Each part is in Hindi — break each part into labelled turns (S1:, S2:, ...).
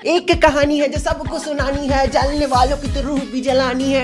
S1: एक कहानी है जो सबको सुनानी है, जलने वालों की तो रूह भी जलानी है।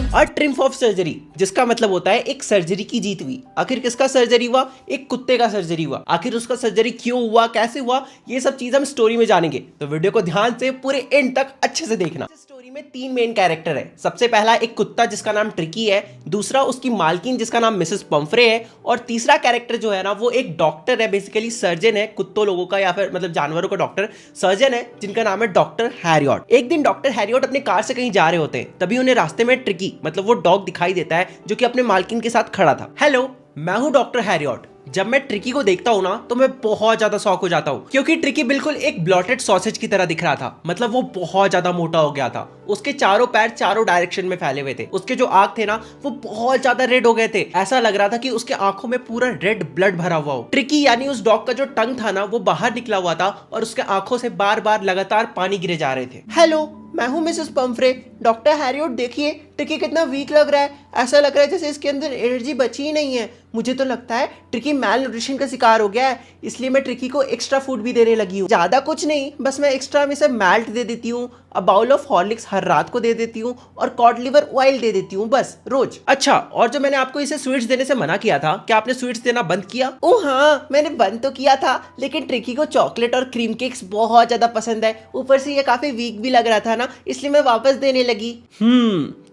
S1: और ट्रिम्फ ऑफ सर्जरी, जिसका मतलब होता है एक सर्जरी की जीत हुई। आखिर किसका सर्जरी हुआ? एक कुत्ते का सर्जरी हुआ। आखिर उसका सर्जरी क्यों हुआ, कैसे हुआ, ये सब चीज हम स्टोरी में जानेंगे, तो वीडियो को ध्यान से पूरे एंड तक अच्छे से देखना। स्टोरी में 3 मेन कैरेक्टर है। सबसे पहला एक कुत्ता जिसका नाम ट्रिकी है, दूसरा उसकी मालकिन जिसका नाम मिसेस पंफ्रे है, और तीसरा कैरेक्टर जो है ना वो एक डॉक्टर है, बेसिकली सर्जन है, कुत्तों लोगों का या फिर मतलब जानवरों का डॉक्टर सर्जन है, जिनका नाम है डॉक्टर हैरियट। एक दिन डॉक्टर हैरियट अपनी कार से कहीं जा रहे होते हैं, तभी उन्हें रास्ते में ट्रिकी मतलब वो डॉग दिखाई देता है जो कि अपने मालकिन के साथ खड़ा था। हेलो, मैं हूं डॉक्टर हैरियट। जब मैं ट्रिकी को देखता हूं ना तो मैं बहुत ज्यादा शॉक हो जाता हूं, क्योंकि ट्रिकी बिल्कुल एक ब्लॉटेड सॉसेज की तरह दिख रहा था। मतलब वो बहुत ज्यादा मोटा हो गया था। उसके चारों पैर चारों डायरेक्शन में फैले हुए थे। उसके जो आंख थे ना वो बहुत ज्यादा रेड हो गए थे। ऐसा लग रहा था कि उसके आंखों में पूरा रेड ब्लड भरा हुआ हो। ट्रिकी यानी उस डॉग का जो टंग था ना वो बाहर निकला हुआ था और उसके आंखों से बार बार लगातार पानी गिरे जा रहे थे। हेलो, मैं हूं मिसेस पंफ्रे। डॉक्टर हैरियट, देखिए ट्रिकी कितना वीक लग रहा है। ऐसा लग रहा है जैसे इसके अंदर एनर्जी बची ही नहीं है। मुझे तो लगता है ट्रिकी मैल न्यूट्रिशन का शिकार हो गया है, इसलिए मैं ट्रिकी को एक्स्ट्रा फूड भी देने लगी हूँ। ज्यादा कुछ नहीं, बस मैं एक्स्ट्रा में से मैल्ट दे देती हूँ, अ बाउल ऑफ हॉर्लिक्स हर रात को दे देती हूँ, और कॉड लिवर ऑयल दे देती हूँ, बस रोज। अच्छा, और जो मैंने आपको इसे स्वीट्स देने से मना किया था, क्या आपने स्वीट्स देना बंद किया? ओह हाँ, मैंने बंद तो किया था, लेकिन ट्रिकी को चॉकलेट और क्रीम केक्स बहुत ज्यादा पसंद है। ऊपर से ये काफी वीक भी लग रहा था ना, इसलिए मैं वापस देने लगी।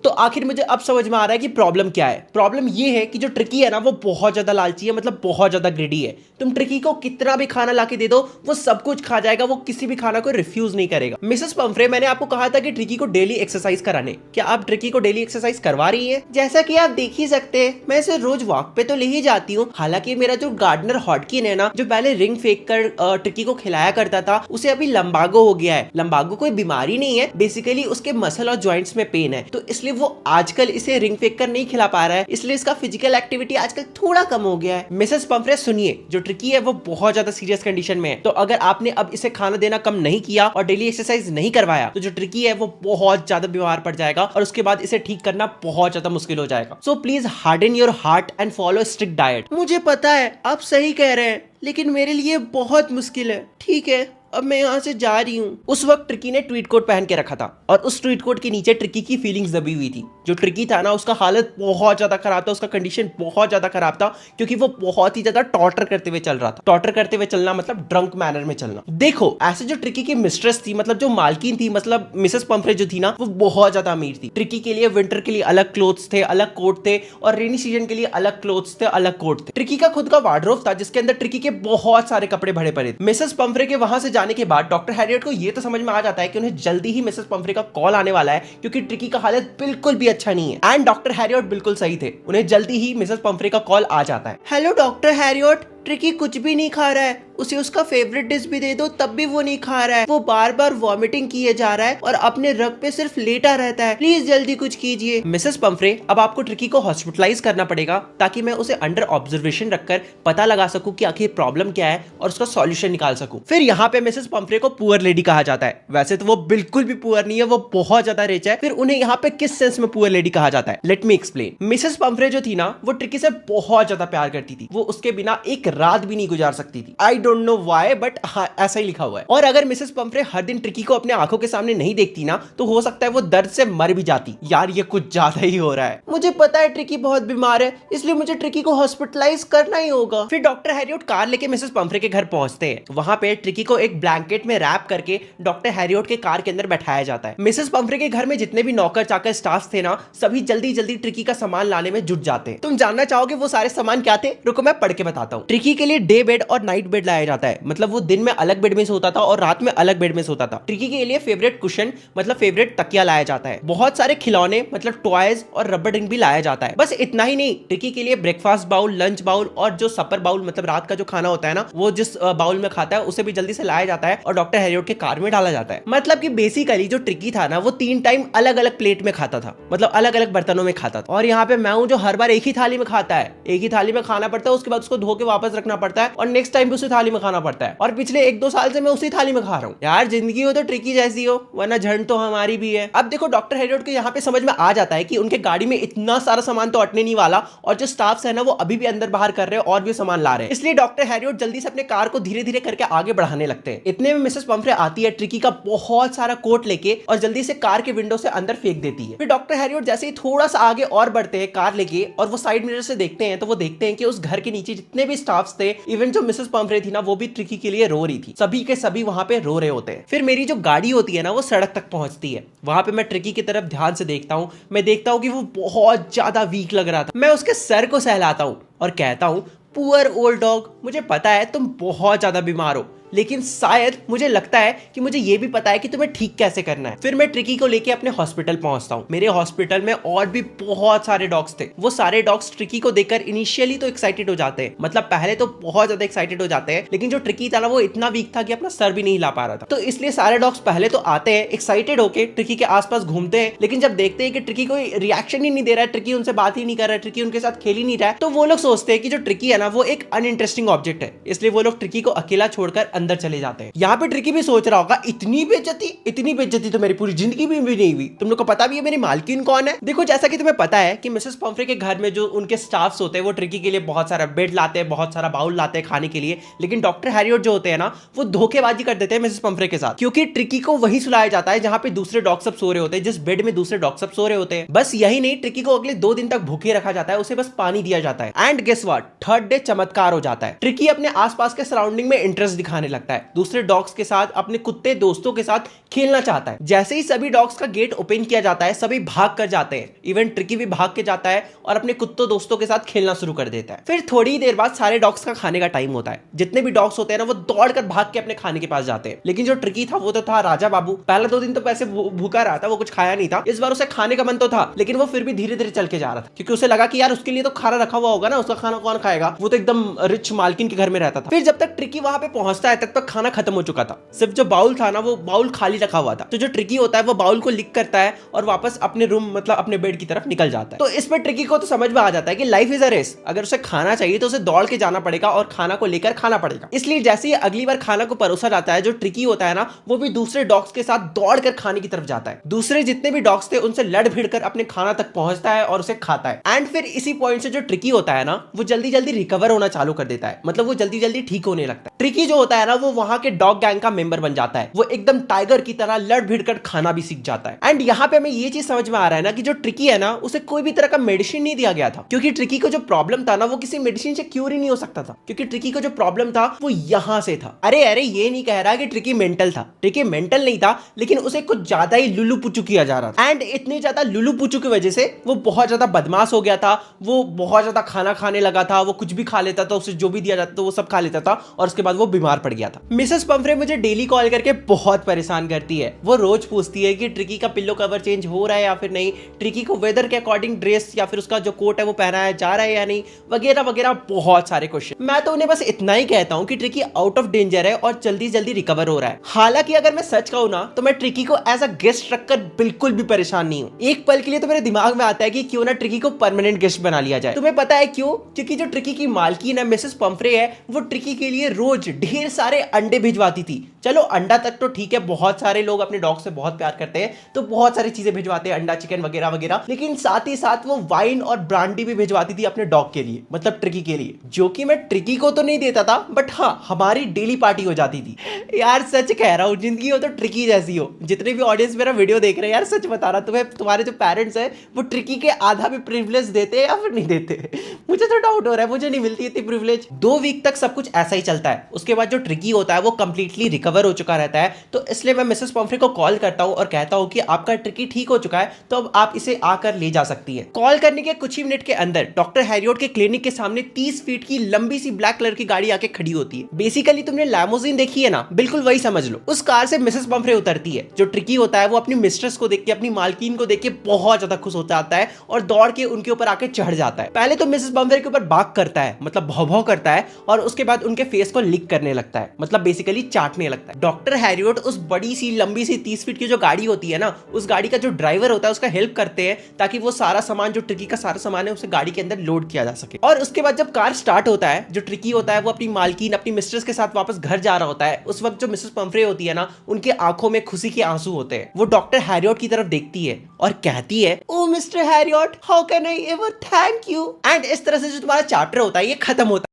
S1: तो आखिर मुझे अब समझ में आ रहा है कि प्रॉब्लम क्या है। प्रॉब्लम ये है कि जो ट्रिकी है ना वो बहुत ज्यादा लालची है, मतलब बहुत ज्यादा ग्रीडी है। तुम ट्रिकी को कितना भी खाना लाके दे दो, वो सब कुछ खा जाएगा, वो किसी भी खाना को रिफ्यूज नहीं करेगा। मिसेस पंफ्रे, मैंने आपको कहा था कि ट्रिकी को डेली एक्सरसाइज कराने। क्या आप ट्रिकी को डेली एक्सरसाइज करवा रही है? जैसा कि आप देख ही सकते हैं, मैं इसे रोज वॉक पे तो ले ही जाती हूँ। हालांकि मेरा जो गार्डनर हॉटकिन है ना, जो पहले रिंग फेंक कर ट्रिकी को खिलाया करता था, उसे अभी लंबागो हो गया है। लंबागो कोई बीमारी नहीं है, बेसिकली उसके मसल और जॉइंट्स में पेन है, तो इसलिए वो आजकल इसे रिंग फेंक कर नहीं खिला पा रहा है, इसलिए इसका फिजिकल एक्टिविटी आजकल थोड़ा कम हो गया है। मिसेस पंफ्रे सुनिए, जो ट्रिकी है वो बहुत ज्यादा सीरियस कंडीशन में है, तो अगर आपने अब इसे खाना देना कम नहीं किया और डेली एक्सरसाइज नहीं करवाया तो जो ट्रिकी है वो बहुत ज्यादा बीमार पड़ जाएगा और उसके बाद इसे ठीक करना बहुत ज्यादा मुश्किल हो जाएगा। So please harden your heart and follow strict diet. मुझे पता है आप सही कह रहे हैं, लेकिन मेरे लिए बहुत मुश्किल है। ठीक है, अब मैं यहाँ से जा रही हूँ। उस वक्त ट्रिकी ने ट्वीट कोट पहन के रखा था और उस ट्वीट कोट के नीचे ट्रिकी की फीलिंग्स दबी हुई थी। जो ट्रिकी था ना उसका हालत बहुत ज्यादा खराब था, उसका कंडीशन बहुत ज्यादा खराब था, क्योंकि वो बहुत ही ज्यादा टॉर्टर करते हुए चल रहा था। टॉर्टर करते हुए चलना मतलब ड्रंक मैनर में चलना। देखो, ऐसे जो ट्रिकी की मिस्ट्रेस थी, मतलब जो मालकिन थी, मतलब मिसेस पंफ्रे जो थी ना, वो बहुत ज्यादा अमीर थी। ट्रिकी के लिए विंटर के लिए अलग क्लोथ्स थे, अलग कोट थे, और रेनी सीजन के लिए अलग क्लोथ्स थे, अलग कोट थे। ट्रिकी का खुद का वार्डरोब था जिसके अंदर ट्रिकी के बहुत सारे कपड़े भरे पड़े थे। मिसेस पंफ्रे के वहां से जाने के बाद डॉक्टर हैरियट को ये तो समझ में आ जाता है कि उन्हें जल्दी ही मिसेस पंफ्रे का कॉल आने वाला है, क्योंकि ट्रिकी का हालत बिल्कुल भी अच्छा नहीं है। एंड डॉक्टर हैरियट बिल्कुल सही थे, उन्हें जल्दी ही मिसेस पंफ्रे का कॉल आ जाता है। हेलो डॉक्टर हैरियट, ट्रिकी कुछ भी नहीं खा रहा है, उसे उसका फेवरेट डिश भी दे दो तब भी वो नहीं खा रहा है। वो बार बार वॉमिटिंग किए जा रहा है और अपने रग पे सिर्फ लेटा रहता है। प्लीज जल्दी कुछ कीजिए। मिसेस पंफ्रे, अब आपको ट्रिकी को हॉस्पिटलाइज करना पड़ेगा ताकि मैं उसे अंडर ऑब्जर्वेशन रखकर पता लगा सकूं कि आखिर प्रॉब्लम क्या है और उसका सॉल्यूशन निकाल सकूं। फिर यहाँ पे मिसेस पंफ्रे को पुअर लेडी कहा जाता है। वैसे तो वो बिल्कुल भी पुअर नहीं है, वो बहुत ज्यादा रिच है। फिर उन्हें यहाँ पे किस सेंस में पुअर लेडी कहा जाता है, let me explain. Mrs Pomfrey जो थी ना वो ट्रिकी से बहुत ज्यादा प्यार करती थी। वो उसके बिना एक रात भी नहीं गुजार सकती थी। I don't know why, but हाँ ऐसा ही लिखा हुआ है। और अगर मिसेस पंफ्रे हर दिन ट्रिकी को अपने आंखों के सामने नहीं देखती ना तो हो सकता है वो दर्द से मर भी जाती। यार ये कुछ ज्यादा ही हो रहा है। मुझे पता है ट्रिकी बहुत बीमार है, इसलिए मुझे ट्रिकी को हॉस्पिटलाइज करना ही होगा। फिर डॉक्टर हैरियट कार लेके मिसेस पंफ्रे के घर पहुंचते हैं। वहां पे ट्रिकी को एक ब्लैंकेट में रैप करके डॉक्टर हैरियट के कार के अंदर बैठाया जाता है। मिसेस पंफ्रे के घर में जितने भी नौकर चाकर स्टाफ थे ना, सभी जल्दी जल्दी ट्रिकी का सामान लाने में जुट जाते हैं। तुम जानना चाहोगे वो सारे सामान क्या थे? रुको मैं पढ़ के बताता हूँ। ट्रिकी के लिए डे बेड और नाइट बेड लाया जाता है, मतलब वो दिन में अलग बेड में सोता था और रात में अलग बेड में सोता था। ट्रिकी के लिए फेवरेट कुशन मतलब फेवरेट तकिया लाया जाता है। बहुत सारे खिलौने मतलब टॉयज और रबर रिंग भी लाया जाता है। बस इतना ही नहीं, ट्रिकी के लिए ब्रेकफास्ट बाउल, लंच बाउल और जो सपर बाउल मतलब रात का जो खाना होता है ना, वो जिस बाउल में खाता है उसे भी जल्दी से लाया जाता है और डॉक्टर हैरियट के कार में डाला जाता है। मतलब कि बेसिकली जो ट्रिकी था ना वो 3 टाइम अलग अलग प्लेट में खाता था, मतलब अलग अलग बर्तनों में खाता था। और यहाँ पे मैं हूं जो हर बार एक ही थाली में खाता है, एक ही थाली में खाना पड़ता है, उसके बाद उसको धो के वापस पास रखना पड़ता है और नेक्स्ट टाइम भी उसी थाली में खाना पड़ता है। और पिछले 1-2 साल से मैं उसी थाली में खा रहा हूँ। यार जिंदगी हो तो ट्रिकी जैसी हो, वरना झंड तो हमारी भी है। अब देखो डॉक्टर हैरियट को यहाँ पे समझ में आ जाता है कि उनके गाड़ी में इतना सारा सामान तो अटने नहीं वाला, और जो स्टाफ्स है ना वो अभी भी अंदर बाहर कर रहे हैं और भी सामान ला रहे हैं। इसलिए डॉक्टर हैरियट जल्दी से अपने कार को धीरे धीरे करके आगे बढ़ाने लगते हैं। इतने में मिसेस पंफ्रे आती है ट्रिकी का बहुत सारा कोट लेके और जल्दी से कार के विंडो से अंदर फेंक देती है। फिर डॉक्टर हैरियट जैसे ही थोड़ा सा आगे और बढ़ते हैं कार लेके और वो साइड मिरर से देखते हैं तो वो देखते हैं कि उस घर के नीचे जितने भी स्टाफ्स थे, इवन जो मिसेस पंफ्रे थी ना वो भी ट्रिकी के लिए रो रही थी। सभी के सभी वहां पे रो रहे होते हैं। फिर मेरी जो गाड़ी होती है ना वो सड़क तक पहुंचती है। वहां पे मैं ट्रिकी की तरफ ध्यान से देखता हूं। मैं देखता हूं कि वो बहुत ज्यादा वीक लग रहा था। मैं उसके सर को सहलाता हूं और कहता हूं, पुअर ओल्ड डॉग, मुझे पता है तुम बहुत ज्यादा बीमार हो, लेकिन शायद मुझे लगता है कि मुझे ये भी पता है कि तुम्हें ठीक कैसे करना है। फिर मैं ट्रिकी को लेके अपने हॉस्पिटल पहुंचता हूँ। मेरे हॉस्पिटल में और भी बहुत सारे डॉग्स थे। वो सारे डॉग्स ट्रिकी को देखकर इनिशियली तो एक्साइटेड हो जाते हैं, मतलब पहले तो बहुत ज्यादा एक्साइटेड हो जाते हैं, लेकिन जो ट्रिकी था ना वो इतना वीक था कि अपना सर भी नहीं हिला पा रहा था। तो इसलिए सारे डॉग्स पहले तो आते हैं एक्साइटेड होके ट्रिकी के आसपास घूमते हैं, लेकिन जब देखते हैं कि ट्रिकी कोई रिएक्शन ही नहीं दे रहा है, ट्रिकी उनसे बात ही नहीं कर रहा है, ट्रिकी उनके साथ खेल ही नहीं रहा है, तो वो लोग सोचते हैं कि जो ट्रिकी है ना वो एक अनइंटरेस्टिंग ऑब्जेक्ट है। इसलिए वो लोग ट्रिकी को अकेला छोड़कर अंदर चले जाते हैं। यहाँ पे ट्रिकी भी सोच रहा होगा, इतनी बेइज्जती तो मेरी पूरी जिंदगी में भी नहीं हुई। तुम लोग को पता भी है मेरी मालकिन कौन है? देखो जैसा कि तुम्हें पता है कि मिसेस पंफ्रे के घर में जो उनके स्टाफ्स होते हैं वो ट्रिकी के लिए बहुत सारा बेड लाते हैं, बहुत सारा बाउल लाते हैं खाने के लिए, लेकिन डॉक्टर हैरियट जो होते हैं ना वो धोखेबाजी कर देते हैं मिसेस पंफ्रे के साथ, क्योंकि ट्रिकी को वही सुलाया जाता है जहां पे दूसरे डॉग सब सो रहे होते हैं, जिस बेड में दूसरे डॉग सब सो रहे होते हैं। बस यही नहीं, ट्रिकी को अगले 2 दिन तक भूखे रखा जाता है, उसे बस पानी दिया जाता है। And guess what, third day चमत्कार हो जाता है। ट्रिकी अपने आसपास के सराउंडिंग में इंटरेस्ट दिखाने लगता है, दूसरे डॉग्स के साथ, अपने कुत्ते दोस्तों के साथ खेलना चाहता है। जैसे ही सभी डॉग्स का गेट ओपन किया जाता है सभी भाग कर जाते हैं, इवन ट्रिकी भी भाग के जाता है और अपने कुत्तों दोस्तों के साथ खेलना शुरू कर देता है। फिर थोड़ी देर बाद सारे डॉग्स का खाने का टाइम होता है। जितने भी डॉग्स होते हैं ना वो दौड़कर भाग के अपने खाने के पास जाते हैं, लेकिन जो ट्रिकी था वो तो था राजा बाबू। पहले 2 दिन तो वैसे भूखा रहा था, वो कुछ खाया नहीं था। इस बार उसे खाने का मन तो था, लेकिन वो फिर भी धीरे धीरे चल के जा रहा था, क्योंकि उसे लगा कि यार उसके लिए तो खाना रखा हुआ होगा ना, उसका खाना कौन खाएगा, वो तो एकदम रिच मालकिन के घर में रहता था। फिर जब तक ट्रिकी वहां पे पहुंचता है तब तक खाना खत्म हो चुका था, सिर्फ जो बाउल था ना वो बाउल खाली रखा हुआ था। तो जो ट्रिकी होता है वो बाउल को लिक करता है और वापस अपने रूम, मतलब अपने बेड की तरफ निकल जाता है। तो इस पर ट्रिकी को तो समझ में आ जाता है कि लाइफ इज अ रेस, अगर उसे खाना चाहिए तो उसे दौड़ के जाना पड़ेगा और खाना को लेकर खाना पड़ेगा। इसलिए जैसे ही अगली बार खाना को परोसा जाता है, जो ट्रिकी होता है ना वो भी दूसरे डॉग्स के साथ दौड़कर खाने की तरफ जाता है। दूसरे जितने भी डॉग्स थे उनसे लड़ भिड़ कर अपने खाना तक पहुंचता है और उसे खाता है। एंड फिर इसी पॉइंट से जो ट्रिकी होता है ना वो जल्दी जल्दी रिकवर होना चालू कर देता है, मतलब वो जल्दी जल्दी ठीक होने लगता है। ट्रिकी जो होता है ना वो वहां के डॉग गैंग का मेंबर बन जाता है, वो एकदम टाइगर की तरह लड़ भिड़ कर खाना भी सीख जाता है। एंड यहाँ पे हमें ये चीज समझ में आ रहा है ना कि जो ट्रिकी है ना उसे कोई भी तरह का मेडिसिन नहीं दिया गया था, क्योंकि ट्रिकी को जो प्रॉब्लम था ना वो किसी मेडिसिन से क्योर ही नहीं हो सकता था, क्योंकि ट्रिकी को जो प्रॉब्लम था वो यहाँ से था। अरे ये नहीं कह रहा कि ट्रिकी मेंटल था, ट्रिकी मेंटल नहीं था, लेकिन उसे कुछ ज्यादा ही लुलू पुचू किया जा रहा था। एंड इतनी ज्यादा लुलू पुचू की वजह से वो बहुत ज्यादा बदमाश हो गया था, वो बहुत ज्यादा खाना खाने लगा था, वो कुछ भी खा लेता था, उसे जो भी दिया जाता था वो सब खा लेता था, और उसके बाद वो बीमार पड़ गया था। मिसेस पंफ्रे मुझे डेली कॉल करके बहुत परेशान करती है। वो रोज पूछती है कि ट्रिकी का पिल्लो कवर चेंज हो रहा है या फिर नहीं, ट्रिकी को वेदर के अकॉर्डिंग ड्रेस या फिर उसका जो कोट है वो पहनाया जा रहा है या नहीं, वगैरह वगैरह बहुत सारे क्वेश्चन। मैं तो उन्हें बस इतना ही कहता हूँ कि ट्रिकी आउट ऑफ डेंजर है और जल्दी जल्दी रिकवर हो रहा है। हालांकि अगर मैं सच कहूँ ना तो मैं ट्रिकी को एज अ गेस्ट रखकर बिल्कुल भी परेशान नहीं हूँ। एक पल के लिए तो मेरे दिमाग में आता है कि क्यों ना ट्रिकी को परमानेंट गेस्ट बना लिया जाए। तुम्हें पता है क्यों? क्योंकि जो ट्रिकी की मालकिन है मिसेस पंफ्रे है, वो ट्रिकी के लिए रोज ढेर सारे अंडे भिजवाती थी। चलो अंडा तक तो ठीक है, बहुत सारे लोग अपने डॉग से बहुत प्यार करते हैं तो बहुत सारी चीजें भिजवाते हैं, अंडा चिकन वगैरह वगैरह, लेकिन साथ ही साथ वो वाइन और ब्रांडी भी भिजवाती थी अपने डॉग के लिए, मतलब ट्रिकी के लिए, जो कि मैं ट्रिकी को तो नहीं देता था, बट हाँ हमारी डेली पार्टी हो जाती थी। यार सच कह रहा हूँ, जिंदगी हो तो ट्रिकी जैसी हो। जितने भी ऑडियंस मेरा वीडियो देख रहे हैं यार सच बता रहा, तुम्हें तुम्हारे जो पेरेंट्स है वो ट्रिकी के आधा भी प्रिविलेज देते हैं या फिर नहीं देते? मुझे तो डाउट हो रहा है, मुझे नहीं मिलती इतनी प्रिविलेज। 2 वीक तक सब कुछ ऐसा ही चलता है। उसके बाद जो ट्रिकी होता है वो कंप्लीटली रिकवर हो चुका रहता है, तो इसलिए मैं मिसेस पंफ्रे को कॉल करता हूँ और कहता हूँ कि आपका ट्रिकी ठीक हो चुका है, तो अब आप इसे आकर ले जा सकती है। कॉल करने के कुछ ही मिनट के अंदर डॉक्टर हैरियट के क्लिनिक के सामने 30 फीट की लंबी सी ब्लैक कलर की गाड़ी आके खड़ी होती है। बेसिकली तुमने लैमोजिन देखी है ना, बिल्कुल वही समझ लो। उस कार से मिसेस पंफ्रे उतरती है। जो ट्रिकी होता है वो अपनी मिस्ट्रेस को देख के, अपनी मालकिन को देख के बहुत ज्यादा खुश हो जाता है और दौड़ के उनके ऊपर आके चढ़ जाता है। पहले तो मिसेस पंफ्रे के ऊपर बाग करता है, मतलब भौं भौं करता है, और उसके बाद उनके फेस को लिक करने लगता है। है, मतलब बेसिकली चाटने लगता है। डॉक्टर हैरियट उस बड़ी सी लंबी सी 30 फीट की जो गाड़ी होती है ना, उस गाड़ी का जो ड्राइवर होता है उसका हेल्प करते हैं ताकि वो सारा सामान, जो ट्रिकी का सारा सामान है, उसे गाड़ी के अंदर लोड किया जा सके। और उसके बाद जब कार स्टार्ट होता है, जो ट्रिकी होता है वो अपनी मालकिन, अपनी मिस्ट्रेस के साथ वापस घर जा रहा होता है। उस वक्त जो मिसेस पंफ्रे होती है ना, उनकी आंखों में खुशी के आंसू होते हैं। वो डॉक्टर हैरियट की तरफ देखती है और कहती है, oh Mister Harriet, how can I ever thank you. And इस तरह से जो तुम्हारा चैप्टर होता है ये खत्म होता है।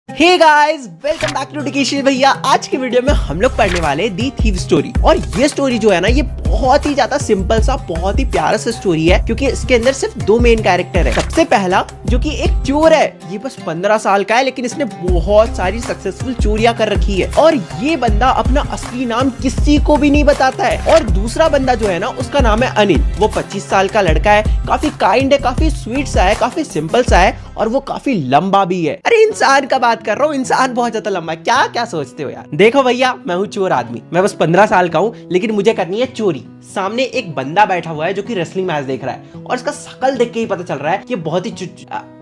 S1: Hey guys, welcome back to डिकेशन भैया। आज की वीडियो में हम लोग पढ़ने वाले दी थीव स्टोरी। और ये स्टोरी जो है ना, ये बहुत ही ज्यादा सिंपल सा, बहुत ही प्यारा सा स्टोरी है, क्योंकि इसके अंदर सिर्फ 2 मेन कैरेक्टर है। सबसे पहला जो कि एक चोर है, ये बस 15 साल का है, लेकिन इसने बहुत सारी सक्सेसफुल चोरियां कर रखी है और ये बंदा अपना असली नाम किसी को भी नहीं बताता है। और दूसरा बंदा जो है ना, उसका नाम है अनिल। वो 25 साल का लड़का है, काफी काइंड है, काफी स्वीट सा है, काफी सिंपल सा है और वो काफी लंबा भी है। अरे इंसान का बात कर रहा हूँ, इंसान बहुत ज्यादा लंबा है। क्या क्या सोचते हो यार? देखो भैया, मैं हूँ चोर आदमी, मैं बस 15 साल का हूँ, लेकिन मुझे करनी है चोरी। सामने एक बंदा बैठा हुआ है जो कि रेसलिंग मैच देख रहा है और इसका शक्ल देख के ही पता चल रहा है कि बहुत ही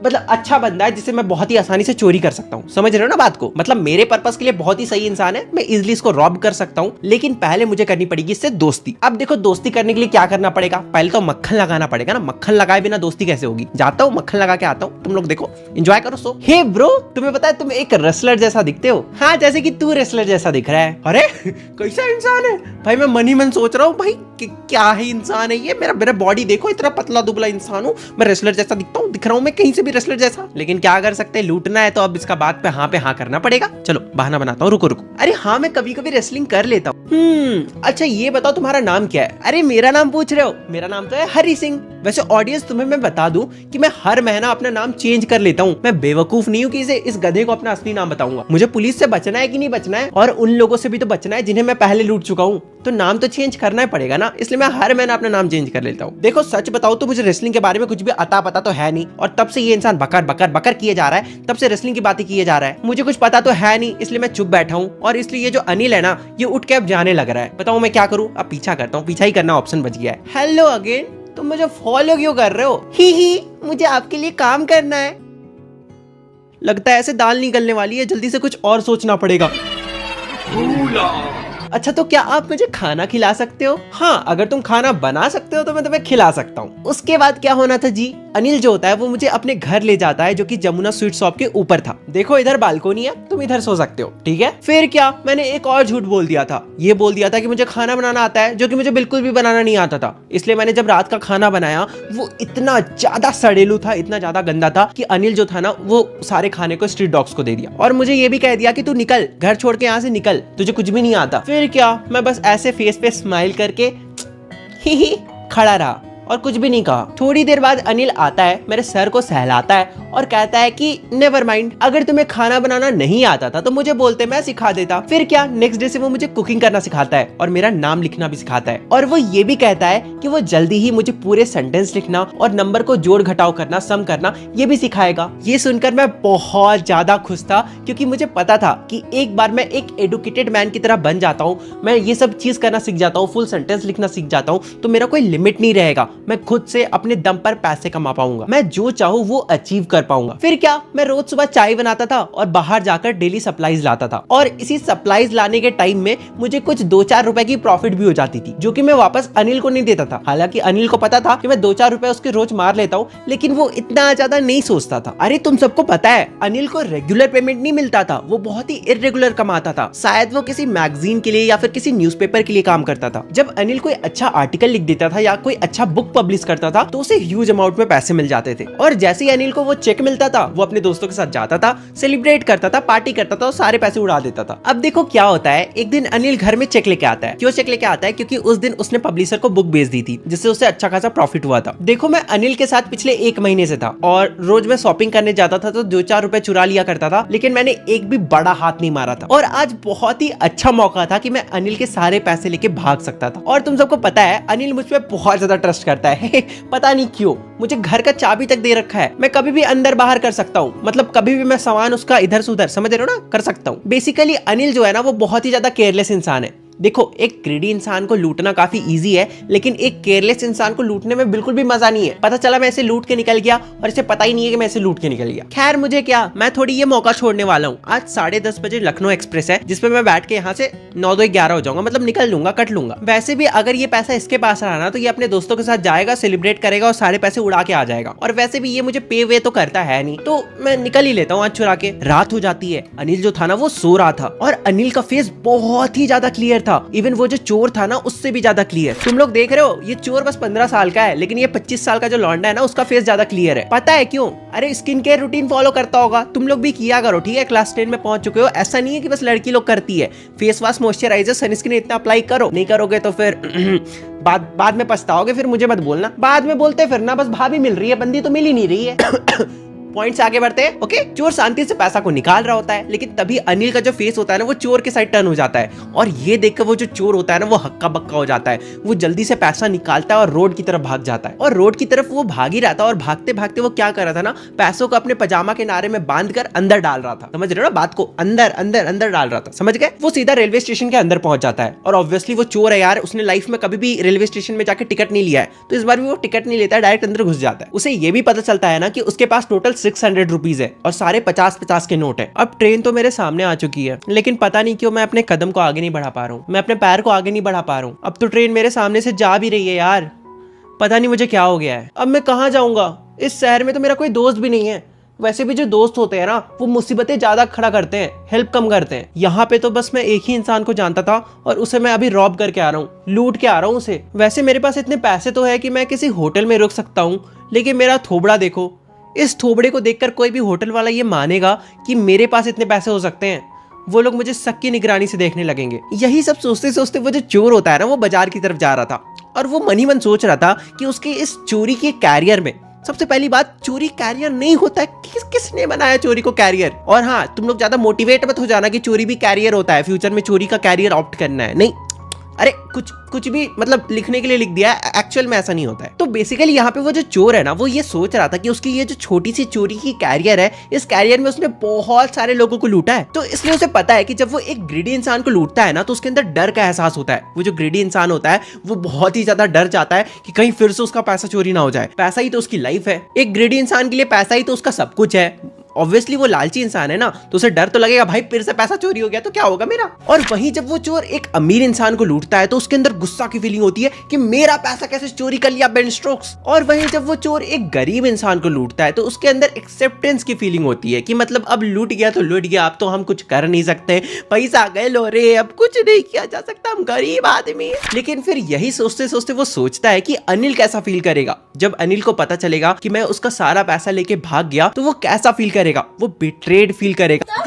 S1: मतलब अच्छा बंदा है, जिसे मैं बहुत ही आसानी से चोरी कर सकता हूँ। समझ रहे हो ना बात को? मतलब मेरे पर्पस के लिए बहुत ही सही इंसान है, मैं इजिली इसको रॉब कर सकता हूँ। लेकिन पहले मुझे करनी पड़ेगी इससे दोस्ती। अब देखो, दोस्ती करने के लिए क्या करना पड़ेगा? पहले तो मक्खन लगाना पड़ेगा ना। मक्खन लगाए बिना दोस्ती कैसे होगी? जाता हूँ, मक्खन लगा के आता हूँ, तुम लोग देखो, एंजॉय करो। सो हे ब्रो, तुम्हें पता है तुम एक रेसलर जैसा दिखते हो। हाँ, जैसे कि तू रेसलर जैसा दिख रहा है। अरे कैसा इंसान है भाई? मैं मन ही मन सोच रहा हूँ भाई क्या ही इंसान है ये। मेरा बॉडी देखो, इतना पतला दुबला इंसान हूँ, मैं रेसलर जैसा दिखता हूँ? दिख रहा हूँ मैं कहीं से भी रेसलर जैसा? लेकिन क्या कर सकते हैं, लूटना है तो अब इसका बात पे हाँ करना पड़ेगा। चलो बहाना बनाता हूँ, रुको। अरे हाँ, मैं कभी कभी रेसलिंग कर लेता हूँ। अच्छा ये बताओ तुम्हारा नाम क्या है? अरे मेरा नाम पूछ रहे हो? मेरा नाम तो है हरी सिंह। वैसे ऑडियंस, तुम्हें मैं बता दूं कि मैं हर महीना अपना नाम चेंज कर लेता हूँ। मैं बेवकूफ नहीं हूँ कि इस गधे को अपना असली नाम बताऊंगा। मुझे पुलिस से बचना है कि नहीं बचना है, और उन लोगों से भी तो बचना है जिन्हें मैं पहले लूट चुका हूँ। तो नाम तो चेंज करना ही पड़ेगा ना, इसलिए मैं हर महीना अपना नाम चेंज कर लेता हूँ। देखो सच बताओ तो मुझे रेसलिंग के बारे में कुछ भी अता पता तो है नहीं, और तब से ये इंसान बकर किए जा रहा है, तब से रेसलिंग की बातें किए जा रहा है। मुझे कुछ पता तो है नहीं, इसलिए मैं चुप बैठा हूँ। और इसलिए ये जो अनिल है ना, ये उठ के अब जाने लग रहा है। बताओ मैं क्या करूँ? अब पीछा करता हूँ, पीछा ही करना ऑप्शन बच गया है। हेलो अगेन, तुम मुझे फॉलो क्यों कर रहे हो? ही मुझे आपके लिए काम करना है। लगता है ऐसे दाल निकलने वाली है, जल्दी से कुछ और सोचना पड़ेगा। अच्छा तो क्या आप मुझे खाना खिला सकते हो? हाँ, अगर तुम खाना बना सकते हो तो मैं तुम्हें खिला सकता हूँ। उसके बाद क्या होना था जी? अनिल जो होता है वो मुझे अपने घर ले जाता है, जो कि जमुना स्वीट शॉप के ऊपर था। देखो इधर बालकोनी है, तुम इधर सो सकते हो, ठीक है? फिर क्या, मैंने एक और झूठ बोल दिया था। ये बोल दिया था कि मुझे खाना बनाना आता है, जो कि मुझे बिल्कुल भी बनाना नहीं आता था। इसलिए मैंने जब रात का खाना बनाया, वो इतना ज्यादा सड़ेलू था, इतना ज्यादा गंदा था कि अनिल जो था ना, वो सारे खाने को स्ट्रीट डॉग्स को दे दिया। और मुझे ये भी कह दिया कि तू निकल, घर छोड़ के यहाँ से निकल, तुझे कुछ भी नहीं आता। फिर क्या, मैं बस ऐसे फेस पे स्माइल करके ही खड़ा रहा और कुछ भी नहीं कहा। थोड़ी देर बाद अनिल आता है, मेरे सर को सहलाता है और कहता है कि नेवर माइंड, अगर तुम्हें खाना बनाना नहीं आता था तो मुझे बोलते, मैं सिखा देता। फिर क्या, नेक्स्ट डे से वो मुझे कुकिंग करना सिखाता है और मेरा नाम लिखना भी सिखाता है। और वो ये भी कहता है कि वो जल्दी ही मुझे पूरे सेंटेंस लिखना और नंबर को जोड़ घटाव करना, सम करना, ये भी सिखाएगा। ये सुनकर मैं बहुत ज्यादा खुश था, क्योंकि मुझे पता था कि एक बार मैं एक एडुकेटेड मैन की तरह बन जाता हूँ, मैं ये सब चीज करना सीख जाता हूँ, फुल सेंटेंस लिखना सीख जाता हूँ, तो मेरा कोई लिमिट नहीं रहेगा। मैं खुद से अपने दम पर पैसे कमा पाऊंगा, मैं जो चाहूँ वो अचीव कर पाऊंगा। फिर क्या, मैं रोज सुबह चाय बनाता था और बाहर जाकर डेली सप्लाईज लाता था, और इसी सप्लाईज लाने के टाइम में मुझे कुछ 2-4 रुपए की प्रॉफिट भी हो जाती थी, जो कि मैं वापस अनिल को नहीं देता था। हालांकि अनिल को पता था कि मैं 2-4 रुपए उसके रोज मार लेता हूँ, लेकिन वो इतना ज्यादा नहीं सोचता था। अरे तुम सबको पता है, अनिल को रेगुलर पेमेंट नहीं मिलता था, वो बहुत ही इरेगुलर कमाता था। शायद वो किसी मैगजीन के लिए या फिर किसी न्यूज़पेपर के लिए काम करता था। जब अनिल कोई अच्छा आर्टिकल लिख देता था या कोई अच्छा बुक पब्लिश करता था, तो उसे ह्यूज अमाउंट में पैसे मिल जाते थे। और जैसे ही अनिल को वो चेक मिलता था, वो अपने दोस्तों के साथ जाता था, सेलिब्रेट करता था, पार्टी करता था और सारे पैसे उड़ा देता था। अब देखो क्या होता है, एक दिन अनिल घर में चेक लेके आता है। क्यों चेक लेके आता है? क्योंकि उस दिन उसने पब्लिशर को बुक बेच दी थी, जिससे उसे अच्छा खासा प्रॉफिट हुआ था। देखो मैं अनिल के साथ पिछले 1 महीने से था, और रोज मैं शॉपिंग करने जाता था तो 2-4 रुपए चुरा लिया करता था, लेकिन मैंने एक भी बड़ा हाथ नहीं मारा था। और आज बहुत ही अच्छा मौका था कि मैं अनिल के सारे पैसे लेके भाग सकता था। और तुम सबको पता है, अनिल मुझ पे बहुत ज्यादा ट्रस्ट करता है पता नहीं क्यों। मुझे घर का चाबी तक दे रखा है, मैं कभी भी अंदर बाहर कर सकता हूँ, मतलब कभी भी मैं सामान उसका इधर से उधर, समझ रहे हो ना, कर सकता हूँ। बेसिकली अनिल जो है ना, वो बहुत ही ज्यादा केयरलेस इंसान है। देखो, एक ग्रीडी इंसान को लूटना काफी इजी है, लेकिन एक केयरलेस इंसान को लूटने में बिल्कुल भी मजा नहीं है। पता चला मैं इसे लूट के निकल गया और इसे पता ही नहीं है कि मैं इसे लूट के निकल गया। खैर मुझे क्या, मैं थोड़ी ये मौका छोड़ने वाला हूँ। आज 10:30 बजे लखनऊ एक्सप्रेस है, जिसपे मैं बैठ के यहाँ से 9-11 हो जाऊंगा, मतलब निकल लूंगा, कट लूंगा। वैसे भी अगर ये पैसा इसके पास रहा ना, तो ये अपने दोस्तों के साथ जाएगा, सेलिब्रेट करेगा और सारे पैसे उड़ा के आ जाएगा। और वैसे भी ये मुझे पे वे तो करता है नहीं, तो मैं निकल ही लेता हूँ आज चुरा के। रात हो जाती है। अनिल जो था ना वो सो रहा था, और अनिल का फेस बहुत ही ज्यादा क्लियर था। इवन वो जो चोर था ना उससे भी ज्यादा क्लियर। तुम लोग देख रहे हो, ये चोर बस 15 साल का है, लेकिन ये 25 साल का जो लौंडा है ना उसका फेस ज्यादा क्लियर है। पता है क्यों? अरे स्किन केयर रूटीन फॉलो करता होगा। तुम लोग भी किया करो, ठीक है? क्लास 10 में पहुंच चुके हो, ऐसा नहीं है कि बस लड़की लोग करती है। फेस वॉश, मॉइस्चराइजर, सनस्क्रीन इतना अप्लाई करो। नहीं करोगे तो फिर बाद में पछताओगे। फिर मुझे मत बोलना, बाद में बोलते फिर ना, बस भाभी मिल रही है, बंदी तो मिल ही नहीं रही है। पॉइंट से आगे बढ़ते हैं। ओके, चोर शांति से पैसा को निकाल रहा होता है, लेकिन तभी अनिल का जो फेस होता है ना वो चोर के साइड टर्न हो जाता है, और ये देखकर वो जो चोर होता है ना वो हक्का बक्का हो जाता है। वो जल्दी से पैसा निकालता है और रोड की तरफ भाग जाता है। और रोड की तरफ वो भाग ही रहा था, और भागते भागते वो क्या कर रहा था ना, पैसों को अपने पजामा के नारे में बांध कर अंदर डाल रहा था। समझ रहे हो ना बात को? अंदर अंदर अंदर डाल रहा था, समझ गए? वो सीधा रेलवे स्टेशन के अंदर पहुंच जाता है, और ऑब्वियसली वो चोर है यार, उसने लाइफ में कभी भी रेलवे स्टेशन में जाकर टिकट नहीं लिया है, तो इस बार भी वो टिकट नहीं लेता है, डायरेक्ट अंदर घुस जाता है। उसे ये भी पता चलता है ना कि उसके पास टोटल 600 रुपीज और सारे 50-50 के नोट है। अब ट्रेन तो मेरे सामने आ चुकी है, लेकिन पता नहीं क्यों मैं अपने कदम को आगे नहीं बढ़ा पा रहा हूँ, मैं अपने पैर को आगे नहीं बढ़ा पा रहा हूँ। अब तो ट्रेन मेरे सामने से जा भी रही है यार, पता नहीं मुझे क्या हो गया है। अब मैं कहाँ जाऊंगा? इस शहर में तो मेरा कोई दोस्त भी नहीं है। वैसे भी जो दोस्त होते हैं ना वो मुसीबतें ज्यादा खड़ा करते हैं, हेल्प कम करते हैं। यहाँ पे तो बस मैं एक ही इंसान को जानता था, और उसे मैं अभी रॉब करके आ रहा हूँ, लूट के आ रहा हूँ उसे। वैसे मेरे पास इतने पैसे तो है कि मैं किसी होटल में रुक सकता हूँ, लेकिन मेरा थोबड़ा देखो। इस थोबड़े को देखकर कोई भी होटल वाला ये मानेगा कि मेरे पास इतने पैसे हो सकते हैं? वो लोग मुझे शक की निगरानी से देखने लगेंगे। यही सब सोचते सोचते वो जो चोर होता है ना वो बाजार की तरफ जा रहा था, और वो मन ही मन सोच रहा था कि उसके इस चोरी के कैरियर में, सबसे पहली बात, चोरी कैरियर नहीं होता है। किसने बनाया चोरी को कैरियर? और हाँ, तुम लोग ज्यादा मोटिवेट मत हो जाना कि चोरी भी कैरियर होता है, फ्यूचर में चोरी का कैरियर ऑप्ट करना है, नहीं। अरे कुछ भी मतलब लिखने के लिए लिख दिया है, एक्चुअल में ऐसा नहीं होता है। तो बेसिकली यहाँ पे वो जो चोर है ना वो ये सोच रहा था कि उसकी ये जो छोटी सी चोरी की कैरियर है, इस कैरियर में उसने बहुत सारे लोगों को लूटा है। तो इसलिए उसे पता है कि जब वो एक ग्रीडी इंसान को लूटता है ना तो उसके अंदर डर का एहसास होता है। वो जो ग्रीडी इंसान होता है वो बहुत ही ज्यादा डर जाता है कि कहीं फिर से उसका पैसा चोरी ना हो जाए। पैसा ही तो उसकी लाइफ है। एक ग्रीडी इंसान के लिए पैसा ही तो उसका सब कुछ है। ऑब्वियसली वो लालची इंसान है ना, तो उसे डर तो लगेगा, भाई फिर से पैसा चोरी हो गया तो क्या होगा मेरा। और वहीं जब वो चोर एक अमीर इंसान को लूटता है तो उसके अंदर गुस्सा की फीलिंग होती है कि मेरा पैसा कैसे चोरी कर लिया बेन स्टोक्स। और वहीं जब वो चोर एक गरीब इंसान को लूटता है तो उसके अंदर एक्सेप्टेंस की फीलिंग होती है कि मतलब अब लूट गया तो लूट गया, अब तो हम कुछ कर नहीं सकते, पैसा गए लो रे, अब कुछ नहीं किया जा सकता, हम गरीब आदमी। लेकिन फिर यही सोचते सोचते वो सोचता है कि अनिल कैसा फील करेगा जब अनिल को पता चलेगा कि मैं उसका सारा पैसा लेके भाग गया, तो वो कैसा फील करेगा? वो बिट्रेड फील करेगा।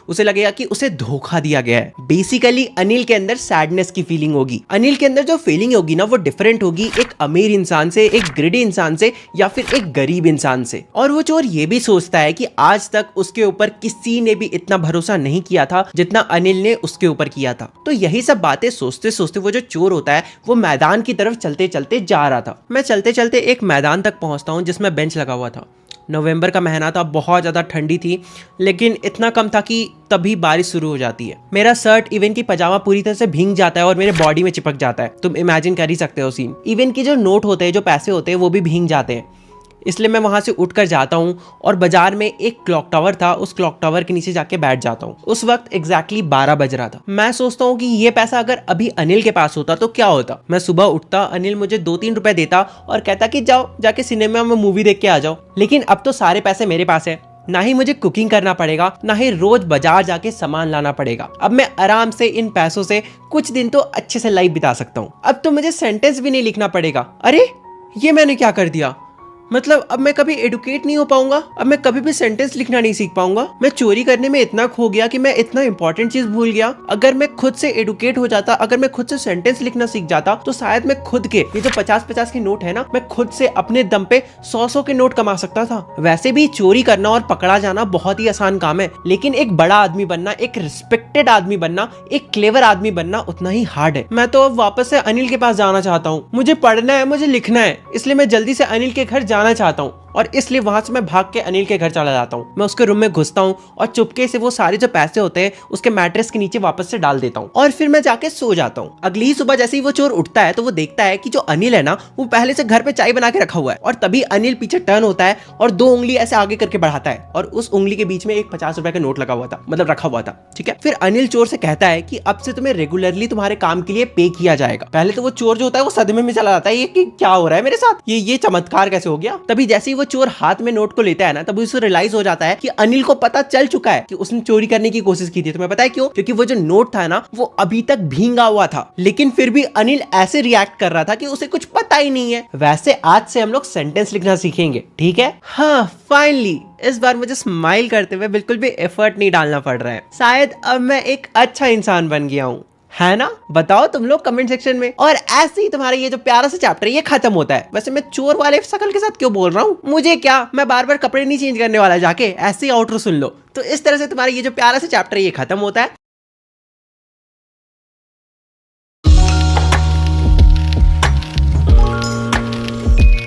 S1: उसे लगेगा कि उसे धोखा दिया गया है। बेसिकली अनिल के अंदर सैडनेस की फीलिंग होगी। अनिल के अंदर जो फीलिंग होगी ना वो डिफरेंट होगी एक अमीर इंसान से, एक ग्रीडी इंसान से, या फिर एक गरीब इंसान से। और वो चोर ये भी सोचता है कि आज तक उसके ऊपर किसी ने भी इतना भरोसा नहीं किया था जितना अनिल ने उसके ऊपर किया था। तो यही सब बातें सोचते सोचते वो जो चोर होता है वो मैदान की तरफ चलते चलते जा रहा था। मैं चलते चलते एक मैदान तक पहुंचता हूँ जिसमें बेंच लगा हुआ था। नवंबर का महीना था, बहुत ज़्यादा ठंडी थी, लेकिन इतना कम था कि तभी बारिश शुरू हो जाती है। मेरा शर्ट, इवन की पजामा पूरी तरह से भीग जाता है और मेरे बॉडी में चिपक जाता है। तुम इमेजिन कर ही सकते हो सीन। इवन की जो नोट होते हैं, जो पैसे होते हैं, वो भी भीग जाते हैं। इसलिए मैं वहां से उठकर जाता हूँ और बाजार में एक क्लॉक टावर था, उस क्लॉक टावर के नीचे जाके बैठ जाता हूँ। उस वक्त एग्जैक्टली 12 बज रहा था। मैं सोचता हूँ कि ये पैसा अगर अभी अनिल के पास होता तो क्या होता। मैं सुबह उठता, अनिल मुझे 2-3 रुपए देता और कहता कि जाओ जाके सिनेमा में मूवी देख के आ जाओ। लेकिन अब तो सारे पैसे मेरे पास है, ना ही मुझे कुकिंग करना पड़ेगा, ना ही रोज बाजार जाके सामान लाना पड़ेगा। अब मैं आराम से इन पैसों से कुछ दिन तो अच्छे से लाइफ बिता सकता हूँ। अब तो मुझे सेंटेंस भी नहीं लिखना पड़ेगा। अरे ये मैंने क्या कर दिया? मतलब अब मैं कभी एडुकेट नहीं हो पाऊंगा, अब मैं कभी भी सेंटेंस लिखना नहीं सीख पाऊंगा। मैं चोरी करने में इतना खो गया कि मैं इतना इंपॉर्टेंट चीज भूल गया। अगर मैं खुद से एडुकेट हो जाता, अगर मैं खुद से सेंटेंस लिखना सीख जाता, तो शायद मैं खुद के ये जो 50-50 के नोट है ना, मैं खुद से अपने दम पे 100-100 के नोट कमा सकता था। वैसे भी चोरी करना और पकड़ा जाना बहुत ही आसान काम है, लेकिन एक बड़ा आदमी बनना, एक रिस्पेक्टेड आदमी बनना, एक क्लेवर आदमी बनना उतना ही हार्ड है। मैं तो अब वापस से अनिल के पास जाना चाहता हूँ। मुझे पढ़ना है, मुझे लिखना है, इसलिए मैं जल्दी से अनिल के घर जाना चाहता हूँ और इसलिए वहां से मैं भाग के अनिल के घर चला जाता हूँ। मैं उसके रूम में घुसता हूँ और चुपके से वो सारे जो पैसे होते हैं उसके मैट्रेस के नीचे वापस से डाल देता हूँ और फिर मैं जाके सो जाता हूँ। अगली ही सुबह जैसे ही वो चोर उठता है तो वो देखता है कि जो अनिल है ना वो पहले से घर पे चाय बना के रखा हुआ है और तभी अनिल पीछे टर्न होता है और 2 उंगली ऐसे आगे करके बढ़ाता है और उस उंगली के बीच में एक 50 रुपए का नोट लगा हुआ था, मतलब रखा हुआ था। ठीक है, फिर अनिल चोर से कहता है कि अब से तुम्हें रेगुलरली तुम्हारे काम के लिए पे किया जाएगा। पहले तो वो चोर जो होता है वो सदमे में चला जाता है, ये कि क्या हो रहा है मेरे साथ, ये चमत्कार कैसे हो गया। तभी जैसे ही वो चोर हाथ में नोट को लेता है ना तभी उसे रियलाइज हो जाता है कि अनिल को पता चल चुका है कि उसने चोरी करने की कोशिश की थी। तुम्हें पता है क्यों? क्योंकि वो जो नोट था ना वो अभी तक भींगा हुआ था, लेकिन फिर भी अनिल ऐसे रिएक्ट कर रहा था कि उसे कुछ पता ही नहीं है। वैसे आज से हम लोग सेंटेंस लिखना सीखेंगे, ठीक है? हाँ, फाइनली इस बार मुझे स्माइल करते हुए बिल्कुल भी एफर्ट नहीं डालना पड़ रहा है। शायद अब मैं एक अच्छा इंसान बन गया हूँ, है ना? बताओ तुम लोग कमेंट सेक्शन में। और ऐसे ही तुम्हारा ये जो प्यारा सा चैप्टर है ये खत्म होता है। वैसे मैं चोर वाले शकल के साथ क्यों बोल रहा हूँ, मुझे क्या, मैं बार बार कपड़े नहीं चेंज करने वाला, जाके ऐसे ही आउटरो सुन लो। तो इस तरह से तुम्हारा ये जो प्यारा सा चैप्टर है ये खत्म होता है।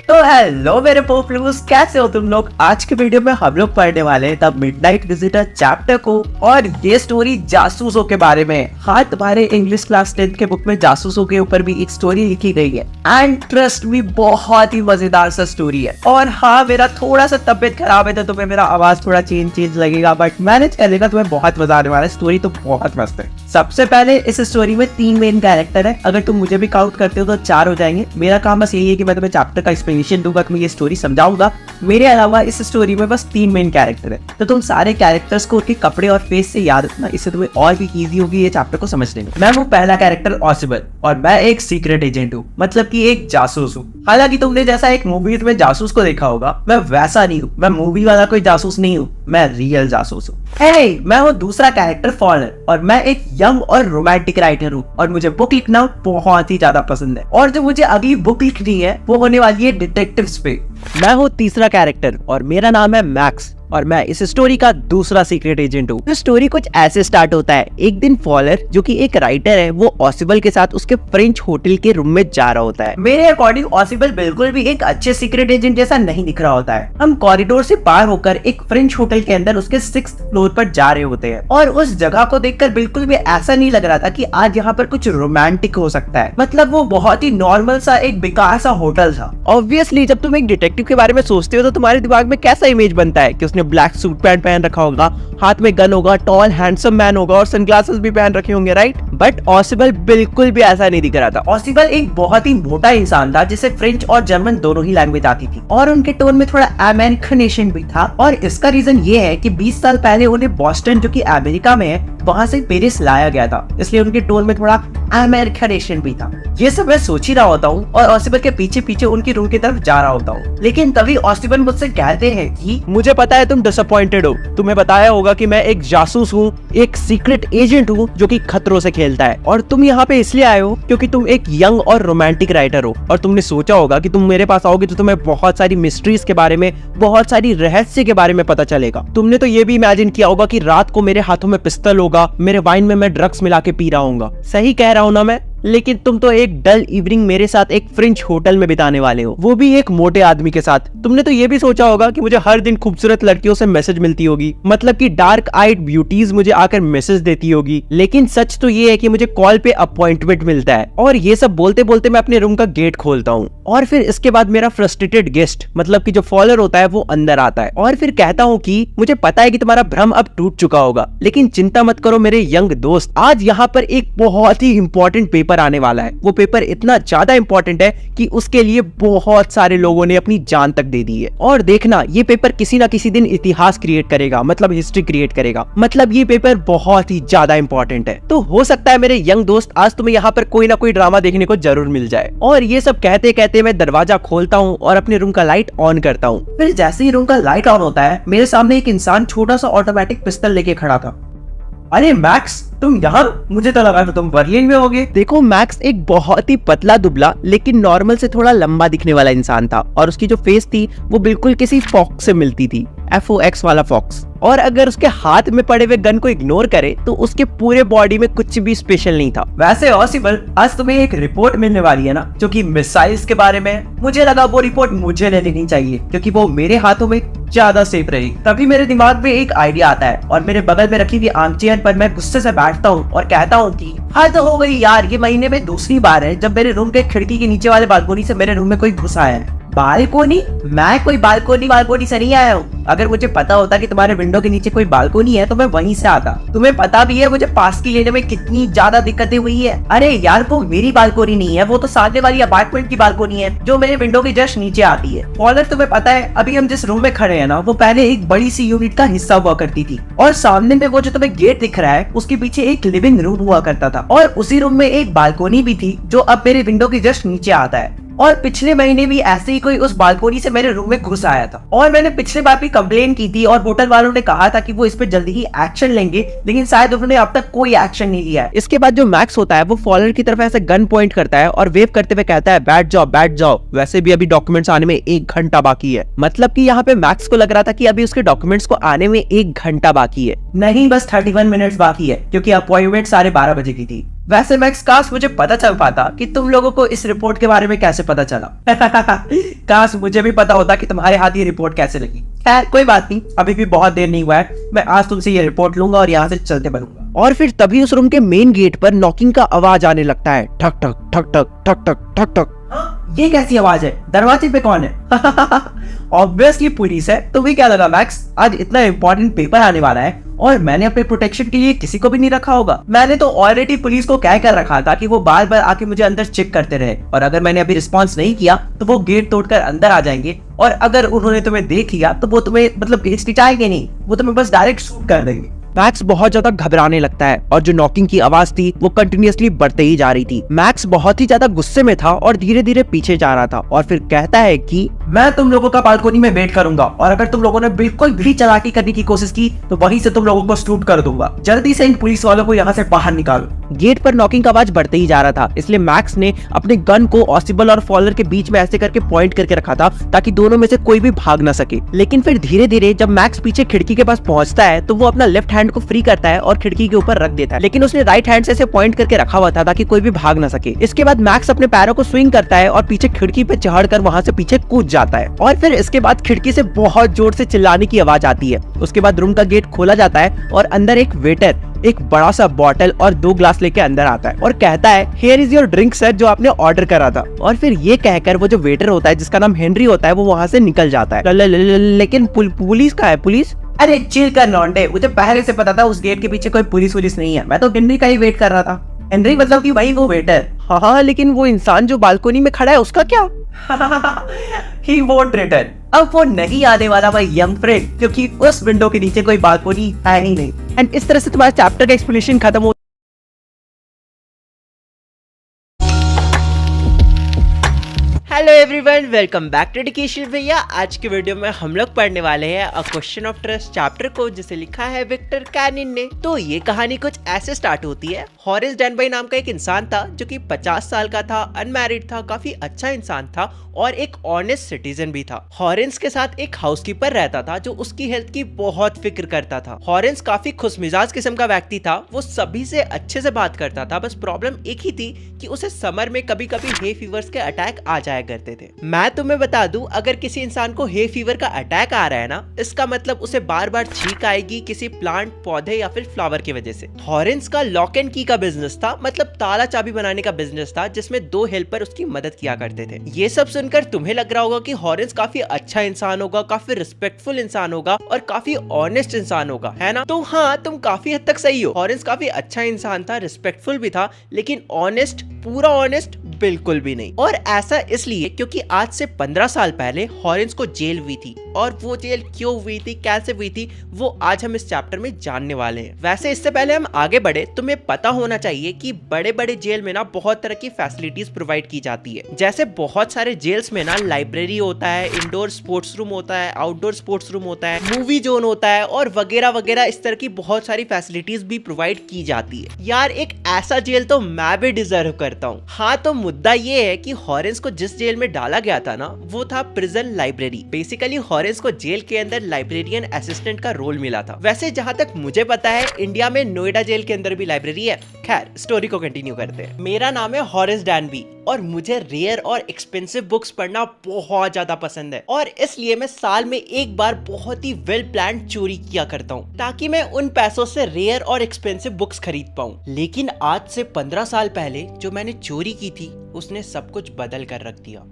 S2: तो हेलो मेरे पोपलूस, कैसे हो तुम लोग? आज के वीडियो में हम लोग पढ़ने वाले हैं द मिडनाइट विजिटर चैप्टर को और ये स्टोरी जासूसों के बारे में। हाँ, तुम्हारे इंग्लिश क्लास 10 के बुक में जासूसों के ऊपर भी एक स्टोरी लिखी गई है एंड ट्रस्ट मी बहुत ही मजेदार सा स्टोरी है। और हाँ, मेरा थोड़ा सा तबियत खराब है तो तुम्हें मेरा आवाज थोड़ा चेंज लगेगा, बट मैनेज कर लेगा। तुम्हें बहुत मजा आने वाला है, स्टोरी तो बहुत मस्त है। सबसे पहले इस स्टोरी में 3 मेन कैरेक्टर है। अगर तुम मुझे भी काउंट करते हो तो 4 हो जाएंगे। मेरा काम बस यही है कि मैं तुम्हें चैप्टर का एक्सप्लेनेशन दूंगा, मैं ये स्टोरी समझाऊंगा। मेरे अलावा इस स्टोरी में बस 3 मेन कैरेक्टर है, तो तुम सारे कैरेक्टर्स को उनके कपड़े और फेस से याद रखना, इससे तुम्हें और भी इजी होगी ये चैप्टर को समझने में। मैं हूँ पहला कैरेक्टर ऑसिबल और मैं एक सीक्रेट एजेंट हूँ, मतलब कि एक जासूस हूँ। हालांकि तुमने जैसा एक मूवीज में जासूस को देखा होगा, मैं वैसा नहीं हूँ। मैं मूवी वाला कोई जासूस नहीं हूँ, मैं रियल जासूस हूँ। हे, मैं हूँ दूसरा कैरेक्टर फॉलर और मैं एक यंग और रोमांटिक राइटर हूँ और मुझे बुक लिखना बहुत ही ज्यादा पसंद है। और जो मुझे अगली बुक लिखनी है वो होने वाली है डिटेक्टिव्स पे। मैं हूँ तीसरा कैरेक्टर और मेरा नाम है मैक्स और मैं इस स्टोरी का दूसरा सीक्रेट एजेंट हूँ। तो स्टोरी कुछ ऐसे स्टार्ट होता है। एक दिन फॉलर जो कि एक राइटर है वो ऑसिबल के साथ उसके फ्रेंच होटल के रूम में जा रहा होता है। मेरे अकॉर्डिंग ऑसिबल बिल्कुल भी एक अच्छे सीक्रेट एजेंट जैसा नहीं दिख रहा होता है। हम कॉरिडोर से पार होकर एक फ्रेंच होटल के अंदर उसके 6th फ्लोर पर जा रहे होते हैं और उस जगह को देखकर बिल्कुल भी ऐसा नहीं लग रहा था कि आज यहाँ पर कुछ रोमांटिक हो सकता है। मतलब वो बहुत ही नॉर्मल सा एक बेकार सा होटल था। ऑब्वियसली जब तुम एक डिटेक्टिव के बारे में सोचते हो तो तुम्हारे दिमाग में कैसा इमेज बनता है कि उसने ब्लैक सूट पैंट पहन रखा होगा, हाथ में गन होगा, टॉल हैंडसम मैन होगा और सनग्लासेस भी पहन रखे होंगे, राइट? बट ऑसिबल बिल्कुल भी ऐसा नहीं दिख रहा था। ऑसिबल एक बहुत ही मोटा इंसान था जिसे फ्रेंच और जर्मन दोनों ही लैंग्वेज आती थी और उनके टोन में थोड़ा अमेरिकनेशन भी था। और इसका रीजन ये है कि 20 साल पहले उन्हें बॉस्टन जो कि अमेरिका में है वहां से पेरिस लाया गया था, इसलिए उनके टोन में थोड़ा अमेरिकनेशन भी था। ये सब मैं सोच ही रहा होता हूँ और ऑसिबल के पीछे पीछे उनकी रूम की तरफ जा रहा होता हूँ, लेकिन तभी ऑसिबल मुझसे कहते हैं कि मुझे पता है तुम डिसअपॉइंटेड हो, तुम्हें बताया होगा कि मैं एक जासूस हूँ, एक सीक्रेट एजेंट हूँ जो कि खतरों से खेलता है और तुम यहाँ पे इसलिए आए हो क्योंकि तुम एक यंग और रोमांटिक राइटर हो और तुमने सोचा होगा कि तुम मेरे पास आओगे तो तुम्हें बहुत सारी मिस्ट्रीज के बारे में, बहुत सारी रहस्य के बारे में पता चलेगा। तुमने तो ये भी इमेजिन किया होगा कि रात को मेरे हाथों में पिस्तल होगा, मेरे वाइन में मैं ड्रग्स मिला के पी रहा हूँ। सही कह रहा हूँ ना मैं? लेकिन तुम तो एक डल इवनिंग मेरे साथ एक फ्रेंच होटल में बिताने वाले हो, वो भी एक मोटे आदमी के साथ। तुमने तो ये भी सोचा होगा कि मुझे हर दिन खूबसूरत लड़कियों से मैसेज मिलती होगी, मतलब कि डार्क आइड ब्यूटीज मुझे आकर मैसेज देती होगी। लेकिन सच तो ये है कि मुझे कॉल पे अपॉइंटमेंट मिलता है। और ये सब बोलते बोलते मैं अपने रूम का गेट खोलता हूँ और फिर इसके बाद मेरा फ्रस्ट्रेटेड गेस्ट, मतलब कि जो फॉलोअर होता है, वो अंदर आता है और फिर कहता हूँ कि मुझे पता है कि तुम्हारा भ्रम अब टूट चुका होगा, लेकिन चिंता मत करो मेरे यंग दोस्त, आज यहाँ पर एक बहुत ही इंपॉर्टेंट पेपर आने वाला है। वो पेपर इतना ज्यादा इंपॉर्टेंट है कि उसके लिए बहुत सारे लोगों ने अपनी जान तक दे दी है। और देखना, ये पेपर किसी ना किसी दिन इतिहास क्रिएट करेगा, मतलब हिस्ट्री क्रिएट करेगा। मतलब ये पेपर बहुत ही ज्यादा इंपॉर्टेंट है। तो हो सकता है मेरे यंग दोस्त आज तुम्हें यहाँ पर कोई ना कोई ड्रामा देखने को जरूर मिल जाए। और ये सब कहते कहते मैं दरवाजा खोलता हूँ और अपने रूम का लाइट ऑन करता हूँ। फिर जैसे ही रूम का लाइट ऑन होता है, मेरे सामने एक इंसान छोटा सा ऑटोमेटिक पिस्टल लेके खड़ा था। अरे मैक्स, तुम यहाँ? मुझे तो लगा था तुम बर्लिन में होगे।
S1: देखो, मैक्स एक बहुत ही पतला दुबला लेकिन नॉर्मल से थोड़ा लंबा दिखने वाला इंसान था और उसकी जो फेस थी वो बिल्कुल किसी फॉक्स से मिलती थी, FOX वाला फॉक्स। और अगर उसके हाथ में पड़े हुए गन को इग्नोर करे तो उसके पूरे बॉडी में कुछ भी स्पेशल नहीं था।
S2: वैसे ऑसिबल, आज तुम्हें एक रिपोर्ट मिलने वाली है ना, जो कि मिसाइल्स के बारे में। मुझे लगा वो रिपोर्ट मुझे ले लेनी चाहिए क्योंकि वो मेरे हाथों में ज्यादा सेफ रहेगी। तभी मेरे दिमाग में एक आइडिया आता है और मेरे बगल में रखी हुई आर्म चेयर पर मैं गुस्से से बैठता हूँ और कहता हूँ कि हद हो गई यार, ये महीने में दूसरी बार है जब मेरे रूम के खिड़की के नीचे वाले बालकोनी से मेरे रूम में कोई घुस आया है। बालकोनी? मैं कोई बालकोनी से नहीं आया हूँ। अगर मुझे पता होता कि तुम्हारे विंडो के नीचे कोई बालकोनी है तो मैं वहीं से आता। तुम्हें पता भी है मुझे पास की लेने में कितनी ज्यादा दिक्कतें हुई है। अरे यार, वो मेरी बालकोनी नहीं है, वो तो सामने वाली अपार्टमेंट की बालकोनी है जो मेरे विंडो के जस्ट नीचे आती है। फॉलर, तुम्हें पता है अभी हम जिस रूम में खड़े हैं ना, वो पहले एक बड़ी सी यूनिट का हिस्सा हुआ करती थी और सामने में वो जो तुम्हें गेट दिख रहा है उसके पीछे एक लिविंग रूम हुआ करता था और उसी रूम में एक बालकोनी भी थी जो अब मेरे विंडो के जस्ट नीचे आता है। और पिछले महीने भी ऐसे ही कोई उस बालकोनी से मेरे रूम में घुस आया था और मैंने पिछले बार भी कंप्लेन की थी और होटल वालों ने कहा था कि वो इस पे जल्दी ही एक्शन लेंगे, लेकिन शायद उन्होंने अब तक कोई एक्शन नहीं लिया है।
S1: इसके बाद जो मैक्स होता है वो फॉलर की तरफ ऐसे गन पॉइंट करता है और वेव करते हुए कहता है बैठ जाओ बैठ जाओ। वैसे भी अभी डॉक्यूमेंट्स आने में 1 घंटा बाकी है। मतलब कि यहाँ पे मैक्स को लग रहा था कि अभी उसके डॉक्यूमेंट्स को आने में 1 घंटा बाकी है।
S2: नहीं, बस 31 मिनट्स बाकी है क्योंकि अपॉइंटमेंट 12:30 बजे की थी। वैसे मैक्स, काश मुझे पता चल पाता कि तुम लोगों को इस रिपोर्ट के बारे में कैसे पता चला। काश मुझे भी पता होता कि तुम्हारे हाथ ये रिपोर्ट कैसे लगी। खैर कोई बात नहीं, अभी भी बहुत देर नहीं हुआ है। मैं आज तुमसे ये रिपोर्ट लूंगा और यहाँ से चलते बनूंगा।
S1: और फिर तभी उस रूम के मेन गेट पर नॉकिंग का आवाज आने लगता है, ठक ठक ठक ठक ठक ठक ठक ठक।
S2: ये कैसी आवाज है? दरवाजे पे कौन है? ऑब्वियसली पुलिस है। तुम्हें क्या लगा मैक्स, आज इतना इंपॉर्टेंट पेपर आने वाला है और मैंने अपने प्रोटेक्शन के लिए किसी को भी नहीं रखा होगा? मैंने तो ऑलरेडी पुलिस को कह कर रखा था कि वो बार बार आके मुझे अंदर चेक करते रहे और अगर मैंने अभी रिस्पॉन्स नहीं किया तो वो गेट तोड़कर अंदर आ जाएंगे और अगर उन्होंने तुम्हें देख लिया तो वो तुम्हें मतलब हिचकिचाएंगे नहीं, वो तुम्हें बस डायरेक्ट शूट कर देंगे।
S1: मैक्स बहुत ज्यादा घबराने लगता है और जो नॉकिंग की आवाज थी वो कंटिन्यूअसली बढ़ते ही जा रही थी। मैक्स बहुत ही ज्यादा गुस्से में था और धीरे धीरे पीछे जा रहा था और फिर कहता है कि
S2: मैं तुम लोगों का बालकोनी में वेट करूंगा और अगर तुम लोगों ने बिल्कुल भी चालाकी करने की कोशिश की तो वहीं से तुम लोगों को शूट कर दूंगा। जल्दी से इन पुलिस वालों को यहाँ से बाहर निकालो।
S1: गेट पर नॉकिंग का आवाज बढ़ते ही जा रहा था, इसलिए मैक्स ने अपने गन को ऑसिबल और फॉलर के बीच में ऐसे करके पॉइंट करके रखा था ताकि दोनों में से कोई भी भाग ना सके। लेकिन फिर धीरे धीरे जब मैक्स पीछे खिड़की के पास पहुंचता है तो वो अपना लेफ्ट हैंड को फ्री करता है और खिड़की के ऊपर रख देता है, लेकिन उसने राइट हैंड से पॉइंट करके रखा हुआ था ताकि कोई भी भाग ना सके। इसके बाद मैक्स अपने पैरों को स्विंग करता है और पीछे खिड़की पे चढ़कर वहां से पीछे कूद जाता है और फिर इसके बाद खिड़की से बहुत जोर से चिल्लाने की आवाज आती है। उसके बाद रूम का गेट खोला जाता है और अंदर एक वेटर एक बड़ा सा बॉटल और 2 ग्लास लेके अंदर आता है और कहता है here is your drink sir, जो आपने ऑर्डर करा था। और फिर ये कहकर वो जो वेटर होता है जिसका नाम हेनरी होता है वो वहां से निकल जाता है। लेकिन पुलिस का है पुलिस।
S2: अरे चिल कर लौंडे, मुझे पहले से पता था उस गेट के पीछे कोई पुलिस नहीं है। मैं तो हेनरी का ही वेट कर रहा था। हेनरी मतलब कि वही वो वेटर।
S1: हाँ, लेकिन वो इंसान जो बालकोनी में खड़ा है उसका क्या?
S2: He won't return। अब वो नहीं आने वाला भाई यंग फ्रेंड, क्योंकि उस विंडो के नीचे कोई बालकोनी है ही नहीं।
S1: एंड इस तरह से तुम्हारा चैप्टर का एक्सप्लेनेशन खत्म हो। Hello everyone, welcome back to education भैया। आज के वीडियो में हम लोग पढ़ने वाले हैं a question of trust chapter को, जिसे लिखा है विक्टर कैनिन ने। तो ये कहानी कुछ ऐसे स्टार्ट होती है। हॉरेस डेनबाई नाम का एक इंसान था जो कि 50 साल का था, अनमैरिड था, काफी अच्छा इंसान था और एक ऑनेस्ट सिटीजन भी था। हॉरेंस के साथ एक हाउसकीपर रहता था जो उसकी हेल्थ की बहुत फिक्र करता था। हॉरेंस काफी खुशमिजाज किस्म का व्यक्ति था, वो सभी से अच्छे से बात करता था। बस प्रॉब्लम एक ही थी कि उसे समर में कभी कभी हे फीवर्स के अटैक आ जाया करते थे। मैं तुम्हें बता दूं, अगर किसी इंसान को हे फीवर का अटैक आ रहा है ना, इसका मतलब उसे बार बार छींक आएगी किसी प्लांट, पौधे या फिर फ्लावर की वजह से। हॉरेंस का लॉक एंड की का बिजनेस था, मतलब ताला चाबी बनाने का बिजनेस था, जिसमें 2 हेल्पर उसकी मदद किया करते थे। ये सब सुनकर तुम्हें लग रहा होगा कि हॉरेंस काफी अच्छा इंसान होगा, काफी रिस्पेक्टफुल इंसान होगा और काफी ऑनेस्ट इंसान होगा, है ना? तो हाँ, तुम काफी हद तक सही हो। हॉरेंस काफी अच्छा इंसान था, रिस्पेक्टफुल भी था, लेकिन ऑनेस्ट, पूरा ऑनेस्ट बिल्कुल भी नहीं। और ऐसा इसलिए क्योंकि आज से 15 साल पहले हॉरेंस को जेल हुई थी और वो जेल क्यों हुई थी, कैसे हुई थी, वो आज हम इस चैप्टर में जानने वाले हैं। वैसे इससे पहले हम आगे बढ़े, तुम्हें पता होना चाहिए कि बड़े बड़े जेल में ना बहुत तरह की फैसिलिटीज प्रोवाइड की जाती है। जैसे बहुत सारे जेल्स में ना लाइब्रेरी होता है, इंडोर स्पोर्ट्स रूम होता है, आउटडोर स्पोर्ट्स रूम होता है, मूवी जोन होता है और वगैरह वगैरह। इस तरह की बहुत सारी फैसिलिटीज भी प्रोवाइड की जाती है। यार एक ऐसा जेल तो मैं भी डिजर्व करता हूँ। हाँ, तो मुद्दा ये है कि हॉरेंस को जिस जेल में डाला गया था ना, वो था प्रिजन लाइब्रेरी। बेसिकली हॉरेंस को जेल के अंदर लाइब्रेरियन असिस्टेंट का रोल मिला था। वैसे जहाँ तक मुझे पता है, इंडिया में नोएडा जेल के अंदर भी लाइब्रेरी है। खैर, स्टोरी को कंटिन्यू करते हैं। मेरा नाम है हॉरेंस डैनबी और मुझे रेयर और एक्सपेंसिव बुक्स पढ़ना बहुत ज्यादा पसंद है, और इसलिए मैं साल में एक बार बहुत ही वेल प्लान्ड चोरी किया करता हूँ ताकि मैं उन पैसों से रेयर और एक्सपेंसिव बुक्स खरीद पाऊँ। लेकिन आज से 15 साल पहले जो मैंने चोरी की थी, उसने सब कुछ बदल कर रख दिया।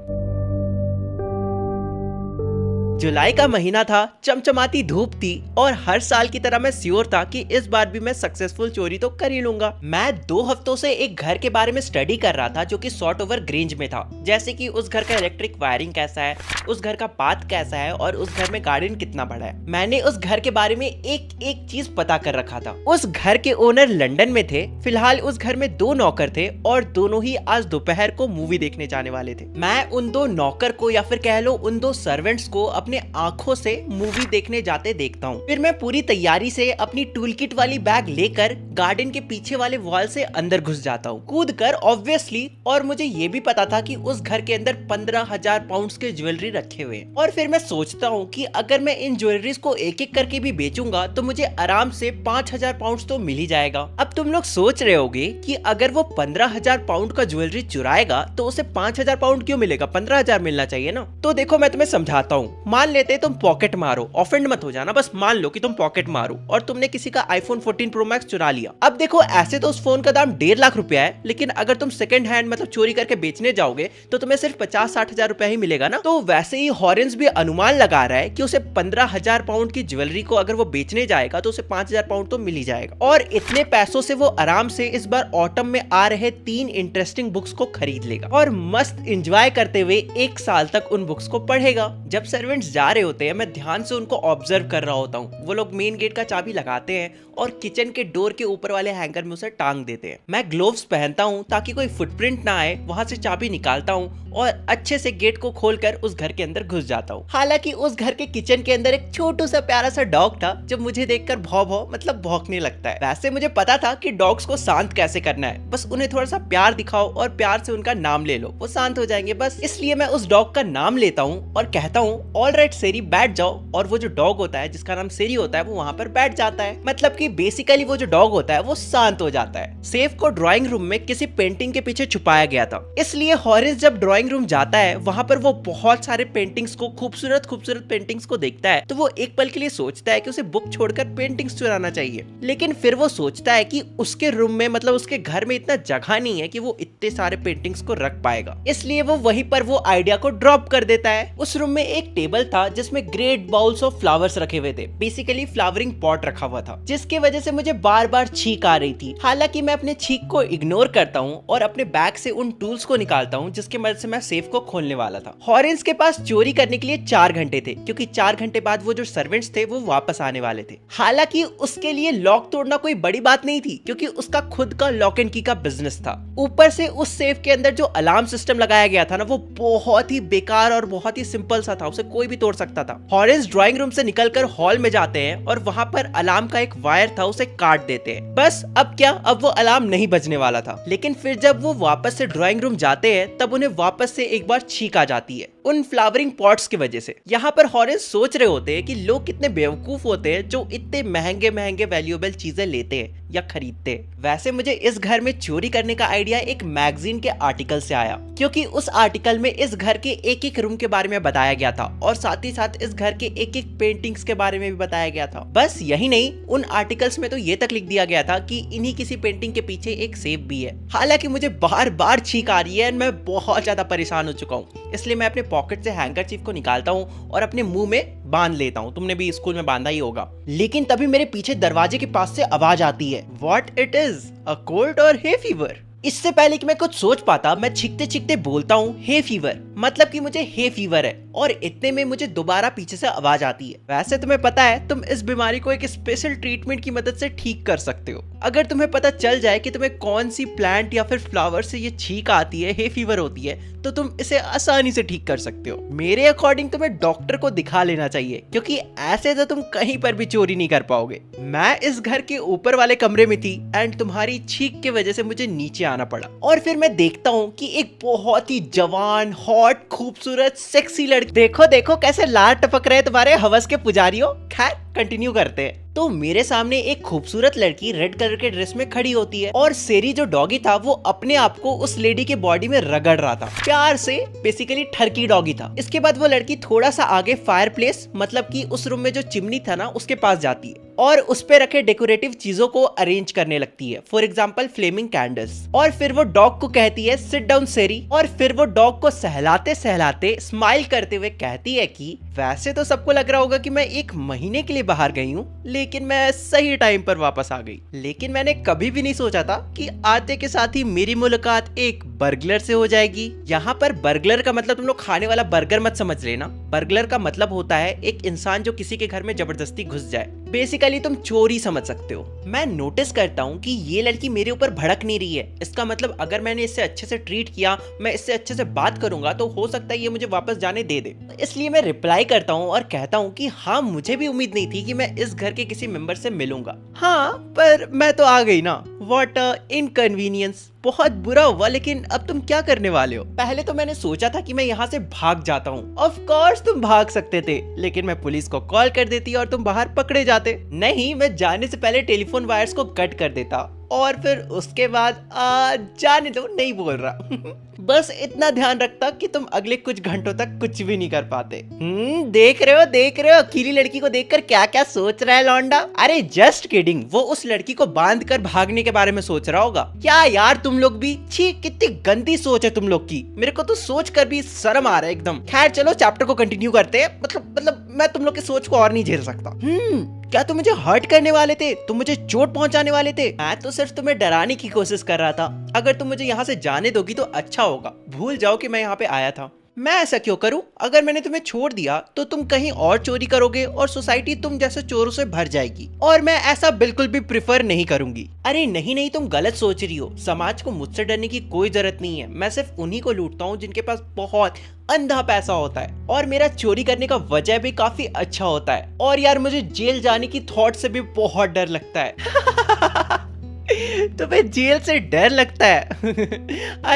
S1: जुलाई का महीना था, चमचमाती धूप थी और हर साल की तरह मैं श्योर था कि इस बार भी मैं सक्सेसफुल चोरी तो कर ही लूंगा। मैं 2 हफ्तों से एक घर के बारे में स्टडी कर रहा था जो कि सॉर्ट ओवर ग्रेंज में था। जैसे कि उस घर का इलेक्ट्रिक वायरिंग कैसा है, उस घर का पाथ कैसा है और उस घर में गार्डन कितना बड़ा है। मैंने उस घर के बारे में एक एक चीज पता कर रखा था। उस घर के ओनर लंदन में थे। फिलहाल उस घर में 2 नौकर थे और दोनों ही आज दोपहर को मूवी देखने जाने वाले थे। मैं उन 2 नौकर को या फिर कह लो उन 2 सर्वेंट्स को अपने आंखों से मूवी देखने जाते देखता हूँ। फिर मैं पूरी तैयारी से अपनी टूल किट वाली बैग लेकर गार्डन के पीछे वाले वॉल से अंदर घुस जाता हूँ, कूद कर ऑब्वियसली। और मुझे ये भी पता था कि उस घर के अंदर 15,000 पाउंड्स के ज्वेलरी रखे हुए हैं। और फिर मैं सोचता हूँ कि अगर मैं इन ज्वेलरीज को एक एक करके भी बेचूंगा तो मुझे आराम से 5,000 पाउंड्स तो मिल ही जाएगा। अब तुम लोग सोच रहे होगे कि अगर वो 15,000 पाउंड का ज्वेलरी चुराएगा तो उसे 5,000 पाउंड क्यों मिलेगा, 15,000 मिलना चाहिए ना। तो देखो मैं तुम्हें समझाता हूँ। मान लेते तुम पॉकेट मारो, ऑफेंड मत हो जाना, बस मान लो कि तुम पॉकेट मारो और तुमने किसी का आईफोन 14 प्रो मैक्स चुरा लिया। अब देखो ऐसे तो उस फोन का दाम 1.5 लाख रुपया है, लेकिन अगर तुम सेकंड हैंड मतलब चोरी करके बेचने जाओगे तो तुम्हें सिर्फ 50-60 हजार रुपया ही मिलेगा ना। तो वैसे ही हॉरेंस भी अनुमान लगा रहा है कि उसे 15,000 पाउंड की ज्वेलरी को अगर वो बेचने जाएगा तो उसे 5,000 पाउंड तो मिल ही जाएगा। और इतने पैसों से वो आराम से इस बार ऑटम में आ रहे 3 इंटरेस्टिंग बुक्स को खरीद लेगा और मस्त एंजॉय करते हुए 1 साल तक उन बुक्स को पढ़ेगा। जब सर्वेंट्स जा रहे होते हैं, मैं ध्यान से उनको ऑब्जर्व कर रहा होता हूँ। वो लोग मेन गेट का चाबी लगाते हैं और किचन के डोर के ऊपर वाले हैंगर में उसे टांग देते हैं। मैं ग्लोव्स पहनता हूँ ताकि कोई फुटप्रिंट ना आए, वहां से चाबी निकालता हूँ और अच्छे से गेट को खोलकर उस घर के अंदर घुस जाता हूँ। हालांकि उस घर के किचन के अंदर एक छोटू सा प्यारा सा डॉग था जो मुझे देखकर भौ भौ मतलब भौंकने लगता है। वैसे मुझे पता था कि डॉग्स को शांत कैसे करना है, बस उन्हें थोड़ा सा प्यार दिखाओ और प्यार से उनका नाम ले लो, वो शांत हो जाएंगे बस। इसलिए मैं उस डॉग का नाम लेता हूँ और कहता हूँ ऑल राइट सेरी बैठ जाओ, और वो जो डॉग होता है जिसका नाम सेरी होता है वो वहाँ पर बैठ जाता है। मतलब कि बेसिकली वो जो डॉग होता है वो शांत हो जाता है। सेफ को ड्राइंग रूम में किसी पेंटिंग के पीछे छुपाया गया था, इसलिए हॉरेंस जब ड्राइंग रूम जाता है वहाँ पर वो बहुत सारे पेंटिंग्स को, खूबसूरत खूबसूरत पेंटिंग्स को देखता है। तो वो एक पल के लिए सोचता है कि उसे बुक छोड़कर पेंटिंग्स चुराना चाहिए, लेकिन फिर वो सोचता है कि उसके रूम में मतलब उसके घर में इतना जगह नहीं है कि वो इतने सारे पेंटिंग्स को रख पाएगा, इसलिए वो वहीं पर वो आइडिया को ड्रॉप कर देता है। उस रूम में एक टेबल था जिसमें ग्रेट बाउल्स ऑफ फ्लावर्स रखे हुए थे, बेसिकली फ्लावरिंग पॉट रखा हुआ था, जिसके वजह से मुझे बार बार छींक आ रही थी। हालांकि मैं अपने छींक को इग्नोर करता हूँ और अपने बैग से उन टूल्स को निकालता हूँ जिसकी मदद से मैं सेफ को खोलने वाला था। हॉरेंस के पास चोरी करने के लिए 4 घंटे थे, क्योंकि 4 घंटे बाद वो जो सर्वेंट्स थे वो वापस आने वाले थे। हालांकि उसके लिए लॉक तोड़ना कोई बड़ी बात नहीं थी, क्योंकि उसका खुद का लॉक एंड की का बिजनेस था। ऊपर से उस सेफ के अंदर जो अलार्म सिस्टम लगाया गया था ना, वो बहुत ही बेकार और बहुत ही सिंपल सा था, उसे कोई भी तोड़ सकता था। हॉरेंस ड्राइंग रूम से निकलकर हॉल में जाते हैं और वहां पर अलार्म का एक वायर था, उसे काट देते हैं। बस अब क्या, अब वो अलार्म नहीं बजने वाला था। लेकिन फिर जब वो वापस से ड्राइंग रूम जाते हैं तब उन्हें वापस से एक बार छींक आ जाती है उन फ्लावरिंग पॉट्स की वजह से। यहाँ पर हॉरेंस सोच रहे होते हैं कि लोग कितने बेवकूफ होते हैं जो इतने महंगे महंगे वैल्यूएबल चीजें लेते हैं या खरीदते हैं। वैसे मुझे इस घर में चोरी करने का आइडिया एक मैगजीन के आर्टिकल से आया, क्योंकि उस आर्टिकल में इस घर के एक एक रूम के बारे में बताया गया था और साथ ही साथ इस घर के एक एक पेंटिंग्स के बारे में भी बताया गया था। बस यही नहीं, उन आर्टिकल्स में तो ये तक लिख दिया गया था कि इन्हीं किसी पेंटिंग के पीछे एक सेफ भी है। हालांकि मुझे बार बार छींक आ रही है, मैं बहुत ज्यादा परेशान हो चुका हूँ, इसलिए मैं अपने पॉकेट से हैंकरचीफ को निकालता हूँ और अपने मुंह में बांध लेता हूँ। तुमने भी स्कूल में बांधा ही होगा। लेकिन तभी मेरे पीछे दरवाजे के पास से आवाज आती है, what it is, a cold और हे फीवर। इससे पहले कि मैं कुछ सोच पाता, मैं छींकते छींकते बोलता हूँ हे फीवर, मतलब कि मुझे हे फीवर है और इतने में मुझे दोबारा पीछे से आवाज आती है। वैसे तुम्हें पता है तुम इस बीमारी को एक स्पेशल ट्रीटमेंट की मदद से ठीक कर सकते हो। अगर तुम्हें पता चल जाए कि तुम्हें कौन सी प्लांट या फिर फ्लावर से ये छींक आती है, हे फीवर होती है, तो तुम इसे आसानी से ठीक कर सकते हो। मेरे अकॉर्डिंग तुम्हें डॉक्टर को दिखा लेना चाहिए, क्योंकि ऐसे तो तुम कहीं पर भी चोरी नहीं कर पाओगे। मैं इस घर के ऊपर वाले कमरे में थी एंड तुम्हारी छींक की वजह से मुझे नीचे आना पड़ा और फिर मैं देखता हूँ कि एक बहुत ही जवान, हॉट, खूबसूरत, सेक्सी लड़की, देखो देखो कैसे लार टपक रहे तुम्हारे हवस के पुजारियों। खैर कंटिन्यू करते हैं। तो मेरे सामने एक खूबसूरत लड़की रेड कलर के ड्रेस में खड़ी होती है और सेरी जो डॉगी था वो अपने आप को उस लेडी के बॉडी में रगड़ रहा था, प्यार से, बेसिकली ठरकी डॉगी था। इसके बाद वो लड़की थोड़ा सा आगे फायर प्लेस, मतलब कि उस रूम में जो चिमनी था ना उसके पास जाती है और उस पे रखे डेकोरेटिव चीजों को अरेंज करने लगती है, फॉर एग्जाम्पल फ्लेमिंग कैंडल्स। और फिर वो डॉग को कहती है सिट डाउन सेरी, और फिर वो डॉग को सहलाते सहलाते स्माइल करते हुए कहती है कि वैसे तो सबको लग रहा होगा कि मैं 1 महीने के लिए बाहर गई हूँ, लेकिन मैं सही टाइम पर वापस आ गई। लेकिन मैंने कभी भी नहीं सोचा था कि आते के साथ ही मेरी मुलाकात एक बर्गलर से हो जाएगी। यहाँ पर बर्गलर का मतलब तुम लोग खाने वाला बर्गर मत समझ लेना। बर्गलर का मतलब होता है एक इंसान जो किसी के घर में जबरदस्ती घुस जाए, बेसिकली तुम चोरी समझ सकते हो। मैं नोटिस करता हूँ कि ये लड़की मेरे ऊपर भड़क नहीं रही है। इसका मतलब अगर मैंने इससे अच्छे से ट्रीट किया, मैं इससे अच्छे से बात करूंगा, तो हो सकता है ये मुझे वापस जाने दे दे। इसलिए मैं रिप्लाई करता हूँ और कहता हूँ कि हाँ, मुझे भी उम्मीद नहीं थी कि मैं इस घर के किसी मेंबर से मिलूंगा। हाँ, पर मैं तो आ गई ना। What a inconvenience. बहुत बुरा हुआ, लेकिन अब तुम क्या करने वाले हो? पहले तो मैंने सोचा था कि मैं यहाँ से भाग जाता हूँ। ऑफ कोर्स तुम भाग सकते थे, लेकिन मैं पुलिस को कॉल कर देती और तुम बाहर पकड़े जाते। नहीं, मैं जाने से पहले टेलीफोन वायर्स को कट कर देता और फिर उसके बाद जाने दो, नहीं बोल रहा। बस इतना ध्यान रखता कि तुम अगले कुछ घंटों तक कुछ भी नहीं कर पाते। देख रहे हो अकेली लड़की को देखकर क्या क्या सोच रहा है लौंडा। अरे जस्ट किडिंग, वो उस लड़की को बांध कर भागने के बारे में सोच रहा होगा। क्या यार तुम लोग भी, छी, कितनी गंदी सोच है तुम लोग की। मेरे को तो सोच कर भी शर्म आ रहा है एकदम। खैर चलो चैप्टर को कंटिन्यू करते हैं। मतलब मैं तुम लोग की सोच को और नहीं झेल सकता। क्या तुम मुझे हर्ट करने वाले थे? तुम मुझे चोट पहुंचाने वाले थे? मैं तो सिर्फ तुम्हें डराने की कोशिश कर रहा था। अगर तुम मुझे यहाँ से जाने दोगी तो अच्छा होगा। भूल जाओ कि मैं यहाँ पे आया था। मैं ऐसा क्यों करूं? अगर मैंने तुम्हें छोड़ दिया तो तुम कहीं और चोरी करोगे और सोसाइटी तुम जैसे चोरों से भर जाएगी, और मैं ऐसा बिल्कुल भी प्रिफर नहीं करूंगी। अरे नहीं, तुम गलत सोच रही हो। समाज को मुझसे डरने की कोई जरूरत नहीं है। मैं सिर्फ उन्हीं को लूटता हूँ जिनके पास बहुत अंधा पैसा होता है, और मेरा चोरी करने का वजह भी काफी अच्छा होता है। और यार मुझे जेल जाने की थॉट से भी बहुत डर लगता है। तुम्हें जेल से डर लगता है?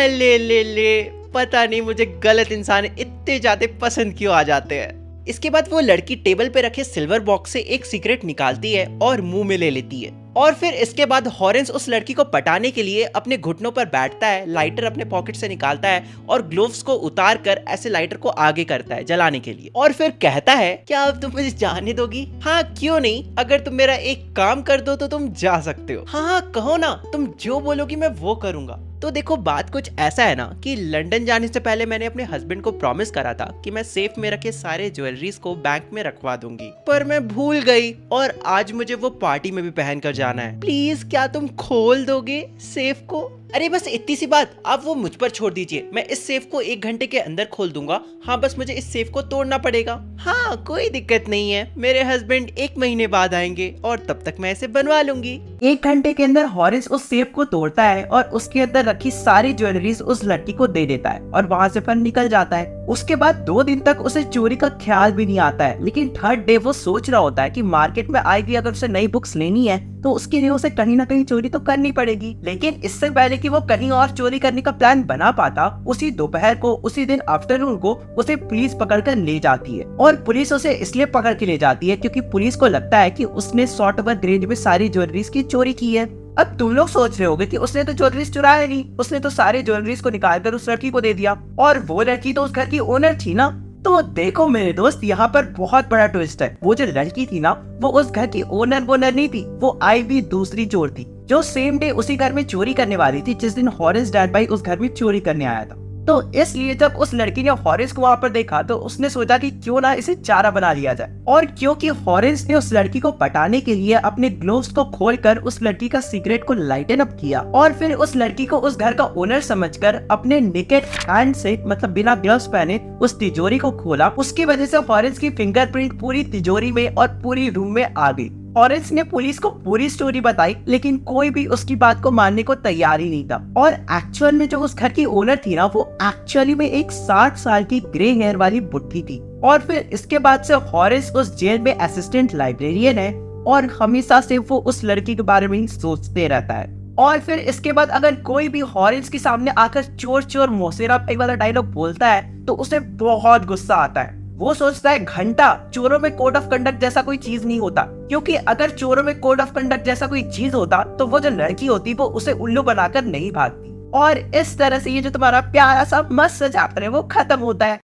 S1: ले पता नहीं मुझे गलत इंसान इतने ज्यादा पसंद क्यों आ जाते हैं। इसके बाद वो लड़की टेबल पे रखे सिल्वर बॉक्स से एक सिगरेट निकालती है और मुंह में ले लेती है, और फिर इसके बाद हॉरेंस उस लड़की को पटाने के लिए अपने घुटनों पर बैठता है, लाइटर अपने पॉकेट से निकालता है और ग्लोव्स को उतार कर ऐसे लाइटर को आगे करता है जलाने के लिए, और फिर कहता है क्या अब तुम मुझे जाने दोगी? हाँ क्यों नहीं, अगर तुम मेरा एक काम कर दो तो तुम जा सकते हो। हाँ कहो ना, तुम जो बोलोगी मैं वो करूंगा। तो देखो बात कुछ ऐसा है ना कि लंदन जाने से पहले मैंने अपने हस्बैंड को प्रॉमिस करा था कि मैं सेफ में रखे सारे ज्वेलरीज को बैंक में रखवा दूंगी, पर मैं भूल गई और आज मुझे वो पार्टी में भी पहन कर जाना है। प्लीज क्या तुम खोल दोगे सेफ को? अरे बस इतनी सी बात, आप वो मुझ पर छोड़ दीजिए। मैं इस सेफ को 1 घंटे के अंदर खोल दूंगा। हाँ बस मुझे इस सेफ को तोड़ना पड़ेगा। हाँ कोई दिक्कत नहीं है, मेरे हस्बैंड 1 महीने बाद आएंगे और तब तक मैं इसे बनवा लूंगी।
S2: 1 घंटे के अंदर हॉरेंस उस सेफ को तोड़ता है और उसके अंदर रखी सारी ज्वेलरीज उस लड़की को दे देता है और वहाँ से फिर निकल जाता है। उसके बाद 2 दिन तक उसे चोरी का ख्याल भी नहीं आता है, लेकिन 3rd डे वो सोच रहा होता है कि मार्केट में आएगी, अगर उसे नई बुक्स लेनी है तो उसके लिए उसे कहीं ना कहीं चोरी तो करनी पड़ेगी। लेकिन इससे पहले कि वो कहीं और चोरी करने का प्लान बना पाता, उसी दोपहर को, उसी दिन आफ्टरनून को उसे पुलिस पकड़कर ले जाती है। और पुलिस उसे इसलिए पकड़ के ले जाती है क्योंकि पुलिस को लगता है कि उसने सॉर्ट ओवर ग्रेड में सारी ज्वेलरीज की चोरी की है। अब तुम लोग सोच रहे होगे कि उसने तो ज्वेलरीज चुराया नहीं, उसने तो सारे ज्वेलरीज को निकालकर उस लड़की को दे दिया, और वो लड़की तो उस घर की ओनर थी ना। तो देखो मेरे दोस्त, यहाँ पर बहुत बड़ा ट्विस्ट है। वो जो लड़की थी ना, वो उस घर की ओनर नहीं थी, वो आई भी दूसरी चोर थी जो सेम डे उसी घर में चोरी करने वाली थी जिस दिन हॉरेंस डैड भाई उस घर में चोरी करने आया था। तो इसलिए जब उस लड़की ने हॉरेंस को वहाँ पर देखा तो उसने सोचा कि क्यों ना इसे चारा बना लिया जाए। और क्योंकि हॉरेंस ने उस लड़की को पटाने के लिए अपने ग्लोव्स को खोलकर उस लड़की का सिगरेट को लाइटन अप किया और फिर उस लड़की को उस घर का ओनर समझकर अपने नेकेड हैंड से मतलब बिना ग्लव्स पहने उस तिजोरी को खोला। उसकी वजह से हॉरेंस की फिंगरप्रिंट पूरी तिजोरी में और पूरी रूम में आ गई। हॉरेंस ने पुलिस को पूरी स्टोरी बताई लेकिन कोई भी उसकी बात को मानने को तैयार ही नहीं था। और एक्चुअल में जो उस घर की ओनर थी ना, वो एक्चुअली में एक 60 साल की ग्रे हेयर वाली बुढ़ी थी। और फिर इसके बाद से हॉरेंस उस जेल में असिस्टेंट लाइब्रेरियन है और हमेशा से वो उस लड़की के बारे में ही सोचते रहता है। और फिर इसके बाद अगर कोई भी हॉरेंस के सामने आकर चोर चोर मोसेरा पे वाला डायलॉग बोलता है तो उसे बहुत गुस्सा आता है। वो सोचता है घंटा चोरों में कोड ऑफ कंडक्ट जैसा कोई चीज नहीं होता, क्योंकि अगर चोरों में कोड ऑफ कंडक्ट जैसा कोई चीज होता तो वो जो लड़की होती वो उसे उल्लू बनाकर नहीं भागती। और इस तरह से ये जो तुम्हारा प्यारा सा मस्त सा चैप्टर है वो खत्म होता है।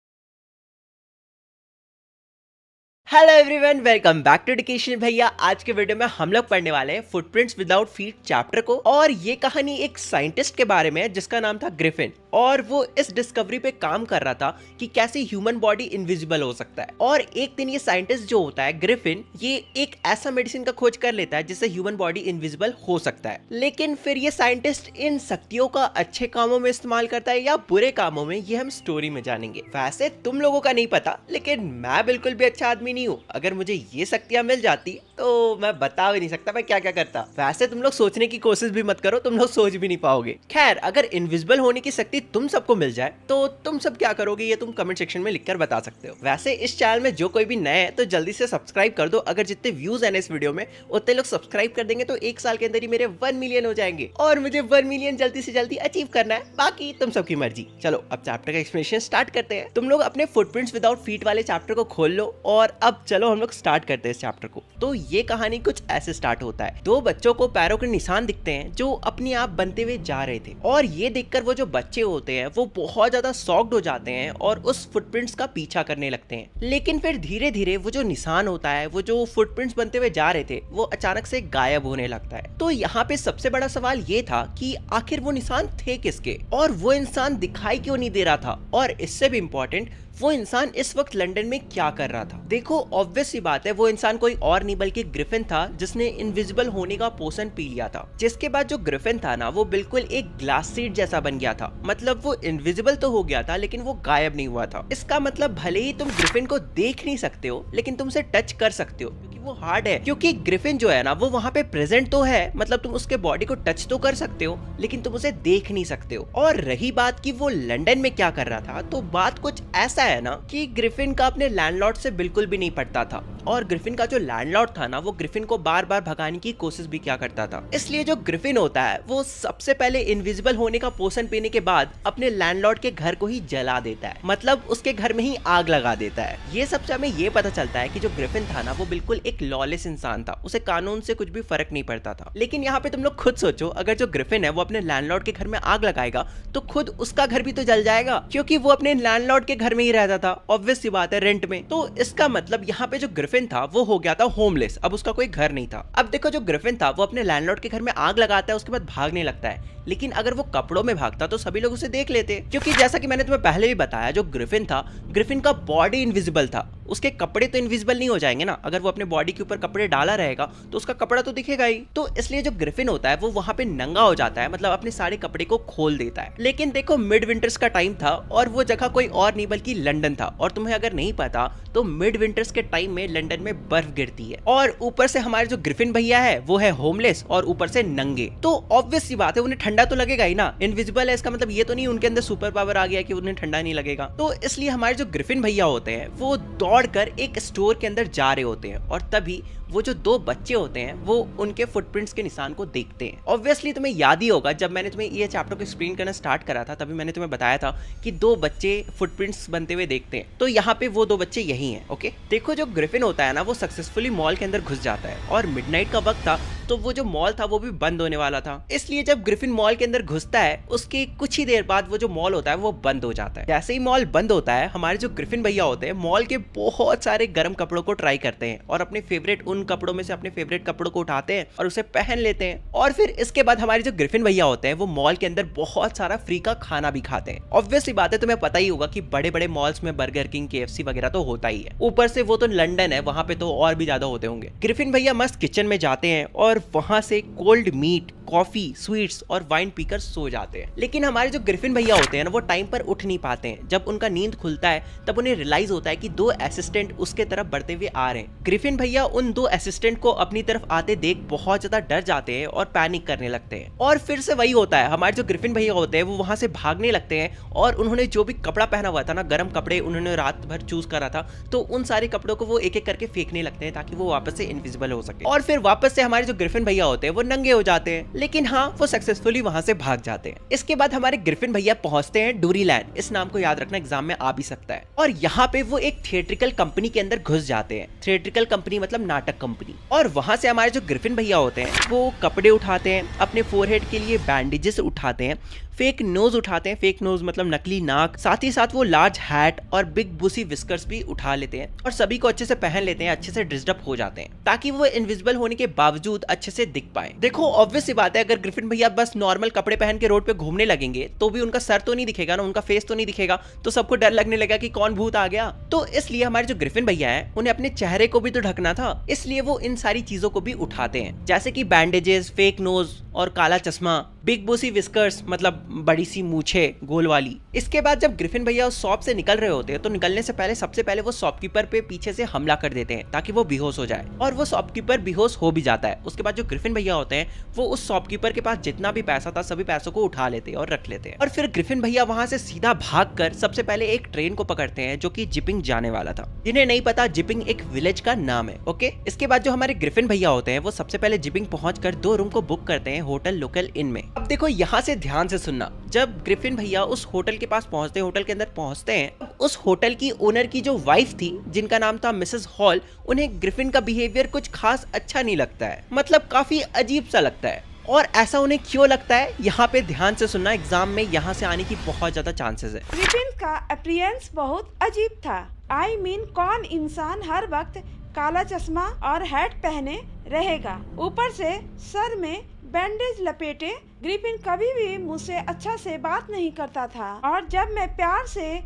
S1: Hello everyone, welcome back to education भैया। आज के वीडियो में हम लोग पढ़ने वाले हैं फुटप्रिंट्स विदाउट फीट चैप्टर को। और ये कहानी एक साइंटिस्ट के बारे में है जिसका नाम था ग्रिफिन, और वो इस डिस्कवरी पे काम कर रहा था कि कैसे ह्यूमन बॉडी इनविजिबल हो सकता है। और एक दिन ये साइंटिस्ट जो होता है ग्रिफिन, ये एक ऐसा मेडिसिन का खोज कर लेता है जिससे ह्यूमन बॉडी इनविजिबल हो सकता है। लेकिन फिर ये साइंटिस्ट इन शक्तियों का अच्छे कामों में इस्तेमाल करता है या बुरे कामों में, ये हम स्टोरी में जानेंगे। वैसे तुम लोगों का नहीं पता, लेकिन मैं बिल्कुल भी अच्छा आदमी नहीं हूँ। अगर मुझे ये शक्तियां मिल जाती तो मैं बता भी नहीं सकता मैं क्या क्या करता। वैसे तुम लोग सोचने की कोशिश भी मत करो, तुम लोग सोच भी नहीं पाओगे। खैर, अगर इनविजिबल होने की शक्ति तुम सबको मिल जाए तो तुम सब क्या करोगे ये तुम कमेंट सेक्शन में लिखकर बता सकते हो। वैसे इस चैनल में जो कोई भी नया है तो जल्दी से सब्सक्राइब कर दो। अगर जितने व्यूज है इस वीडियो में उतने लोग सब्सक्राइब कर देंगे तो एक साल के अंदर ही मेरे 1 मिलियन हो जाएंगे, और मुझे 1 मिलियन जल्दी से जल्दी अचीव करना है। बाकी तुम सबकी मर्जी। चलो अब चैप्टर का एक्सप्लेनेशन स्टार्ट करते हैं। तुम लोग अपने फुटप्रिंट्स विदाउट फीट वाले चैप्टर को खोल लो और अब चलो हम लोग स्टार्ट करते हैं इस चैप्टर को। तो ये कहानी कुछ ऐसे स्टार्ट होता है। 2 बच्चों को पैरों के निशान दिखते हैं जो अपने आप बनते हुए जा रहे थे, और ये देखकर वो जो बच्चे होते हैं वो बहुत ज्यादा शॉक्ड हो जाते हैं और उस फुटप्रिंट्स का पीछा करने लगते हैं। लेकिन फिर धीरे धीरे वो जो निशान होता है, वो जो फुटप्रिंट्स बनते हुए जा रहे थे, वो अचानक से गायब होने लगता है। तो यहाँ पे सबसे बड़ा सवाल ये था कि आखिर वो निशान थे किसके, और वो इंसान दिखाई क्यों नहीं दे रहा था, और इससे भी इम्पोर्टेंट वो इंसान इस वक्त लंदन में क्या कर रहा था। देखो, ऑब्वियस सी बात है, वो इंसान कोई और नहीं बल्कि ग्रिफिन था जिसने इनविजिबल होने का पोशन पी लिया था। जिसके बाद जो ग्रिफिन था ना, वो बिल्कुल एक ग्लास सीड जैसा बन गया था। मतलब वो इनविजिबल तो हो गया था लेकिन वो गायब नहीं हुआ था। इसका मतलब भले ही तुम ग्रिफिन को देख नहीं सकते हो लेकिन तुम उसे टच कर सकते हो, क्योंकि वो हार्ड है। क्योंकि ग्रिफिन जो है ना, वो वहाँ पे प्रेजेंट तो है, मतलब तुम उसके बॉडी को टच तो कर सकते हो लेकिन तुम उसे देख नहीं सकते हो। और रही बात कि वो लंदन में क्या कर रहा था, तो बात कुछ ऐसा है ना कि ग्रिफिन का अपने लैंडलॉर्ड से बिल्कुल भी नहीं पड़ता था, और ग्रिफिन का जो लैंडलॉर्ड था ना, वो ग्रिफिन को बार बार भगाने की कोशिश भी क्या करता था। इसलिए जो ग्रिफिन होता है वो सबसे पहले इनविजिबल होने का पोशन पीने के बाद अपने लैंडलॉर्ड के घर को ही जला देता है, मतलब उसके घर में ही आग लगा देता है। ये सबसे हमें ये पता चलता है कि जो ग्रिफिन था ना, वो बिल्कुल एक लॉलेस इंसान था, उसे कानून से कुछ भी फर्क नहीं पड़ता था। लेकिन यहाँ पे तुम लोग खुद सोचो, अगर जो ग्रिफिन है वो अपने लैंडलॉर्ड के घर में आग लगाएगा तो खुद उसका घर भी तो जल जाएगा, क्योंकि वो अपने लैंडलॉर्ड के घर में ही रहता था। ऑब्वियस सी बात है, रेंट में। तो इसका मतलब यहाँ पे जो ग्रिफिन था वो हो गया था होमलेस, अब उसका कोई घर नहीं था। अब देखो, जो ग्रिफिन था वो अपने लैंडलॉर्ड के घर में आग लगाता है, उसके बाद भागने लगता है। लेकिन अगर वो कपड़ों में भागता तो सभी लोग उसे देख लेते, क्योंकि जैसा कि मैंने तुम्हें पहले भी बताया, जो ग्रिफिन था, ग्रिफिन का बॉडी इनविजिबल था, उसके कपड़े तो इनविजिबल नहीं हो जाएंगे ना। अगर वो अपने बॉडी के ऊपर कपड़े डाला रहेगा तो उसका कपड़ा तो दिखेगा ही। तो इसलिए जो ग्रिफिन होता है वो वहां पे नंगा हो जाता है, मतलब अपने सारे कपड़े को खोल देता है। लेकिन देखो, मिड विंटर्स का टाइम था और वो जगह कोई और नहीं बल्कि लंदन था। और तुम्हें अगर नहीं पता तो मिड विंटर्स के टाइम में लंदन में बर्फ गिरती है, और ऊपर से हमारे जो ग्रिफिन भैया है वो है होमलेस और ऊपर से नंगे। तो ऑब्वियस सी बात है, उन्हें ठंडा तो लगेगा ही ना। इनविजिबल है, इसका मतलब ये तो नहीं उनके अंदर सुपर पावर आ गया कि उन्हें ठंडा नहीं लगेगा। तो इसलिए हमारे जो ग्रिफिन भैया होते हैं वो दौड़कर एक स्टोर के अंदर जा रहे होते हैं, और तभी वो जो 2 बच्चे होते हैं वो उनके फुटप्रिंट्स के निशान को देखते हैं। ऑब्वियसली तुम्हें याद ही होगा, जब मैंने तुम्हें ये चैप्टर को एक्सप्लेन करना स्टार्ट करा था तभी मैंने तुम्हें बताया था कि 2 बच्चे फुटप्रिंट्स बनते हुए देखते हैं। तो यहाँ पे वो 2 बच्चे यही हैं। ओके, देखो, जो ग्रिफिन होता है ना, वो सक्सेसफुली मॉल के अंदर घुस जाता है, और मिडनाइट का वक्त था तो वो जो मॉल था वो भी बंद होने वाला था। इसलिए जब ग्रिफिन मॉल के अंदर घुसता है उसके कुछ ही देर बाद वो जो मॉल होता है वो बंद हो जाता है। जैसे ही मॉल बंद होता है, हमारे जो ग्रिफिन भैया होते हैं मॉल के बहुत सारे गर्म कपड़ों को ट्राई करते हैं और अपने फेवरेट उन उन कपड़ों में से अपने फेवरेट कपड़ों को उठाते हैं और उसे पहन लेते हैं। और फिर इसके बाद हमारे जो ग्रिफिन भैया होते हैं वो मॉल के अंदर बहुत सारा फ्री का खाना भी खाते हैं। ऑब्वियसली बात है, तुम्हें पता ही होगा कि बड़े बड़े मॉल्स में बर्गर किंग, KFC वगैरह तो होता ही है। ऊपर से वो तो लंदन है, वहां पे तो और भी ज्यादा होते होंगे। ग्रिफिन भैया मस्त किचन में जाते हैं और वहां से कोल्ड मीट, कॉफी, स्वीट्स और वाइन पीकर सो जाते हैं। लेकिन हमारे जो ग्रिफिन भैया होते हैं ना, वो टाइम पर उठ नहीं पाते हैं। जब उनका नींद खुलता है तब उन्हें रियलाइज होता है कि 2 असिस्टेंट उसके तरफ बढ़ते हुए आ रहे हैं। ग्रिफिन भैया उन 2 असिस्टेंट को अपनी तरफ आते देख बहुत ज्यादा डर जाते हैं और पैनिक करने लगते हैं। और फिर से वही होता है, हमारे जो ग्रिफिन भैया होते हैं वो वहां से भागने लगते हैं और उन्होंने जो भी कपड़ा पहना हुआ था ना, गर्म कपड़े उन्होंने रात भर चूज करा था, तो उन सारे कपड़ों को वो एक एक करके फेंकने लगते हैं ताकि वो वापस से इनविजिबल हो सके। और फिर वापस से हमारे जो ग्रिफिन भैया होते हैं वो नंगे हो जाते हैं, लेकिन हाँ, वो सक्सेसफुली वहां से भाग जाते हैं। इसके बाद हमारे ग्रिफिन भैया पहुंचते हैं डूरीलैंड। इस नाम को याद रखना, एग्जाम में आ भी सकता है। और यहाँ पे वो एक थिएट्रिकल कंपनी के अंदर घुस जाते हैं। थिएट्रिकल कंपनी मतलब नाटक कंपनी। और वहां से हमारे जो ग्रिफिन भैया होते हैं वो कपड़े उठाते हैं, अपने फोरहेड के लिए बैंडेजेस उठाते हैं, फेक नोज उठाते हैं। फेक नोज मतलब नकली नाक। साथ ही साथ वो लार्ज हैट और बिग बूसी विस्कर्स भी उठा लेते हैं और सभी को अच्छे से पहन लेते हैं, अच्छे से ड्रेस्ड अप हो जाते हैं ताकि वो इनविजिबल होने के बावजूद अच्छे से दिख पाए। देखो ऑब्वियस सी बात है, अगर ग्रिफिन भैया बस नॉर्मल कपड़े पहन के रोड पे घूमने लगेंगे तो भी उनका सर तो नहीं दिखेगा ना, उनका फेस तो नहीं दिखेगा, तो सबको डर लगने लगा कि कौन भूत आ गया। तो इसलिए हमारे जो ग्रिफिन भैया है उन्हें अपने चेहरे को भी तो ढकना था, इसलिए वो इन सारी चीजों को भी उठाते हैं, जैसे कि बैंडेजेस, फेक नोज और काला चश्मा, बिग बूसी विस्कर्स मतलब बड़ी सी मूछे गोल वाली। इसके बाद जब ग्रिफिन भैया उस शॉप से निकल रहे होते हैं तो निकलने से पहले सबसे पहले वो शॉपकीपर पे पीछे से हमला कर देते हैं ताकि वो बेहोश हो जाए। और वो शॉपकीपर बेहोश हो भी जाता है। उसके बाद जो ग्रिफिन भैया होते हैं वो उस शॉपकीपर के पास जितना भी पैसा था सभी पैसों को उठा लेते हैं और रख लेते हैं। और फिर ग्रिफिन भैया वहां से सीधा भागकर सबसे पहले एक ट्रेन को पकड़ते हैं जो कि जिपिंग जाने वाला था। जिन्हें नहीं पता, जिपिंग एक विलेज का नाम है। ओके, इसके बाद जो हमारे ग्रिफिन भैया होते हैं वो सबसे पहले जिपिंग पहुंचकर 2 रूम को बुक करते हैं होटल लोकल इन में। अब देखो यहाँ से ध्यान से सुनना, जब ग्रिफिन भैया उस होटल के पास पहुंचते हैं, होटल के अंदर पहुंचते हैं, उस होटल की ओनर की जो वाइफ थी जिनका नाम था मिसेस हॉल, उन्हें ग्रिफिन का बिहेवियर कुछ खास अच्छा नहीं लगता है, मतलब काफी अजीब सा लगता है। और ऐसा उन्हें क्यों लगता है, यहाँ पे ध्यान से सुनना, एग्जाम में यहाँ से आने की बहुत ज्यादा चांसेस है।
S3: ग्रिफिन का अपीयरेंस बहुत अजीब था। आई मीन कौन इंसान हर वक्त काला चश्मा और हैट पहने रहेगा, ऊपर से सर में बैंडेज लपेटे। ग्रिफिन कभी भी मुझसे अच्छा से बात नहीं करता था और जब मैं प्यार से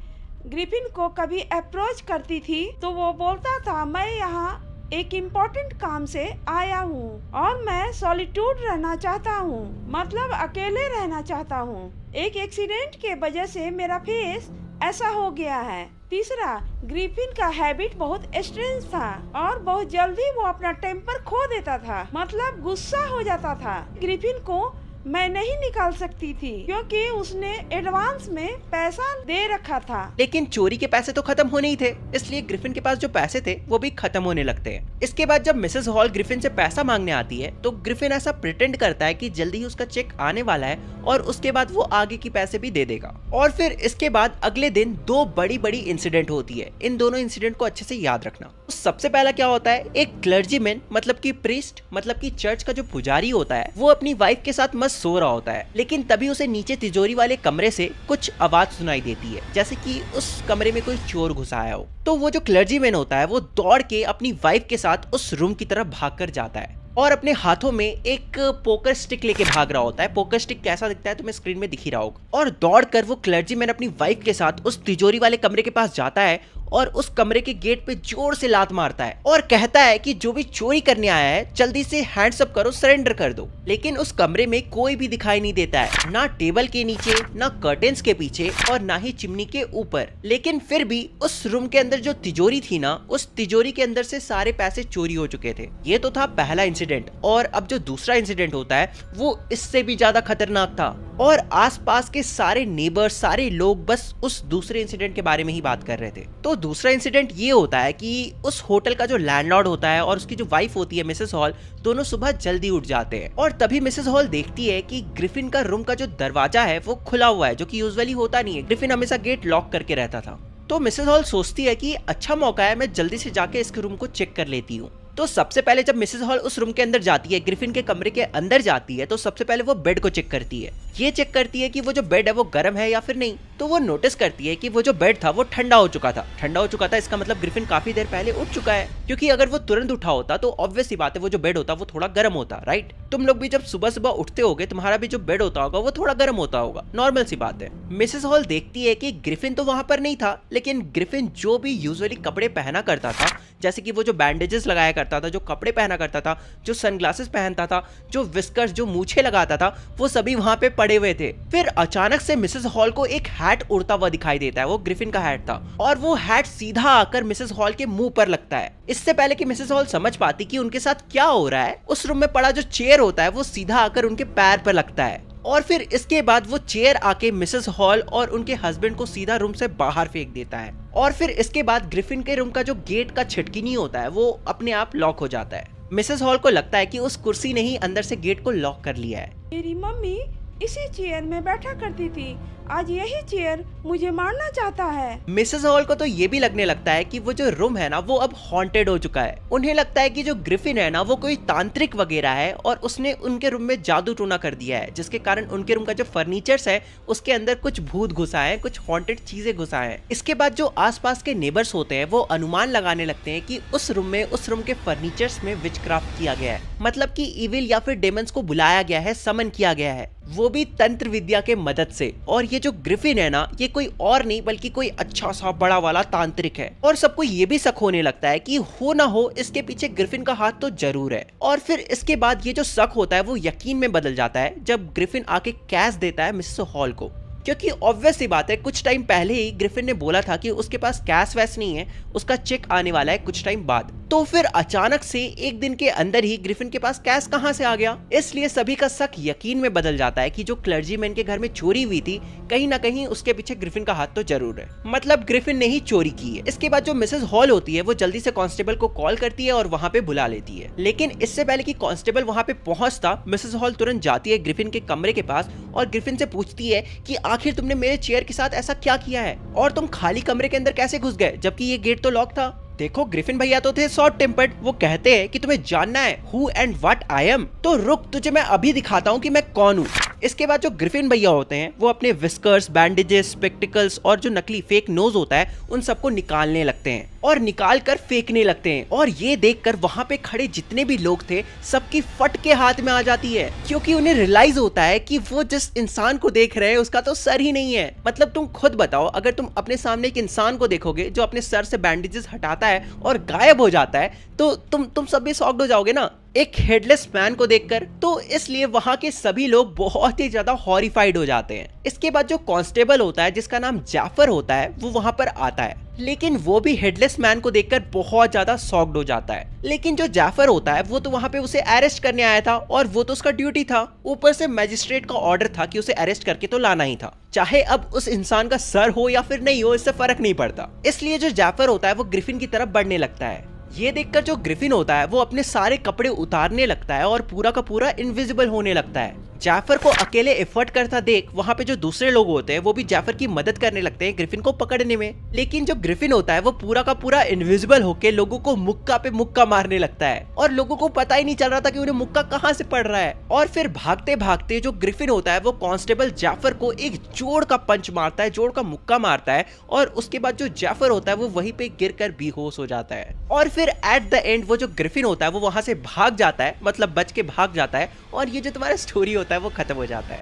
S3: ग्रिफिन को कभी अप्रोच करती थी तो वो बोलता था मैं यहाँ एक इम्पोर्टेंट काम से आया हूँ और मैं सॉलिट्यूड रहना चाहता हूँ, मतलब अकेले रहना चाहता हूँ। एक एक्सीडेंट के वजह से मेरा फेस ऐसा हो गया है। तीसरा, ग्रिफिन का हैबिट बहुत स्ट्रेंज था और बहुत जल्दी वो अपना टेम्पर खो देता था, मतलब गुस्सा हो जाता था। ग्रिफिन को मैं नहीं निकाल सकती थी क्योंकि उसने एडवांस में पैसा दे रखा था।
S1: लेकिन चोरी के पैसे तो खत्म होने ही थे, इसलिए ग्रिफिन के पास जो पैसे थे वो भी खत्म होने लगते हैं। इसके बाद जब मिसेस हॉल ग्रिफिन से पैसा मांगने आती है तो ग्रिफिन ऐसा प्रिटेंड करता है कि जल्दी ही उसका चेक आने वाला है और उसके बाद वो आगे की पैसे भी दे देगा। और फिर इसके बाद अगले दिन 2 बड़ी बड़ी इंसिडेंट होती है। इन दोनों इंसिडेंट को अच्छे से याद रखना। सबसे पहला क्या होता है, एक क्लर्जीमैन मतलब कि प्रीस्ट मतलब कि चर्च का जो पुजारी होता है वो अपनी वाइफ के साथ मस्त सो रहा होता है, लेकिन तभी उसे नीचे तिजोरी वाले कमरे से कुछ आवाज सुनाई देती है, जैसे कि उस कमरे में कोई चोर घुसा आया हो। तो वो जो क्लर्जीमैन होता है वो दौड़ के अपनी वाइफ के साथ उस रूम की तरफ भागकर जाता है और अपने हाथों में एक पोकर स्टिक लेके भाग रहा होता है। पोकर स्टिक कैसा दिखता है तुम्हें स्क्रीन में दिख ही रहा होगा। और दौड़कर वो क्लर्जीमैन अपनी वाइफ के साथ उस तिजोरी वाले कमरे के पास जाता है और उस कमरे के गेट पे जोर से लात मारता है और कहता है कि जो भी चोरी करने आया है जल्दी से हैंड्स अप करो, सरेंडर कर दो। लेकिन उस कमरे में कोई भी दिखाई नहीं देता है, ना टेबल के नीचे, ना कर्टेन्स के पीछे और ना ही चिमनी के ऊपर। लेकिन फिर भी उस रूम के अंदर जो तिजोरी थी ना, उस तिजोरी के अंदर से सारे पैसे चोरी हो चुके थे। ये तो था पहला इंसिडेंट। और अब जो दूसरा इंसिडेंट होता है वो इससे भी ज्यादा खतरनाक था और आसपास के सारे नेबर्स, सारे लोग बस उस दूसरे इंसिडेंट के बारे में ही बात कर रहे थे। तो दूसरा इंसिडेंट ये होता है कि उस होटल का जो लैंडलॉर्ड होता है और उसकी जो वाइफ होती है मिसेस हॉल, दोनों सुबह जल्दी उठ जाते हैं और तभी मिसेस हॉल देखती है कि ग्रिफिन का रूम का जो दरवाजा है वो खुला हुआ है, जो कि यूजुअली होता नहीं है। ग्रिफिन हमेशा गेट लॉक करके रहता था। तो मिसेस हॉल सोचती है कि अच्छा मौका है, मैं जल्दी से जाके इसके रूम को चेक कर लेती हूँ। तो सबसे पहले जब मिसेस हॉल उस रूम के अंदर जाती है, ग्रिफिन के कमरे के अंदर जाती है, तो सबसे पहले वो बेड को चेक करती है। ये चेक करती है कि वो जो बेड है वो गर्म है या फिर नहीं। तो वो नोटिस करती है कि वो जो बेड था वो ठंडा हो चुका था। ठंडा हो चुका था इसका मतलब ग्रिफिन काफी देर पहले उठ चुका है, क्योंकि अगर वो तुरंत उठा होता तो ऑब्वियस सी बात है वो जो बेड होता वो थोड़ा गर्म होता, राइट। तुम लोग भी जब सुबह सुबह उठते होगे, तुम्हारा भी जो बेड होता होगा वो थोड़ा गर्म होता होगा, नॉर्मल सी बात है। मिसेस हॉल देखती है कि ग्रिफिन तो वहां पर नहीं था, लेकिन ग्रिफिन जो भी यूजुअली कपड़े पहना करता था, जैसे कि वो जो बैंडेजेस लगाया करता था, जो कपड़े पहना करता था, जो सनग्लासेस पहनता था, जो विस्कर्स, जो मूछे लगाता था, वो सभी वहां पे पड़े हुए थे। फिर अचानक से मिसेस हॉल को एक हैट उड़ता हुआ दिखाई देता है। वो ग्रिफिन का हैट था और वो हैट सीधा आकर मिसेस हॉल के मुंह पर लगता है। इससे पहले कि मिसेस हॉल समझ पाती कि उनके साथ क्या हो रहा है, उस रूम में पड़ा जो चेयर होता है वो सीधा आकर उनके पैर पर लगता है और फिर इसके बाद वो चेयर आके मिसेस हॉल और उनके हस्बैंड को सीधा रूम से बाहर फेंक देता है। और फिर इसके बाद ग्रिफिन के रूम का जो गेट का छिटकिनी होता है वो अपने आप लॉक हो जाता है। मिसेस हॉल को लगता है कि उस कुर्सी ने ही अंदर से गेट को लॉक कर लिया है।
S3: मेरी मम्मी इसी चेयर में बैठा करती थी, आज यही चेयर मुझे मारना चाहता है।
S1: मिसेस हॉल को तो ये भी लगने लगता है कि वो जो रूम है ना वो अब हॉन्टेड हो चुका है। उन्हें लगता है कि जो ग्रिफिन है ना वो कोई तांत्रिक वगैरह है और उसने उनके रूम में जादू टोना कर दिया है, जिसके कारण उनके रूम का जो फर्नीचर्स है उसके अंदर कुछ भूत घुसा है, कुछ हॉन्टेड चीजें घुसा है। इसके बाद जो आसपास के नेबर्स होते हैं वो अनुमान लगाने लगते हैं कि उस रूम के फर्नीचर्स में विचक्राफ्ट किया गया है, मतलब कि इविल या फिर डेमंस को बुलाया गया है, समन किया गया है, वो भी तंत्र विद्या के मदद से। और ये जो ग्रिफिन है ना ये कोई और नहीं बल्कि कोई अच्छा सा बड़ा वाला तांत्रिक है। और सबको ये भी शक होने लगता है कि हो ना हो इसके पीछे ग्रिफिन का हाथ तो जरूर है। और फिर इसके बाद ये जो शक होता है वो यकीन में बदल जाता है जब ग्रिफिन आके कैश देता है मिसेस हॉल को, क्योंकि ऑब्वियस सी बात है कुछ टाइम पहले ही ग्रिफिन ने बोला था कि उसके पास कैश वैस नहीं है, उसका चेक आने वाला है कुछ टाइम बाद। तो फिर अचानक से एक दिन के अंदर ही ग्रिफिन के पास कैश कहां से आ गया, इसलिए सभी का शक यकीन में बदल जाता है कि जो क्लर्जीमैन के घर में चोरी हुई थी कहीं ना कहीं उसके पीछे ग्रिफिन का हाथ तो जरूर है, मतलब ग्रिफिन ने ही चोरी की है। इसके बाद जो मिसेस हॉल होती है वो जल्दी से कांस्टेबल को कॉल करती है और वहां पे बुला लेती है। लेकिन इससे पहले कि कांस्टेबल वहां पे पहुंचता, मिसेस हॉल तुरंत जाती है ग्रिफिन के कमरे के पास और ग्रिफिन से पूछती है कि आखिर तुमने मेरे चेयर के साथ ऐसा क्या किया है और तुम खाली कमरे के अंदर कैसे घुस गए जबकि ये गेट तो लॉक था। देखो ग्रिफिन भैया तो थे शॉर्ट टेम्पर्ड, वो कहते हैं कि तुम्हें जानना है who and what I am, तो रुक तुझे मैं अभी दिखाता हूँ कि मैं कौन हूँ। इसके बाद जो ग्रिफिन भैया होते हैं वो अपने विस्कर्स, बैंडेजेस, स्पेक्टिकल्स और जो नकली फेक नोज होता है उन सबको निकालने लगते हैं और निकाल कर फेंकने लगते हैं। और ये देखकर वहां पे खड़े जितने भी लोग थे सबकी फट के हाथ में आ जाती है, क्योंकि उन्हें रियलाइज होता है कि वो जिस इंसान को देख रहे हैं उसका तो सर ही नहीं है। मतलब तुम खुद बताओ, अगर तुम अपने सामने एक इंसान को देखोगे जो अपने सर से बैंडेजेस हटाता है और गायब हो जाता है तो तुम सब भी शॉक्ड हो जाओगे ना एक हेडलेस मैन को देखकर। तो इसलिए वहां के सभी लोग बहुत ही ज्यादा हॉरिफाइड हो जाते हैं। इसके बाद जो कांस्टेबल होता है जिसका नाम जाफर होता है वो वहां पर आता है, लेकिन वो भी हेडलेस मैन को देखकर बहुत ज्यादा शॉक्ड हो जाता है। लेकिन जो जाफर होता है वो तो वहां पे उसे अरेस्ट करने आया था और वो तो उसका ड्यूटी था, ऊपर से मैजिस्ट्रेट का ऑर्डर था कि उसे अरेस्ट करके तो लाना ही था, चाहे अब उस इंसान का सर हो या फिर नहीं हो, इससे फर्क नहीं पड़ता। इसलिए जो जाफर होता है वो ग्रिफिन की तरफ बढ़ने लगता है। ये देखकर जो ग्रिफिन होता है वो अपने सारे कपड़े उतारने लगता है और पूरा का पूरा इनविजिबल होने लगता है। जाफर को अकेले एफर्ट करता देख वहां पे जो दूसरे लोग होते हैं वो भी जाफर की मदद करने लगते हैं ग्रिफिन को पकड़ने में। लेकिन जो ग्रिफिन होता है वो पूरा का पूरा इनविजिबल होके लोगों को मुक्का पे मुक्का मारने लगता है और लोगों को पता ही नहीं चल रहा था कि उन्हें मुक्का कहां से पड़ रहा है। और फिर भागते भागते जो ग्रिफिन होता है वो कांस्टेबल जाफर को एक जोड़ का पंच मारता है, जोड़ का मुक्का मारता है और उसके बाद जो जाफर होता है वो वहीं पे गिरकर बेहोश हो जाता है। और फिर एट द एंड वो जो ग्रिफिन होता है वो वहां से भाग जाता है, मतलब बच के भाग जाता है और ये जो तुम्हारा स्टोरी होता है वो खत्म हो जाता है।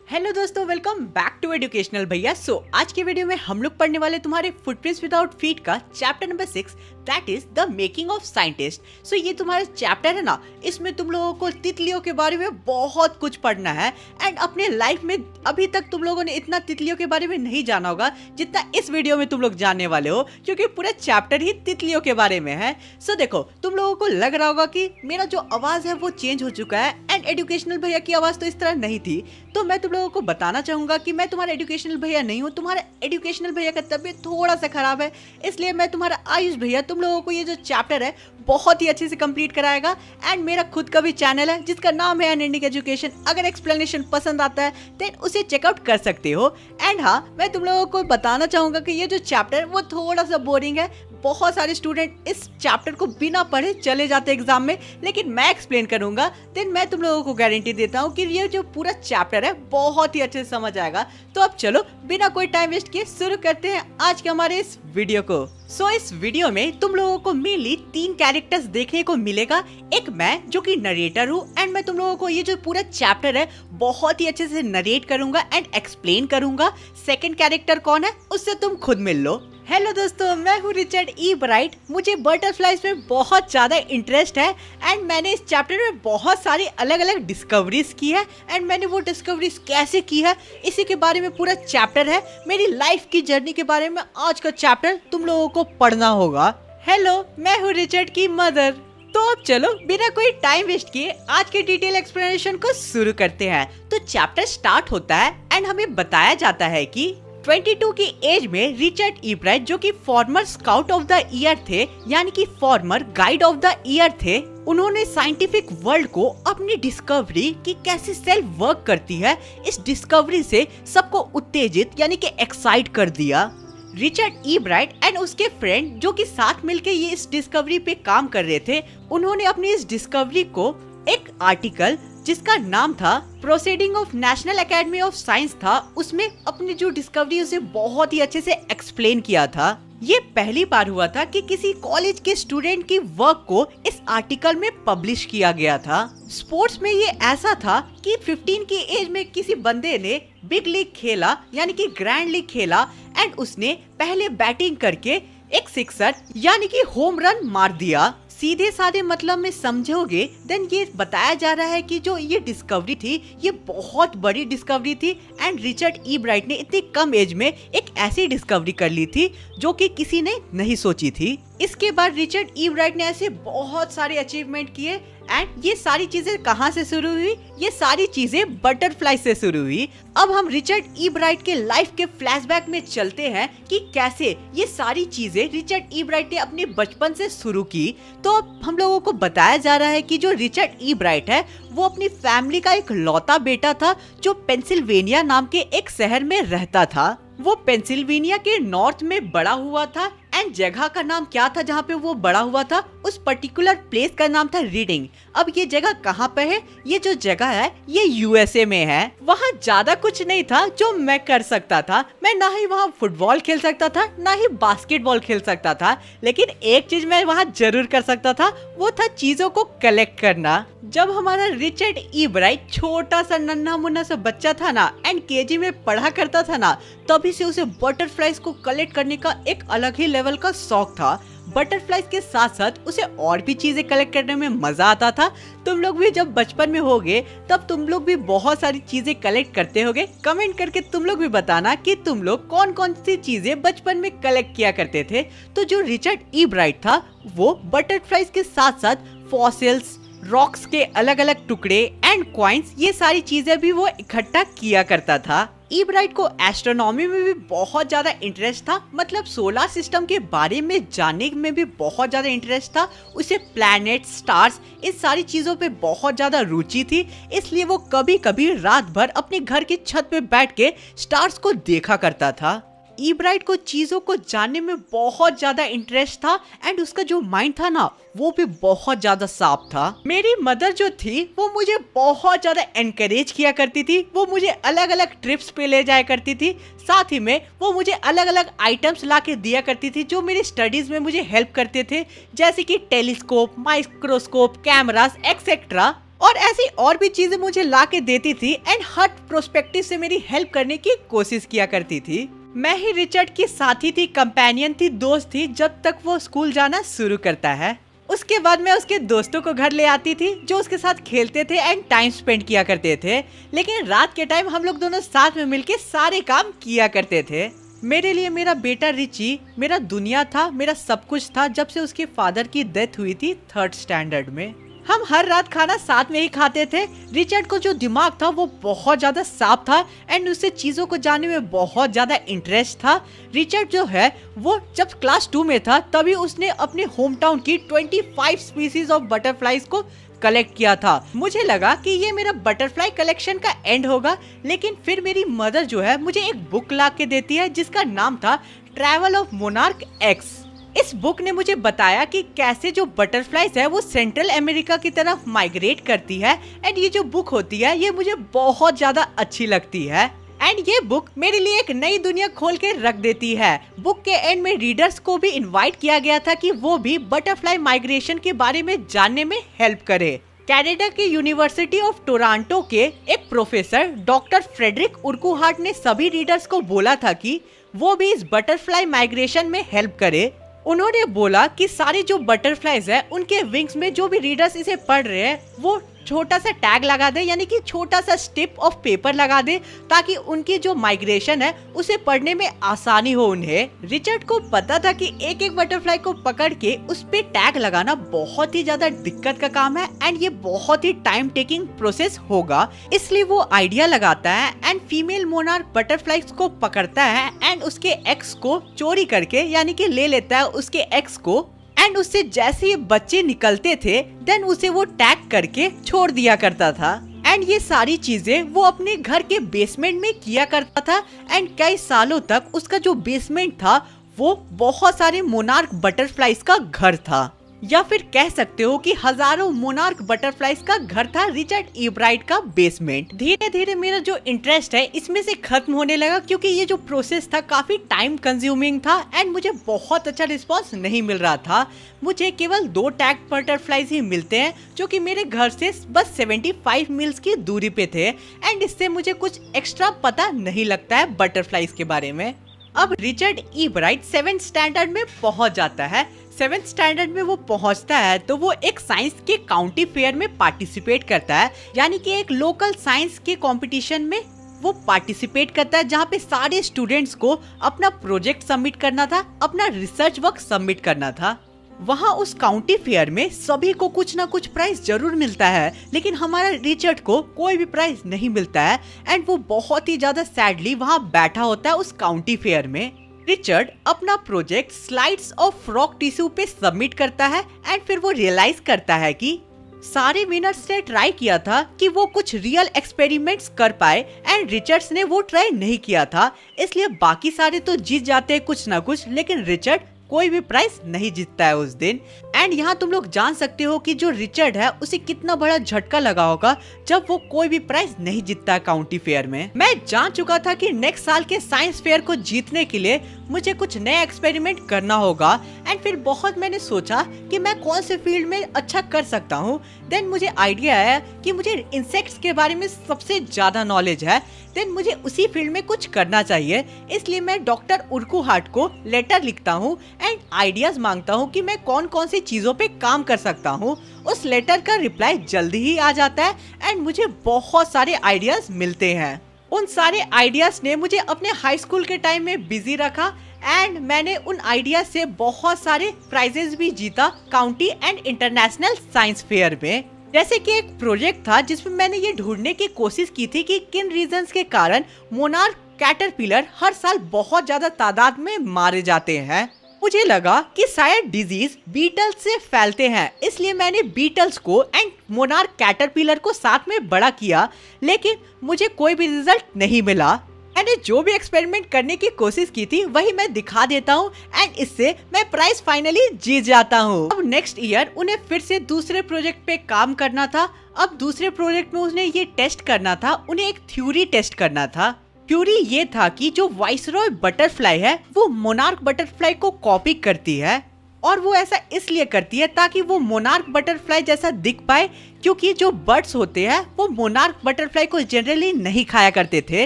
S4: हेलो दोस्तों, वेलकम बैक टू एजुकेशनल भैया। आज के वीडियो में हम लोग पढ़ने वाले तुम्हारे फुटप्रिंट्स विदाउट फीट का chapter number 6, that is the making of scientist. ये तुम्हारा चैप्टर है ना, इसमें तुम लोगों को तितलियों के बारे में बहुत कुछ पढ़ना है एंड अपने लाइफ में अभी तक तुम लोगों ने इतना तितलियों के बारे में नहीं जाना होगा जितना इस वीडियो में तुम लोग जानने वाले हो, क्योंकि पूरा चैप्टर ही तितलियों के बारे में है। देखो, तुम लोगों को लग रहा होगा कि मेरा जो आवाज है वो चेंज हो चुका है एंड एजुकेशनल भैया की आवाज तो इस तरह नहीं थी। तो मैं तुम लोगों को बताना चाहूंगा कि मैं तुम्हारा एजुकेशनल भैया नहीं हूँ, तुम्हारा एजुकेशनल भैया का तबीयत थोड़ा सा खराब है, इसलिए मैं तुम्हारा आयुष भैया तुम लोगों को ये जो चैप्टर है बहुत ही अच्छे से कंप्लीट कराएगा। एंड मेरा खुद का भी चैनल है जिसका नाम है एन इंडिक एजुकेशन, अगर एक्सप्लेनेशन पसंद आता है देन उसे चेकआउट कर सकते हो। एंड हाँ, मैं तुम लोगों को बताना चाहूंगा कि ये जो चैप्टर वो थोड़ा सा बोरिंग है, बहुत सारे स्टूडेंट इस चैप्टर को बिना पढ़े चले जाते एग्जाम में, लेकिन मैं एक्सप्लेन करूंगा, देन मैं तुम लोगों को गारंटी देता हूँ कि ये जो पूरा चैप्टर है बहुत ही अच्छे से समझ आएगा। तो अब चलो बिना कोई टाइम वेस्ट किए शुरू करते हैं आज के हमारे इस वीडियो को। सो इस वीडियो में तुम लोगों को मेनली 3 कैरेक्टर्स देखने को मिलेगा। एक मैं जो कि नरेटर हूँ एंड मैं तुम लोगों को ये जो पूरा चैप्टर है बहुत ही अच्छे से नरेट करूंगा एंड एक्सप्लेन करूंगा। सेकंड कैरेक्टर कौन है उससे तुम खुद मिल लो। हेलो दोस्तों, मैं हूँ रिचर्ड ई ब्राइट। मुझे बटरफ्लाइज में बहुत ज़्यादा इंटरेस्ट है एंड मैंने इस चैप्टर में बहुत सारी अलग अलग डिस्कवरीज की है एंड मैंने वो डिस्कवरीज कैसे की है इसी के बारे में पूरा चैप्टर है। मेरी लाइफ की जर्नी के बारे में आज का चैप्टर तुम लोगों को पढ़ना होगा। हेलो, मैं हूँ रिचर्ड की मदर। तो अब चलो बिना कोई टाइम वेस्ट किए आज के डिटेल एक्सप्लेनेशन को शुरू करते हैं। तो चैप्टर स्टार्ट होता है एंड हमें बताया जाता है कि 22 की एज में रिचर्ड ई ब्राइट जो कि farmer scout of the year थे, यानी कि farmer guide of the year थे, उन्होंने साइंटिफिक वर्ल्ड को अपनी डिस्कवरी की कैसे सेल वर्क करती है इस डिस्कवरी से सबको उत्तेजित यानी कि एक्साइट कर दिया। रिचर्ड ई ब्राइट एंड उसके फ्रेंड जो कि साथ मिलके ये इस डिस्कवरी पे काम कर रहे थे, उन्होंने अपनी इस डिस्कवरी को एक आर्टिकल जिसका नाम था proceeding of national academy of science था, उसमें अपनी जो डिस्कवरी उसे बहुत ही अच्छे से एक्सप्लेन किया था। ये पहली बार हुआ था कि किसी कॉलेज के स्टूडेंट की वर्क को इस आर्टिकल में पब्लिश किया गया था। स्पोर्ट्स में ये ऐसा था कि 15 की एज में किसी बंदे ने बिग लीग खेला यानी कि ग्रैंड लीग खेला एंड उसने पहले बैटिंग करके एक सिक्सर यानी कि होम रन मार दिया। सीधे साधे मतलब में समझोगे देन ये बताया जा रहा है कि जो ये डिस्कवरी थी ये बहुत बड़ी डिस्कवरी थी एंड रिचर्ड ई ब्राइट ने इतनी कम एज में एक ऐसी डिस्कवरी कर ली थी जो कि किसी ने नहीं सोची थी। इसके बाद रिचर्ड ई ब्राइट ने ऐसे बहुत सारे अचीवमेंट किए एंड ये सारी चीजें कहाँ से शुरू हुई? ये सारी चीजें बटरफ्लाई से शुरू हुई। अब हम रिचर्ड ई ब्राइट के लाइफ के फ्लैशबैक में चलते हैं कि कैसे ये सारी चीजें रिचर्ड ई ब्राइट ने अपने बचपन से शुरू की। तो अब हम लोगों को बताया जा रहा है कि जो रिचर्ड ई ब्राइट है वो अपनी फैमिली का एक लौता बेटा था जो पेंसिल्वेनिया नाम के एक शहर में रहता था। वो पेंसिल्वेनिया के नॉर्थ में बड़ा हुआ था एंड जगह का नाम क्या था जहाँ पे वो बड़ा हुआ था? उस पर्टिकुलर प्लेस का नाम था रीडिंग। अब ये जगह कहाँ पे है? ये जो जगह है ये यूएसए में है। वहाँ ज्यादा कुछ नहीं था जो मैं कर सकता था। मैं ना ही वहाँ फुटबॉल खेल सकता था ना ही बास्केटबॉल खेल सकता था, लेकिन एक चीज मैं वहाँ जरूर कर सकता था, वो था चीजों को कलेक्ट करना। जब हमारा रिचर्ड ई ब्राइट छोटा सा नन्हा मुन्ना सा बच्चा था ना एंड केजी में पढ़ा करता था ना, तभी से उसे बटरफ्लाइज को कलेक्ट करने का एक अलग ही लेवल का शौक था। बटरफ्लाइज के साथ साथ उसे और भी चीजें कलेक्ट करने में मजा आता था। तुम लोग भी जब बचपन में होगे तब तुम लोग भी बहुत सारी चीजें कलेक्ट करते होगे। कमेंट करके तुम लोग भी बताना कि तुम लोग कौन कौन सी चीजें बचपन में कलेक्ट किया करते थे। तो जो रिचर्ड ई ब्राइट था वो बटरफ्लाइज के साथ साथ फॉसिल्स, रॉक्स के अलग अलग टुकड़े एंड कॉइन्स, ये सारी चीजें भी वो इकट्ठा किया करता था। ई ब्राइट को एस्ट्रोनॉमी में भी बहुत ज्यादा इंटरेस्ट था, मतलब सोलर सिस्टम के बारे में जानने में भी बहुत ज्यादा इंटरेस्ट था। उसे प्लैनेट, स्टार्स, इन सारी चीजों पे बहुत ज्यादा रुचि थी, इसलिए वो कभी कभी रात भर अपने घर की छत पे बैठ के स्टार्स को देखा करता था। ई ब्राइट को चीजों को जानने में बहुत ज्यादा इंटरेस्ट था एंड उसका जो माइंड था ना वो भी बहुत ज्यादा साफ था। मेरी मदर जो थी वो मुझे बहुत ज्यादा एनकरेज किया करती थी। वो मुझे अलग अलग ट्रिप्स पे ले जाया करती थी, साथ ही में वो मुझे अलग अलग आइटम्स ला के दिया करती थी जो मेरी स्टडीज में मुझे हेल्प करते थे, जैसे कि टेलीस्कोप, माइक्रोस्कोप, कैमरास एक्सेट्रा। और ऐसी और भी चीजें मुझे ला के देती थी एंड हर प्रोस्पेक्टिव से मेरी हेल्प करने की कोशिश किया करती थी। मैं ही रिचर्ड की साथी थी, कंपेनियन थी, दोस्त थी, जब तक वो स्कूल जाना शुरू करता है। उसके बाद मैं उसके दोस्तों को घर ले आती थी जो उसके साथ खेलते थे एंड टाइम स्पेंड किया करते थे, लेकिन रात के टाइम हम लोग दोनों साथ में मिलके सारे काम किया करते थे। मेरे लिए मेरा बेटा रिची मेरा दुनिया था, मेरा सब कुछ था जब से उसके फादर की डेथ हुई थी 3rd स्टैंडर्ड में। हम हर रात खाना साथ में ही खाते थे। रिचर्ड को जो दिमाग था वो बहुत ज्यादा साफ था एंड उससे चीजों को जानने में बहुत ज्यादा इंटरेस्ट था। रिचर्ड जो है वो जब क्लास 2 में था तभी उसने अपने होम टाउन की 25 स्पीसीज ऑफ बटरफ्लाईज को कलेक्ट किया था। मुझे लगा कि ये मेरा बटरफ्लाई कलेक्शन का एंड होगा, लेकिन फिर मेरी मदर जो है मुझे एक बुक ला के देती है जिसका नाम था ट्रैवल ऑफ मोनार्क एक्स। इस बुक ने मुझे बताया कि कैसे जो बटरफ्लाइज है वो सेंट्रल अमेरिका की तरफ माइग्रेट करती है। एंड ये जो बुक होती है ये मुझे बहुत ज्यादा अच्छी लगती है। एंड ये बुक मेरे लिए एक नई दुनिया खोल के रख देती है। बुक के एंड में रीडर्स को भी इनवाइट किया गया था कि वो भी बटरफ्लाई माइग्रेशन के बारे में जानने में हेल्प करे। कनाडा के यूनिवर्सिटी ऑफ टोरंटो के एक प्रोफेसर डॉक्टर फ्रेडरिक उर्कुहार्ट ने सभी रीडर्स को बोला था कि वो भी इस बटरफ्लाई माइग्रेशन में हेल्प करे। उन्होंने बोला कि सारे जो बटरफ्लाइज है उनके विंग्स में जो भी रीडर्स इसे पढ़ रहे हैं वो छोटा सा टैग लगा दे, यानी कि छोटा सा स्टिप ऑफ पेपर लगा दे, ताकि उनकी जो माइग्रेशन है उसे पढ़ने में आसानी हो उन्हें। रिचर्ड को पता था कि एक एक बटरफ्लाई को पकड़ के उस पे टैग लगाना बहुत ही ज्यादा दिक्कत का काम है एंड ये बहुत ही टाइम टेकिंग प्रोसेस होगा, इसलिए वो आइडिया लगाता है एंड फीमेल मोनार्क बटरफ्लाइज को पकड़ता है एंड उसके एग्स को चोरी करके, यानी कि ले लेता है उसके एग्स को। एंड उससे जैसे ये बच्चे निकलते थे देन उसे वो टैग करके छोड़ दिया करता था। एंड ये सारी चीजें वो अपने घर के बेसमेंट में किया करता था। एंड कई सालों तक उसका जो बेसमेंट था वो बहुत सारे मोनार्क बटरफ्लाइज का घर था, या फिर कह सकते हो कि हजारों मोनार्क बटरफ्लाइज का घर था रिचर्ड एब्राइट का बेसमेंट। धीरे धीरे मेरा जो इंटरेस्ट है इसमें से खत्म होने लगा, क्योंकि ये जो प्रोसेस था काफी टाइम कंज्यूमिंग था एंड मुझे बहुत अच्छा रिस्पांस नहीं मिल रहा था। मुझे केवल 2 टैग बटरफ्लाइज ही मिलते हैं जो कि मेरे घर से बस 75 मील्स की दूरी पे थे एंड इससे मुझे कुछ एक्स्ट्रा पता नहीं लगता है बटरफ्लाइज के बारे में। अब रिचर्ड एब्राइट 7th स्टैंडर्ड में पहुंच जाता है। 7th स्टैंडर्ड में वो पहुंचता है तो वो एक साइंस के काउंटी फेयर में पार्टिसिपेट करता है, यानी कि एक लोकल साइंस के कंपटीशन में वो पार्टिसिपेट करता है, जहाँ पे सारे स्टूडेंट्स को अपना प्रोजेक्ट सबमिट करना था, अपना रिसर्च वर्क सबमिट करना था। वहाँ उस काउंटी फेयर में सभी को कुछ ना कुछ प्राइज जरूर मिलता है, लेकिन हमारा रिचर्ड को कोई भी प्राइज नहीं मिलता है एंड वो बहुत ही ज्यादा सैडली वहाँ बैठा होता है उस काउंटी फेयर में। रिचर्ड अपना project slides of frog tissue पे सबमिट करता है एंड फिर वो रियलाइज करता है कि सारे विनर्स ने ट्राई किया था कि वो कुछ रियल एक्सपेरिमेंट्स कर पाए एंड रिचर्ड्स ने वो ट्राई नहीं किया था, इसलिए बाकी सारे तो जीत जाते हैं कुछ ना कुछ, लेकिन रिचर्ड कोई भी प्राइज नहीं जीतता है उस दिन। एंड यहाँ तुम लोग जान सकते हो कि जो रिचर्ड है उसे कितना बड़ा झटका लगा होगा जब वो कोई भी प्राइज नहीं जीतता है काउंटी फेयर में। मैं जान चुका था कि नेक्स्ट साल के साइंस फेयर को जीतने के लिए मुझे कुछ नया एक्सपेरिमेंट करना होगा एंड फिर बहुत मैंने सोचा कि मैं कौन से फील्ड में अच्छा कर सकता हूँ। देन मुझे आइडिया आया कि मुझे इंसेक्ट्स के बारे में सबसे ज्यादा नॉलेज है, देन मुझे उसी फील्ड में कुछ करना चाहिए। इसलिए मैं डॉक्टर उर्कुहार्ट को लेटर लिखता हूँ एंड आइडियाज मांगता हूँ कि मैं कौन कौन सी चीजों पे काम कर सकता हूँ। उस लेटर का रिप्लाई जल्दी ही आ जाता है एंड मुझे बहुत सारे आइडियाज मिलते हैं। उन सारे आइडियाज ने मुझे अपने हाई स्कूल के टाइम में बिजी रखा एंड मैंने उन आइडियाज से बहुत सारे प्राइजेस भी जीता county and international science fair में। जैसे कि एक प्रोजेक्ट था जिसमें मैंने ये ढूंढने की कोशिश की थी कि किन रीजंस के कारण मोनार्क कैटरपिलर हर साल बहुत ज्यादा तादाद में मारे जाते हैं। मुझे लगा कि शायद डिजीज बीटल्स से फैलते हैं, इसलिए मैंने बीटल्स को एंड मोनार्क कैटरपिलर को साथ में बड़ा किया, लेकिन मुझे कोई भी रिजल्ट नहीं मिला। मैंने जो भी एक्सपेरिमेंट करने की कोशिश की थी वही मैं दिखा देता हूँ एंड इससे मैं प्राइज फाइनली जीत जाता हूँ। अब नेक्स्ट ईयर उन्हें फिर से दूसरे प्रोजेक्ट पे काम करना था। अब दूसरे प्रोजेक्ट में उन्हें ये टेस्ट करना था, उन्हें एक थ्योरी टेस्ट करना था। थ्योरी ये था कि जो वाइसरॉय बटरफ्लाई है वो मोनार्क बटरफ्लाई को कॉपी करती है, और वो ऐसा इसलिए करती है ताकि वो मोनार्क बटरफ्लाई जैसा दिख पाए, क्योंकि जो बर्ड्स होते हैं वो मोनार्क बटरफ्लाई को जनरली नहीं खाया करते थे,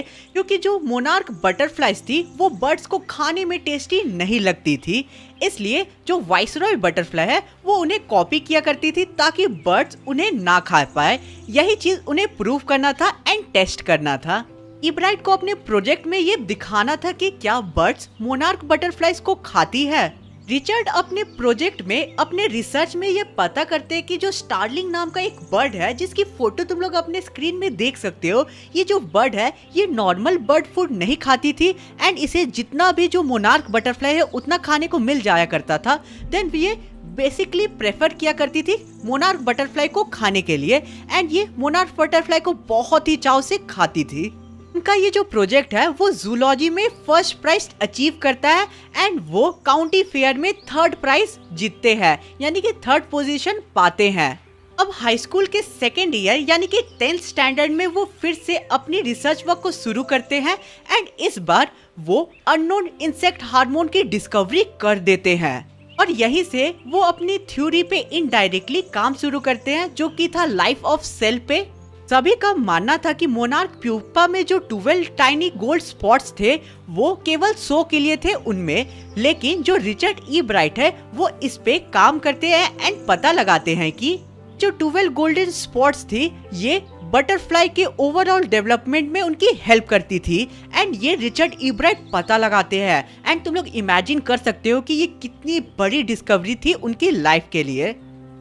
S4: क्योंकि जो मोनार्क बटरफ्लाईज थी वो बर्ड्स को खाने में टेस्टी नहीं लगती थी। इसलिए जो वाइसरॉय बटरफ्लाई है वो उन्हें कॉपी किया करती थी ताकि बर्ड्स उन्हें ना खा पाए। यही चीज उन्हें प्रूव करना था एंड टेस्ट करना था। एब्राइट को अपने प्रोजेक्ट में ये दिखाना था कि क्या बर्ड्स मोनार्क बटरफ्लाईज को खाती है। रिचर्ड अपने प्रोजेक्ट में अपने रिसर्च में ये पता करते हैं कि जो स्टारलिंग नाम का एक बर्ड है जिसकी फोटो तुम लोग अपने स्क्रीन में देख सकते हो, ये जो बर्ड है ये नॉर्मल बर्ड फूड नहीं खाती थी एंड इसे जितना भी जो मोनार्क बटरफ्लाई है उतना खाने को मिल जाया करता था। देन ये बेसिकली प्रेफर किया करती थी मोनार्क बटरफ्लाई को खाने के लिए एंड ये मोनार्क बटरफ्लाई को बहुत ही चाव से खाती थी। उनका ये जो प्रोजेक्ट है वो जूलॉजी में फर्स्ट प्राइज अचीव करता है एंड वो काउंटी फेयर में थर्ड प्राइज जीतते हैं, यानी कि थर्ड पोजीशन पाते हैं। अब हाई स्कूल के सेकेंड ईयर यानी कि 10th स्टैंडर्ड में वो फिर से अपनी रिसर्च वर्क को शुरू करते हैं एंड इस बार वो अननोन इंसेक्ट हार्मोन की डिस्कवरी कर देते हैं और यहीं से वो अपनी थ्योरी पे इनडायरेक्टली काम शुरू करते हैं, जो कि था लाइफ ऑफ सेल पे। सभी का मानना था कि मोनार्क प्यूपा में जो 12 टाइनी गोल्ड स्पॉट्स थे वो केवल शो के लिए थे उनमें, लेकिन जो रिचर्ड ई ब्राइट है वो इस पे काम करते हैं एंड पता लगाते हैं कि जो 12 गोल्डन स्पॉट्स थी ये बटरफ्लाई के ओवरऑल डेवलपमेंट में उनकी हेल्प करती थी एंड ये रिचर्ड ई ब्राइट पता लगाते हैं एंड तुम लोग इमेजिन कर सकते हो कि ये कितनी बड़ी डिस्कवरी थी उनकी लाइफ के लिए।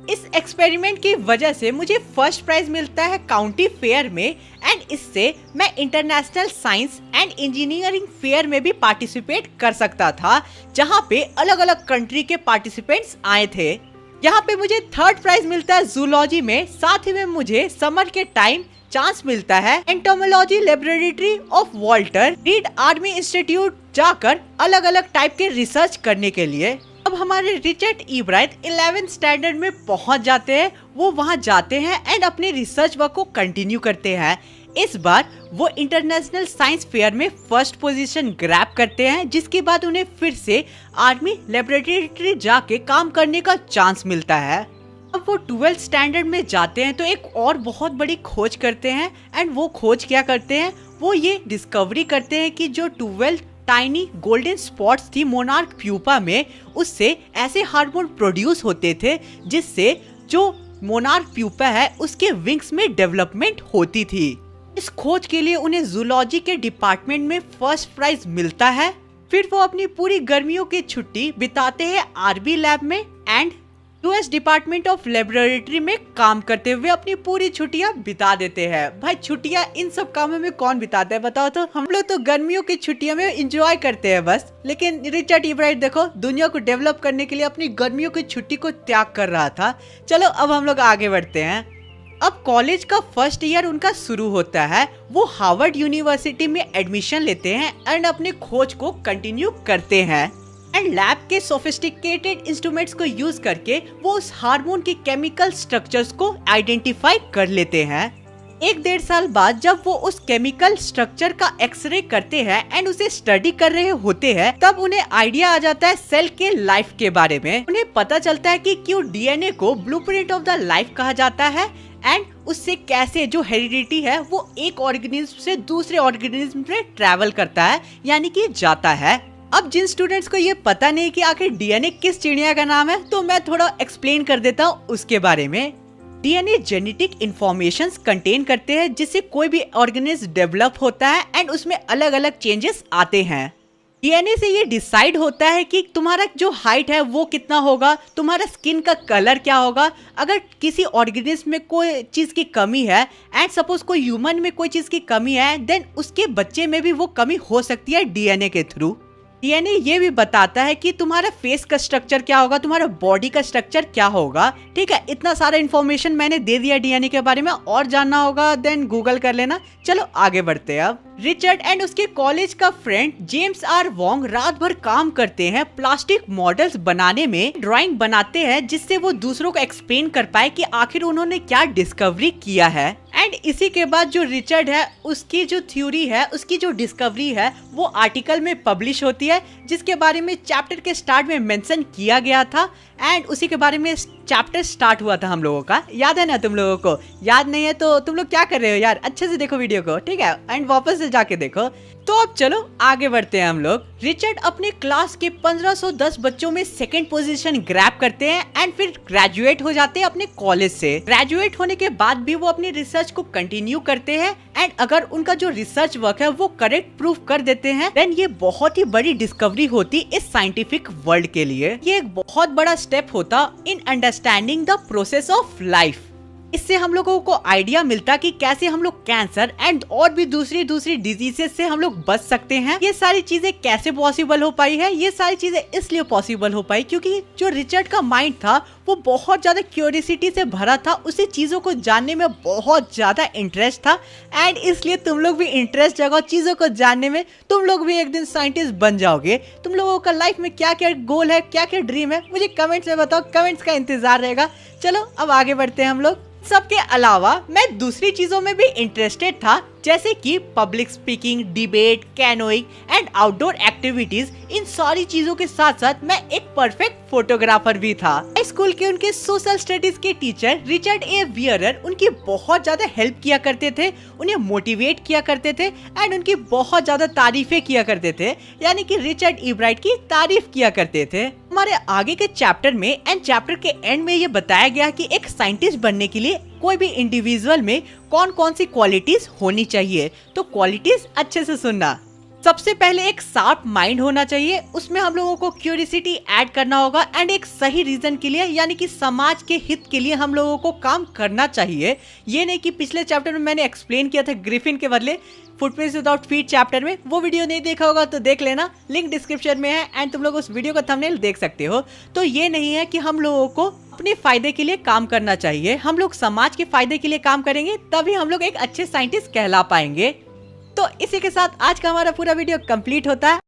S4: इस एक्सपेरिमेंट की वजह से मुझे फर्स्ट प्राइज मिलता है काउंटी फेयर में एंड इससे मैं international science and engineering fair में भी पार्टिसिपेट कर सकता था, जहाँ पे अलग अलग कंट्री के पार्टिसिपेंट्स आए थे। यहाँ पे मुझे थर्ड प्राइज मिलता है जूलॉजी में, साथ ही में मुझे समर के टाइम चांस मिलता है entomology laboratory of Walter read army institute जाकर अलग अलग टाइप के रिसर्च करने के लिए। अब हमारे रिचर्ड ई ब्राइट 11th स्टैंडर्ड में पहुंच जाते हैं, वो वहां जाते हैं एंड अपने रिसर्च वर्क को कंटिन्यू करते हैं। इस बार वो इंटरनेशनल साइंस फेयर में फर्स्ट पोजीशन ग्रैब करते हैं, जिसके बाद उन्हें फिर से आर्मी लेबोरेटरी जाके काम करने का चांस मिलता है। अब वो 12th स्टैंडर्ड में जाते हैं तो एक और बहुत बड़ी खोज करते हैं एंड वो खोज क्या करते हैं, वो ये डिस्कवरी करते हैं कि जो 12 टाइनी गोल्डन स्पॉट्स थी मोनार्क प्यूपा में, उससे ऐसे हार्मोन प्रोड्यूस होते थे जिससे जो मोनार्क प्यूपा है उसके विंग्स में डेवलपमेंट होती थी। इस खोज के लिए उन्हें जूलॉजी के डिपार्टमेंट में फर्स्ट प्राइज मिलता है। फिर वो अपनी पूरी गर्मियों की छुट्टी बिताते हैं आरबी लैब में and US department of laboratory में काम करते हुए अपनी पूरी छुट्टियां बिता देते हैं। भाई छुट्टियां इन सब कामों में कौन बिताता है बताओ तो? हम लोग तो गर्मियों की छुट्टियों में एंजॉय करते हैं बस, लेकिन रिचर्ड ई ब्राइट देखो दुनिया को डेवलप करने के लिए अपनी गर्मियों की छुट्टी को त्याग कर रहा था। चलो अब हम लोग आगे बढ़ते हैं। अब कॉलेज का फर्स्ट ईयर उनका शुरू होता है, वो हार्वर्ड यूनिवर्सिटी में एडमिशन लेते हैं एंड अपने खोज को कंटिन्यू करते हैं एंड लैब के सोफिस्टिकेटेड इंस्ट्रूमेंट्स को यूज करके वो उस हार्मोन के केमिकल स्ट्रक्चर्स को आइडेंटिफाई कर लेते हैं। 1-1.5 साल बाद जब वो उस केमिकल स्ट्रक्चर का एक्सरे करते हैं एंड उसे स्टडी कर रहे होते हैं, तब उन्हें आइडिया आ जाता है सेल के लाइफ के बारे में। उन्हें पता चलता है कि क्यों डीएनए को ब्लूप्रिंट ऑफ द लाइफ कहा जाता है एंड उससे कैसे जो हेरिडिटी है वो एक ऑर्गेनिज्म से दूसरे ऑर्गेनिज्म में ट्रैवल करता है, यानी कि जाता है। अब जिन स्टूडेंट्स को ये पता नहीं कि आखिर डीएनए किस चिड़िया का नाम है, तो मैं थोड़ा एक्सप्लेन कर देता हूँ उसके बारे में। डीएनए जेनेटिक इंफॉर्मेशंस कंटेन करते हैं जिससे कोई भी ऑर्गेनिज्म डेवलप होता है एंड उसमें अलग अलग चेंजेस आते हैं। डीएनए से ये डिसाइड होता है कि तुम्हारा जो हाइट है वो कितना होगा, तुम्हारा स्किन का कलर क्या होगा। अगर किसी ऑर्गेनिज्म में कोई चीज की कमी है एंड सपोज कोई ह्यूमन में कोई चीज की कमी है, देन उसके बच्चे में भी वो कमी हो सकती है डीएनए के थ्रू। डीएनए ये भी बताता है कि तुम्हारा फेस का स्ट्रक्चर क्या होगा, तुम्हारा बॉडी का स्ट्रक्चर क्या होगा। ठीक है, इतना सारा इन्फॉर्मेशन मैंने दे दिया डीएनए के बारे में, और जानना होगा देन गूगल कर लेना। चलो आगे बढ़ते हैं। अब रिचर्ड एंड उसके कॉलेज का फ्रेंड जेम्स आर वोंग रात भर काम करते हैं प्लास्टिक मॉडल्स बनाने में, ड्राइंग बनाते हैं जिससे वो दूसरों को एक्सप्लेन कर पाए कि आखिर उन्होंने क्या डिस्कवरी किया है। एंड इसी के बाद जो रिचर्ड है उसकी जो थ्योरी है, उसकी जो डिस्कवरी है वो आर्टिकल में पब्लिश होती है, जिसके बारे में चैप्टर के स्टार्ट में मेंशन किया गया था एंड उसी के बारे में चैप्टर स्टार्ट हुआ था हम लोगों का। याद है ना? तुम लोगों को याद नहीं है तो तुम लोग क्या कर रहे हो यार, अच्छे से देखो वीडियो को, ठीक है, एंड वापस से जाके देखो। तो अब चलो आगे बढ़ते हैं हम लोग। रिचर्ड अपने क्लास के 1510 बच्चों में सेकंड पोजीशन ग्रैब करते हैं एंड फिर ग्रेजुएट हो जाते हैं अपने कॉलेज से। ग्रेजुएट होने के बाद भी वो अपनी रिसर्च को कंटिन्यू करते हैं एंड अगर उनका जो रिसर्च वर्क है वो करेक्ट प्रूफ कर देते हैं, देन ये बहुत ही बड़ी डिस्कवरी होती इस साइंटिफिक वर्ल्ड के लिए। ये एक बहुत बड़ा स्टेप होता in understanding the process of life. इससे हम लोगों को आइडिया मिलता कि कैसे हम लोग कैंसर एंड और भी दूसरी डिजीजेस से हम लोग बच सकते हैं। ये सारी चीजें कैसे पॉसिबल हो पाई है? ये सारी चीजें इसलिए पॉसिबल हो पाई क्योंकि जो रिचर्ड का माइंड था वो बहुत ज्यादा क्यूरियोसिटी से भरा था, उसे चीजों को जानने में बहुत ज्यादा इंटरेस्ट था एंड इसलिए तुम लोग भी इंटरेस्ट जगाओ चीजों को जानने में, तुम लोग भी एक दिन साइंटिस्ट बन जाओगे। तुम लोगों का लाइफ में क्या क्या गोल है, क्या क्या ड्रीम है, मुझे कमेंट्स में बताओ, कमेंट्स का इंतजार रहेगा। चलो अब आगे बढ़ते हैं हम लोग। सबके अलावा मैं दूसरी चीजों में भी इंटरेस्टेड था, जैसे कि public speaking, debate, canoeing and outdoor activities. इन सारी चीजों के साथ साथ मैं एक परफेक्ट फोटोग्राफर भी था। स्कूल के उनके सोशल स्टडीज के टीचर रिचर्ड ए वियरर उनकी बहुत ज्यादा हेल्प किया करते थे, उन्हें मोटिवेट किया करते थे एंड उनकी बहुत ज्यादा तारीफें किया करते थे, यानी कि रिचर्ड ई ब्राइट की तारीफ किया करते थे। हमारे आगे के चैप्टर में एंड चैप्टर के एंड में ये बताया गया कि एक साइंटिस्ट बनने के लिए कोई भी इंडिविजुअल में कौन कौन सी क्वालिटीज होनी चाहिए। तो क्वालिटीज अच्छे से सुनना। सबसे पहले एक शार्प माइंड होना चाहिए, उसमें हम लोगों को क्यूरियोसिटी ऐड करना होगा एंड एक सही रीजन के लिए, यानी कि समाज के हित के लिए हम लोगों को काम करना चाहिए। ये नहीं कि पिछले चैप्टर में मैंने एक्सप्लेन किया था ग्रिफिन के बदले फुटप्रिंट्स विदाउट फीट चैप्टर में, वो वीडियो नहीं देखा होगा तो देख लेना, लिंक डिस्क्रिप्शन में है एंड तुम लोग उस वीडियो का थंबनेल देख सकते हो। तो ये नहीं है कि हम लोगों को अपने फायदे के लिए काम करना चाहिए, हम लोग समाज के फायदे के लिए काम करेंगे तभी हम लोग एक अच्छे साइंटिस्ट कहला पाएंगे। तो इसी के साथ आज का हमारा पूरा वीडियो कंप्लीट होता है।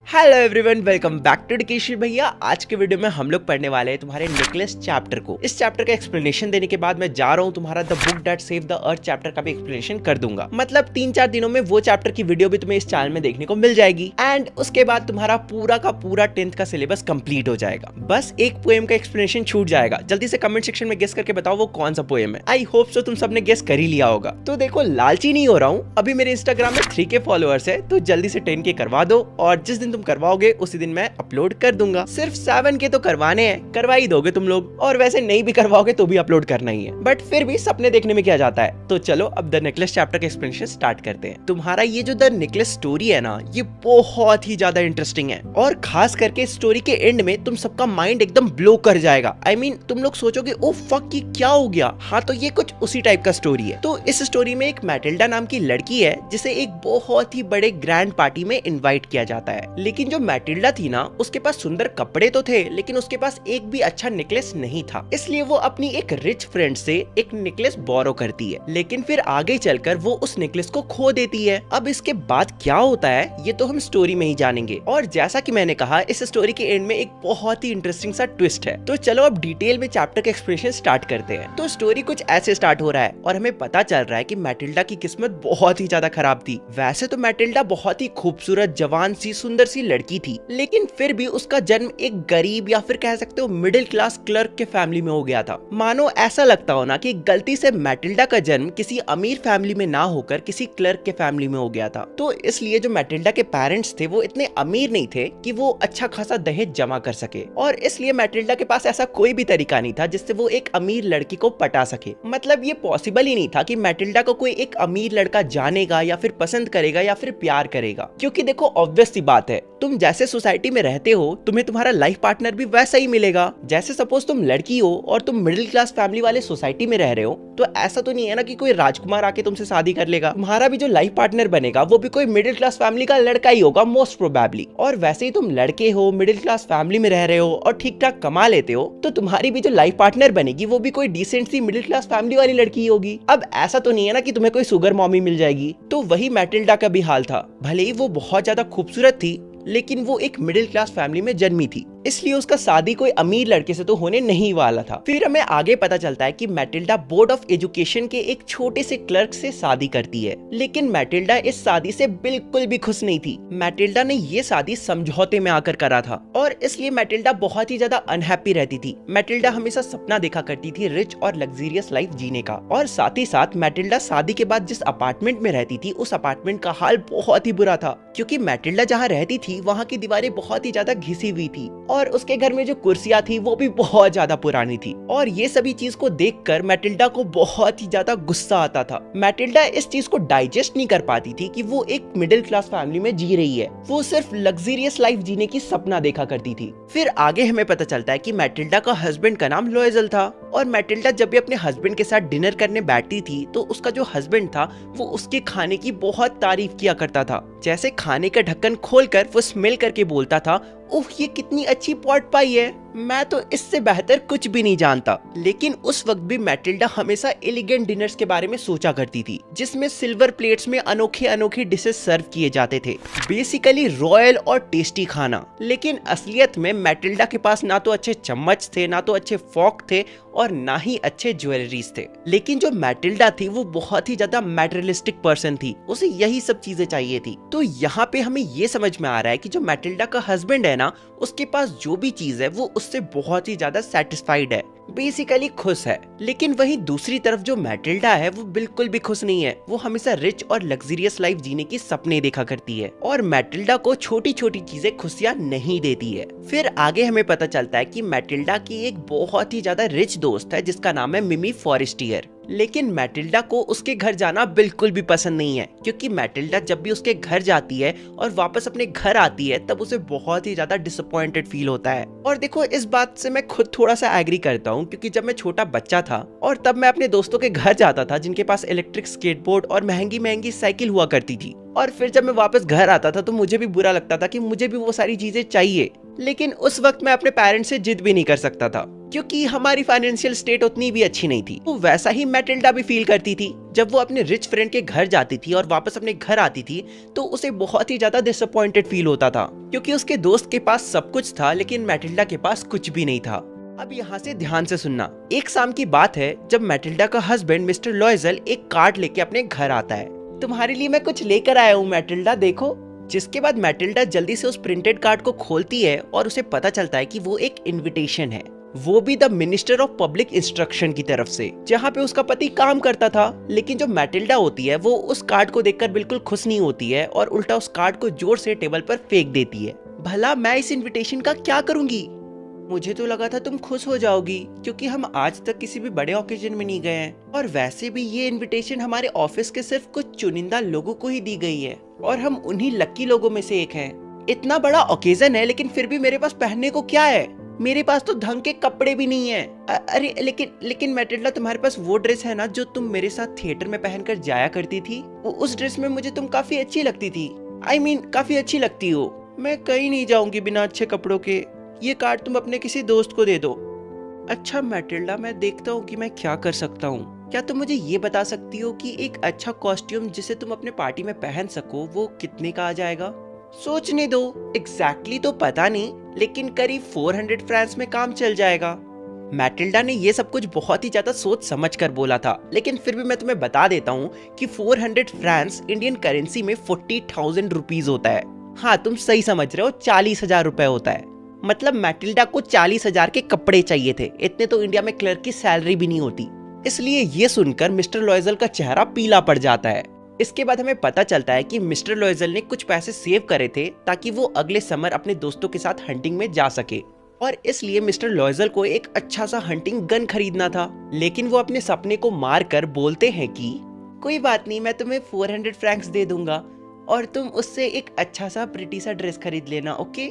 S1: Hello everyone, welcome back to education भैया। आज के वीडियो में हम लोग पढ़ने वाले हैं तुम्हारे निकोलस चैप्टर को। इस चैप्टर का एक्सप्लेनेशन देने के बाद मैं जा रहा हूँ तुम्हारा the book that saved the earth chapter का भी एक्सप्लेनेशन कर दूंगा। मतलब 3-4 दिनों में वो चैप्टर की वीडियो भी तुम्हें इस चैनल में देखने को मिल जाएगी एंड उसके बाद तुम्हारा पूरा का पूरा 10th का सिलेबस कंप्लीट हो जाएगा। बस एक पोएम का एक्सप्लेनेशन छूट जाएगा। जल्दी से कमेंट सेक्शन में गेस करके बताओ वो कौन सा पोएम है। आई होप सो तुम सबने गेस कर ही लिया होगा। तो देखो, लालची नहीं हो रहा हूँ, अभी मेरे इंस्टाग्राम में 3K फॉलोअर्स है, तो जल्दी से 10K करवा दो और जिस दिन तुम करवाओगे उसी दिन मैं अपलोड कर दूंगा। सिर्फ 7K तो करवाने हैं, करवा ही दोगे तुम लोग, और वैसे नहीं भी करवाओगे तो भी अपलोड करना ही है, बट फिर भी सपने देखने में क्या जाता है। तो चलो अब द निकोलस चैप्टर का एक्सप्लेनेशन स्टार्ट करते हैं। तुम्हारा ये जो द निकोलस स्टोरी है ना, ये बहुत ही ज्यादा इंटरेस्टिंग है और खास करके स्टोरी के एंड में तुम सबका माइंड एकदम ब्लो कर जाएगा। आई मीन तुम लोग सोचोगे ओ फक ये क्या हो गया। हाँ, तो ये कुछ उसी टाइप का स्टोरी है। तो इस स्टोरी में एक मैटिल्डा नाम की लड़की है जिसे एक बहुत ही बड़े ग्रैंड पार्टी में इनवाइट किया जाता है। लेकिन जो मैटिल्डा थी ना, उसके पास सुंदर कपड़े तो थे लेकिन उसके पास एक भी अच्छा नेकलेस नहीं था। इसलिए वो अपनी एक रिच फ्रेंड से एक नेकलेस बोरो करती है, लेकिन फिर आगे चलकर वो उस नेकलेस को खो देती है। अब इसके बाद क्या होता है ये तो हम स्टोरी में ही जानेंगे। और जैसा कि मैंने कहा, इस स्टोरी के एंड में एक बहुत ही इंटरेस्टिंग सा ट्विस्ट है। तो चलो अब डिटेल में चैप्टर का एक्सप्लेनेशन स्टार्ट करते हैं। तो स्टोरी कुछ ऐसे स्टार्ट हो रहा है और हमें पता चल रहा है कि मैटिल्डा की किस्मत बहुत ही ज्यादा खराब थी। वैसे तो मैटिल्डा बहुत ही खूबसूरत, जवान सी, सुंदर सी लड़की थी, लेकिन फिर भी उसका जन्म एक गरीब या फिर कह सकते हो मिडिल क्लास क्लर्क के फैमिली में हो गया था। मानो ऐसा लगता हो ना कि गलती से मैटिल्डा का जन्म किसी अमीर फैमिली में ना होकर किसी क्लर्क के फैमिली में हो गया था। तो इसलिए जो मैटिल्डा के पेरेंट्स थे वो इतने अमीर नहीं थे कि वो अच्छा खासा दहेज जमा कर सके, और इसलिए मैटिल्डा के पास ऐसा कोई भी तरीका नहीं था जिससे वो एक अमीर लड़की को पटा सके। मतलब ये पॉसिबल ही नहीं था कि मैटिल्डा को कोई एक अमीर लड़का जानेगा या फिर पसंद करेगा या फिर प्यार करेगा। क्योंकि देखो, ऑब्वियस सी बात है, तुम जैसे सोसाइटी में रहते हो तुम्हें तुम्हारा लाइफ पार्टनर भी वैसा ही मिलेगा। जैसे सपोज तुम लड़की हो और तुम मिडिल क्लास फैमिली वाले सोसाइटी में रह रहे हो, तो ऐसा तो नहीं है ना कि कोई राजकुमार आके तुमसे शादी कर लेगा। तुम्हारा भी जो लाइफ पार्टनर बनेगा वो भी कोई मिडिल क्लास फैमिली का लड़का ही होगा मोस्ट प्रोबेबली। और वैसे ही तुम लड़के हो, मिडिल क्लास फैमिली में रह रहे हो और ठीक ठाक कमा लेते हो, तो तुम्हारी भी जो लाइफ पार्टनर बनेगी वो भी कोई डिसेंट सी मिडिल क्लास फैमिली वाली लड़की होगी। अब ऐसा तो नहीं है ना कि तुम्हें कोई सुगर मॉमी मिल जाएगी। तो वही मैटिल्डा का भी हाल था। भले ही वो बहुत ज्यादा खूबसूरत थी, लेकिन वो एक मिडिल क्लास फैमिली में जन्मी थी, इसलिए उसका शादी कोई अमीर लड़के से तो होने नहीं वाला था। फिर हमें आगे पता चलता है कि मैटिल्डा बोर्ड ऑफ एजुकेशन के एक छोटे से क्लर्क से शादी करती है। लेकिन मैटिल्डा इस शादी से बिल्कुल भी खुश नहीं थी। मैटिल्डा ने ये शादी समझौते में आकर करा था और इसलिए मैटिल्डा बहुत ही ज्यादा अनहैप्पी रहती थी। मैटिल्डा हमेशा सपना देखा करती थी रिच और लग्जरियस लाइफ जीने का, और साथ ही साथ मैटिल्डा शादी के बाद जिस अपार्टमेंट में रहती थी उस अपार्टमेंट का हाल बहुत ही बुरा था, क्योंकि मैटिल्डा जहाँ रहती थी थी वहाँ की दीवारें बहुत ही ज्यादा घिसी हुई थी और उसके घर में जो कुर्सियां थी वो भी बहुत ज्यादा पुरानी थी। और ये सभी चीज को देखकर मैटिल्डा को बहुत ही ज्यादा गुस्सा आता था। मैटिल्डा इस चीज को डाइजेस्ट नहीं कर पाती थी कि वो एक मिडिल क्लास फैमिली में जी रही है। वो सिर्फ लग्जरियस लाइफ जीने की सपना देखा करती थी। फिर आगे हमें पता चलता है कि मैटिल्डा का हस्बैंड का नाम लोएजल था और मैटिल्डा जब भी अपने हस्बैंड के साथ डिनर करने बैठती थी तो उसका जो हस्बैंड था वो उसके खाने की बहुत तारीफ किया करता था। जैसे खाने का ढक्कन खोलकर वो स्मेल करके बोलता था, ओह ये कितनी अच्छी पॉट पाई है, मैं तो इससे बेहतर कुछ भी नहीं जानता। लेकिन उस वक्त भी मैटिल्डा हमेशा एलिगेंट डिनर्स के बारे में सोचा करती थी जिसमें सिल्वर प्लेट्स में अनोखे अनोखे डिशेस सर्व किए जाते थे, बेसिकली रॉयल और टेस्टी खाना। लेकिन असलियत में मैटिल्डा के पास ना तो अच्छे चम्मच थे, ना तो अच्छे फॉर्क थे और ना ही अच्छे ज्वेलरीज थे। लेकिन जो मैटिल्डा थी वो बहुत ही ज्यादा मैटेरियलिस्टिक पर्सन थी, उसे यही सब चीजें चाहिए थी। तो यहाँ पे हमें ये समझ में आ रहा है कि जो मैटिल्डा का हस्बैंड है ना, उसके पास जो भी चीज है वो उससे बहुत ही ज्यादा सेटिस्फाइड है, बेसिकली खुश है। लेकिन वहीं दूसरी तरफ जो मैटिल्डा है वो बिल्कुल भी खुश नहीं है। वो हमेशा रिच और लग्जरियस लाइफ जीने की सपने देखा करती है और मैटिल्डा को छोटी छोटी चीजें खुशियां नहीं देती है। फिर आगे हमें पता चलता है कि मैटिल्डा की एक बहुत ही ज्यादा रिच दोस्त है जिसका नाम है मिमी फॉरेस्टियर। लेकिन मैटिल्डा को उसके घर जाना बिल्कुल भी पसंद नहीं है, क्योंकि मैटिल्डा जब भी उसके घर जाती है और वापस अपने घर आती है तब उसे बहुत ही ज्यादा डिसअपॉइंटेड फील होता है। और देखो इस बात से मैं खुद थोड़ा सा एग्री करता हूँ, क्योंकि जब मैं छोटा बच्चा था और तब मैं अपने दोस्तों के घर जाता था जिनके पास इलेक्ट्रिक स्केटबोर्ड और महंगी महंगी साइकिल हुआ करती थी, और फिर जब मैं वापस घर आता था तो मुझे भी बुरा लगता था कि मुझे भी वो सारी चीजें चाहिए। लेकिन उस वक्त मैं अपने पेरेंट्स से जिद भी नहीं कर सकता था क्योंकि हमारी फाइनेंशियल स्टेट उतनी भी अच्छी नहीं थी। तो वैसा ही मैटिल्डा भी फील करती थी जब वो अपने रिच फ्रेंड के घर जाती थी और वापस अपने घर आती थी तो उसे बहुत ही ज्यादा डिसअपॉइंटेड फील होता था, क्योंकि उसके दोस्त के पास सब कुछ था लेकिन मैटिल्डा के पास कुछ भी नहीं था। अब यहाँ से ध्यान से सुनना। एक शाम की बात है जब मैटिल्डा का हस्बैंड मिस्टर लोएजल एक कार्ड लेके अपने घर आता है। तुम्हारे लिए मैं कुछ लेकर आया हूँ मैटिल्डा, देखो। जिसके बाद मैटिल्डा जल्दी से उस प्रिंटेड कार्ड को खोलती है और उसे पता चलता है कि वो एक इनविटेशन है, वो भी the minister of public instruction की तरफ से, जहाँ पे उसका पति काम करता था। लेकिन जो मैटिल्डा होती है वो उस कार्ड को देखकर बिल्कुल खुश नहीं होती है और उल्टा उस कार्ड को जोर से टेबल पर फेंक देती है। भला मैं इस इनविटेशन का क्या करूंगी? मुझे तो लगा था तुम खुश हो जाओगी क्योंकि हम आज तक किसी भी बड़े ओकेजन में नहीं गए हैं, और वैसे भी ये इनविटेशन हमारे ऑफिस के सिर्फ कुछ चुनिंदा लोगों को ही दी गई है और हम उन्हीं लकी लोगों में से एक हैं। इतना बड़ा ओकेजन है लेकिन फिर भी मेरे पास पहनने को क्या है? मेरे पास तो ढंग के कपड़े भी नहीं है। अरे लेकिन मैटिल्डा, तुम्हारे पास वो ड्रेस है ना जो तुम मेरे साथ थिएटर में पहनकर जाया करती थी? उस ड्रेस में मुझे तुम काफी अच्छी लगती थी। I mean, काफी अच्छी लगती हो। मैं कहीं नहीं जाऊंगी बिना अच्छे कपड़ों के। ये कार्ड तुम अपने किसी दोस्त को दे दो। अच्छा मैटिल्डा, मैं देखता हूँ कि मैं क्या कर सकता हूँ। क्या तुम मुझे ये बता सकती हो कि एक अच्छा कॉस्ट्यूम जिसे तुम अपने पार्टी में पहन सको वो कितने का आ जाएगा? सोचने दो, एग्जैक्टली तो पता नहीं, लेकिन करीब 400 फ्रांस में काम चल जाएगा। मैटिल्डा ने ये सब कुछ बहुत ही ज्यादा सोच समझ कर बोला था, लेकिन फिर भी मैं तुम्हें बता देता हूँ कि 400 फ्रांस इंडियन करेंसी में 40,000 रुपीज होता है। हाँ, तुम सही समझ रहे हो, 40,000 रुपए होता है। मतलब मैटिल्डा को 40,000 के कपड़े चाहिए थे। इतने तो इंडिया में क्लर्क की सैलरी भी नहीं होती। इसलिए ये सुनकर मिस्टर लोएजल का चेहरा पीला पड़ जाता है। इसके बाद हमें पता चलता है कि मिस्टर लोएजल ने कुछ पैसे सेव करे थे ताकि वो अगले समर अपने दोस्तों के साथ हंटिंग में जा सके, और इसलिए मिस्टर लोएजल को एक अच्छा सा हंटिंग गन खरीदना था। लेकिन वो अपने सपने को मार कर बोलते हैं कि कोई बात नहीं, मैं तुम्हें 400 फ्रैंक्स दे दूंगा और तुम उससे एक अच्छा सा प्रिटी सा ड्रेस खरीद लेना। ओके,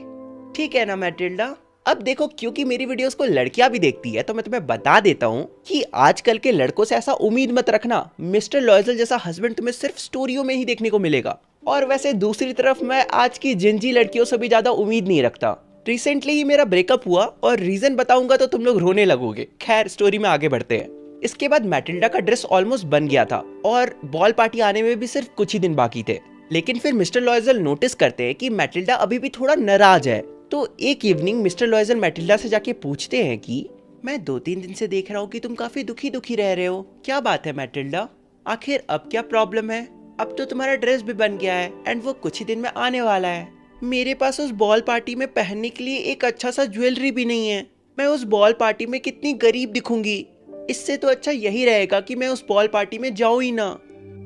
S1: ठीक है ना मैटिल्डा? अब देखो, क्योंकि मेरी वीडियोस को लड़कियां भी देखती है तो मैं तुम्हें बता देता हूँ कि आजकल के लड़कों से ऐसा उम्मीद मत रखना। मिस्टर लोएजल जैसा हस्बैंड तुम्हें सिर्फ स्टोरियों में ही देखने को मिलेगा। और वैसे दूसरी तरफ मैं आज की जिंजी लड़कियों से भी ज्यादा उम्मीद नहीं रखता। रिसेंटली ही मेरा ब्रेकअप हुआ और रीजन बताऊंगा तो तुम लोग रोने लगोगे। खैर, स्टोरी में आगे बढ़ते हैं। इसके बाद मैटिल्डा का ड्रेस ऑलमोस्ट बन गया था और बॉल पार्टी आने में भी सिर्फ कुछ ही दिन बाकी थे। लेकिन फिर मिस्टर लोएजल नोटिस करते हैं कि मैटिल्डा अभी भी थोड़ा नाराज है। तो एक इवनिंग मिस्टर लोएजल मैटिल्डा से जाके पूछते हैं कि मैं 2-3 दिन से देख रहा हूँ कि तुम काफी दुखी रह रहे हो, क्या बात है मैटिल्डा? आखिर अब क्या प्रॉब्लम है? अब तो तुम्हारा ड्रेस भी बन गया है एंड वो कुछ ही दिन में आने वाला है। मेरे पास उस बॉल पार्टी में पहनने के लिए एक अच्छा सा ज्वेलरी भी नहीं है। मैं उस बॉल पार्टी में कितनी गरीब दिखूंगी। इससे तो अच्छा यही रहेगा कि मैं उस बॉल पार्टी में जाऊं ही ना।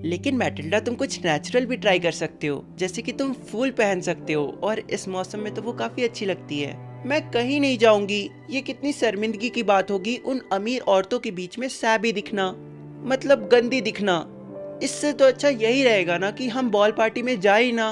S1: लेकिन मैटिल्डा तुम कुछ नेचुरल भी ट्राई कर सकते हो, जैसे कि तुम फूल पहन सकते हो और इस मौसम में तो वो काफी अच्छी लगती है। मैं कहीं नहीं जाऊंगी। ये कितनी शर्मिंदगी की बात होगी उन अमीर औरतों के बीच में सैबी दिखना, मतलब गंदी दिखना। इससे तो अच्छा यही रहेगा ना कि हम बॉल पार्टी में जाए ही ना।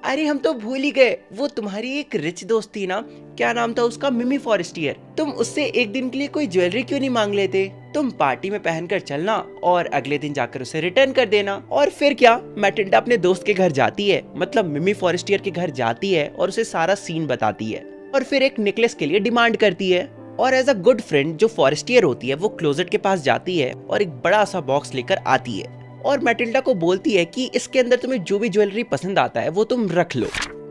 S1: अरे हम तो भूल ही गए, वो तुम्हारी एक रिच दोस्त थी ना, क्या नाम था उसका, मिमी फॉरेस्टियर। तुम उससे एक दिन के लिए कोई ज्वेलरी क्यों नहीं मांग लेते? तुम पार्टी में पहनकर चलना और अगले दिन जाकर उसे रिटर्न कर देना। और फिर क्या, मैटिल्डा अपने दोस्त के घर जाती है, मतलब मिमी फॉरेस्टियर के घर जाती है और उसे सारा सीन बताती है और फिर एक नेकलेस के लिए डिमांड करती है। और एज अ गुड फ्रेंड जो फॉरेस्टियर होती है वो क्लोजेट के पास जाती है और एक बड़ा सा बॉक्स लेकर आती है और मैटिल्डा को बोलती है कि इसके अंदर तुम्हें जो भी ज्वेलरी पसंद आता है वो तुम रख लो।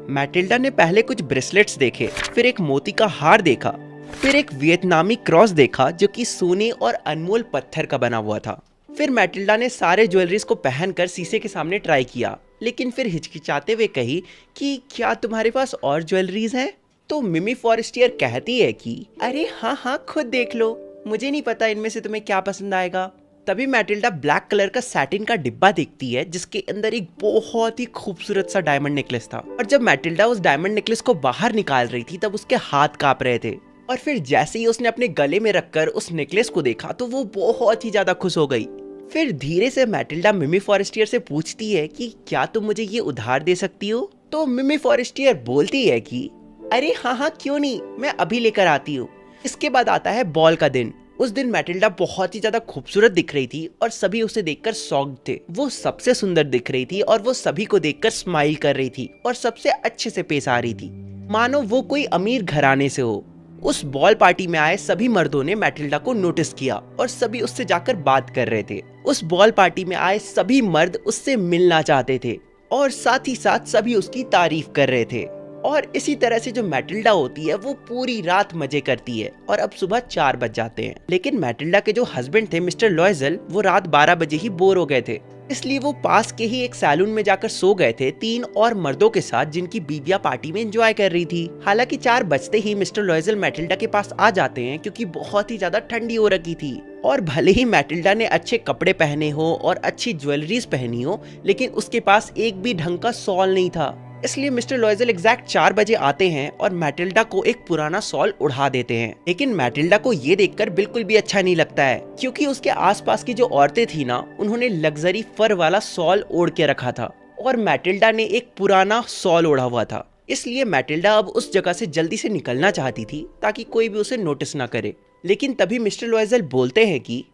S1: मैटिल्डा ने पहले कुछ ब्रेसलेट्स देखे, फिर एक मोती का हार देखा, फिर एक वियतनामी क्रॉस देखा जो कि सोने और अनमोल पत्थर का बना हुआ था। फिर मैटिल्डा ने सारे ज्वेलरीज को पहनकर शीशे के सामने ट्राई किया, लेकिन फिर हिचकिचाते हुए कही कि क्या तुम्हारे पास और ज्वेलरीज हैं? तो मिमी फॉरेस्टियर कहती है कि अरे हाँ खुद देख लो, मुझे नहीं पता इनमें से तुम्हें क्या पसंद आएगा। तभी मैटिल्डा ब्लैक कलर का सैटिन का डिब्बा देखती है जिसके अंदर एक बहुत ही खूबसूरत सा डायमंड नेकलेस था। और जब मैटिल्डा उस डायमंड नेकलेस को बाहर निकाल रही थी तब उसके हाथ कांप रहे थे। और फिर जैसे ही उसने अपने गले में रखकर उस नेकलेस को देखा तो वो बहुत ही ज्यादा खुश हो गई। फिर धीरे से मैटिल्डा मिमी फॉरेस्टियर से पूछती है कि क्या तुम मुझे ये उधार दे सकती हो? तो मिमी फॉरेस्टियर बोलती है कि अरे हाँ क्यों नहीं, मैं अभी लेकर आती हूँ। इसके बाद आता है बॉल का दिन। उस दिन मैटिल्डा बहुत ही ज्यादा खूबसूरत दिख रही थी और सभी उसे देखकर शॉक्ड थे। वो सबसे सुंदर दिख रही थी और वो सभी को देखकर स्माइल कर रही थी और सबसे अच्छे से पेश आ रही थी, मानो वो कोई अमीर घराने से हो। उस बॉल पार्टी में आए सभी मर्दों ने मैटिल्डा को नोटिस किया और सभी उससे जाकर बात कर रहे थे। उस बॉल पार्टी में आए सभी मर्द उससे मिलना चाहते थे और साथ ही साथ सभी उसकी तारीफ कर रहे थे। और इसी तरह से जो मैटिल्डा होती है वो पूरी रात मजे करती है। और अब सुबह 4 बज जाते हैं, लेकिन मैटिल्डा के जो हस्बैंड थे मिस्टर लॉयजल वो रात 12 बजे ही बोर हो गए थे, इसलिए वो पास के ही एक सैलून में जाकर सो गए थे 3 और मर्दों के साथ जिनकी बीवियां पार्टी में एंजॉय कर रही थी। हालांकि 4 बजते ही मिस्टर लॉयजल मैटिल्डा के पास आ जाते हैं क्योंकि बहुत ही ज्यादा ठंडी हो रखी थी। और भले ही मैटिल्डा ने अच्छे कपड़े पहने हो और अच्छी ज्वेलरीज पहनी हो, लेकिन उसके पास एक भी ढंग का सॉल नहीं था। इसलिए मिस्टर लॉयजल एग्जैक्ट 4 बजे आते हैं और मैटिल्डा को एक पुराना सॉल उड़ा देते हैं। लेकिन मैटिल्डा को ये देखकर बिल्कुल भी अच्छा नहीं लगता है, क्योंकि उसके आसपास की जो औरतें थी ना, उन्होंने लग्जरी फर वाला सॉल ओढ़ के रखा था और मैटिल्डा ने एक पुराना सॉल ओढ़ा हुआ था। इसलिए मैटिल्डा अब उस जगह से जल्दी से निकलना चाहती थी ताकि कोई भी उसे नोटिस ना करे। लेकिन तभी मिस्टर लॉयजल बोलते हैं कि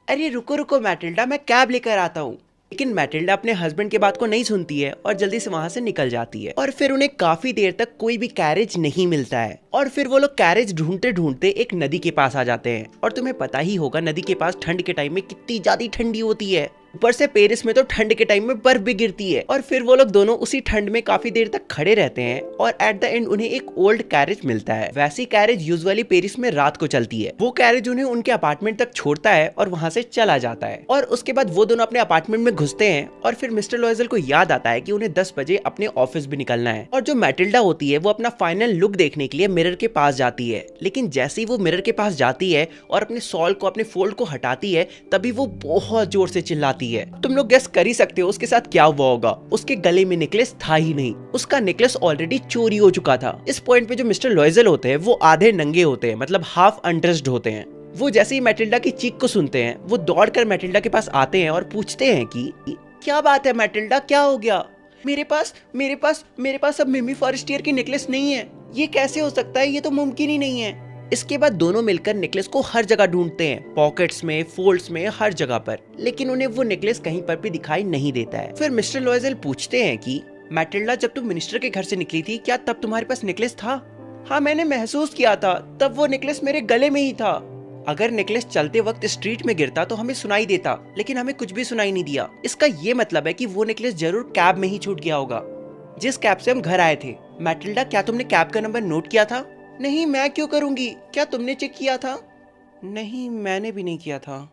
S1: अरे रुको मैटिल्डा, मैं कैब लेकर आता हूँ। लेकिन मैटिल्डा अपने हस्बैंड की बात को नहीं सुनती है और जल्दी से वहां से निकल जाती है। और फिर उन्हें काफी देर तक कोई भी कैरेज नहीं मिलता है और फिर वो लोग कैरेज ढूंढते ढूंढते एक नदी के पास आ जाते हैं। और तुम्हें पता ही होगा नदी के पास ठंड के टाइम में कितनी ज्यादा ठंडी होती है, ऊपर से पेरिस में तो ठंड के टाइम में बर्फ भी गिरती है। और फिर वो लोग दोनों उसी ठंड में काफी देर तक खड़े रहते हैं और एट द एंड उन्हें एक ओल्ड कैरेज मिलता है। वैसी कैरेज यूजुअली पेरिस में रात को चलती है। वो कैरेज उन्हें उनके अपार्टमेंट तक छोड़ता है और वहां से चला जाता है। और उसके बाद वो दोनों अपने अपार्टमेंट में घुसते हैं और फिर मिस्टर लॉयजल को याद आता है कि उन्हें 10 बजे अपने ऑफिस भी निकलना है। और जो मैटिल्डा होती है वो अपना फाइनल लुक देखने के लिए मिरर के पास जाती है। लेकिन जैसे ही वो मिरर के पास जाती है और अपने सॉल को, अपने फोल्ड को हटाती है, तभी वो बहुत जोर से चिल्लाती है। तुम लोग गेस कर ही सकते हो उसके साथ क्या हुआ होगा। उसके गले में नेकलेस था ही नहीं, उसका नेकलेस ऑलरेडी चोरी हो चुका था। इस पॉइंट पे जो मिस्टर लॉयजल होते हैं वो आधे नंगे होते हैं, मतलब हाफ अनड्रेस्ड होते हैं। वो जैसे ही मैटिल्डा की चीख को सुनते हैं वो दौड़कर मैटिल्डा के पास आते हैं और पूछते हैं कि क्या बात है मैटिल्डा, क्या हो गया? मेरे पास अब मिमी फॉरेस्टियर की नेकलेस नहीं है। ये कैसे हो सकता है? ये तो मुमकिन ही नहीं है। इसके बाद दोनों मिलकर नेकलेस को हर जगह ढूंढते हैं, पॉकेट्स में, फोल्ड्स में, हर जगह पर, लेकिन उन्हें वो नेकलेस कहीं पर भी दिखाई नहीं देता है। फिर मिस्टर लॉयजल पूछते हैं कि मैटिल्डा, जब तुम मिनिस्टर के घर से निकली थी क्या तब तुम्हारे पास नेकलेस था? हाँ, मैंने महसूस किया था, तब वो नेकलेस मेरे गले में ही था। अगर नेकलेस चलते वक्त स्ट्रीट में गिरता तो हमें सुनाई देता, लेकिन हमें कुछ भी सुनाई नहीं दिया। इसका ये मतलब है कि वो नेकलेस जरूर कैब में ही छूट गया होगा, जिस कैब से हम घर आए थे। मैटिल्डा, क्या तुमने कैब का नंबर नोट किया था? नहीं, मैं क्यों करूंगी? क्या तुमने चेक किया था? नहीं, मैंने भी नहीं किया था।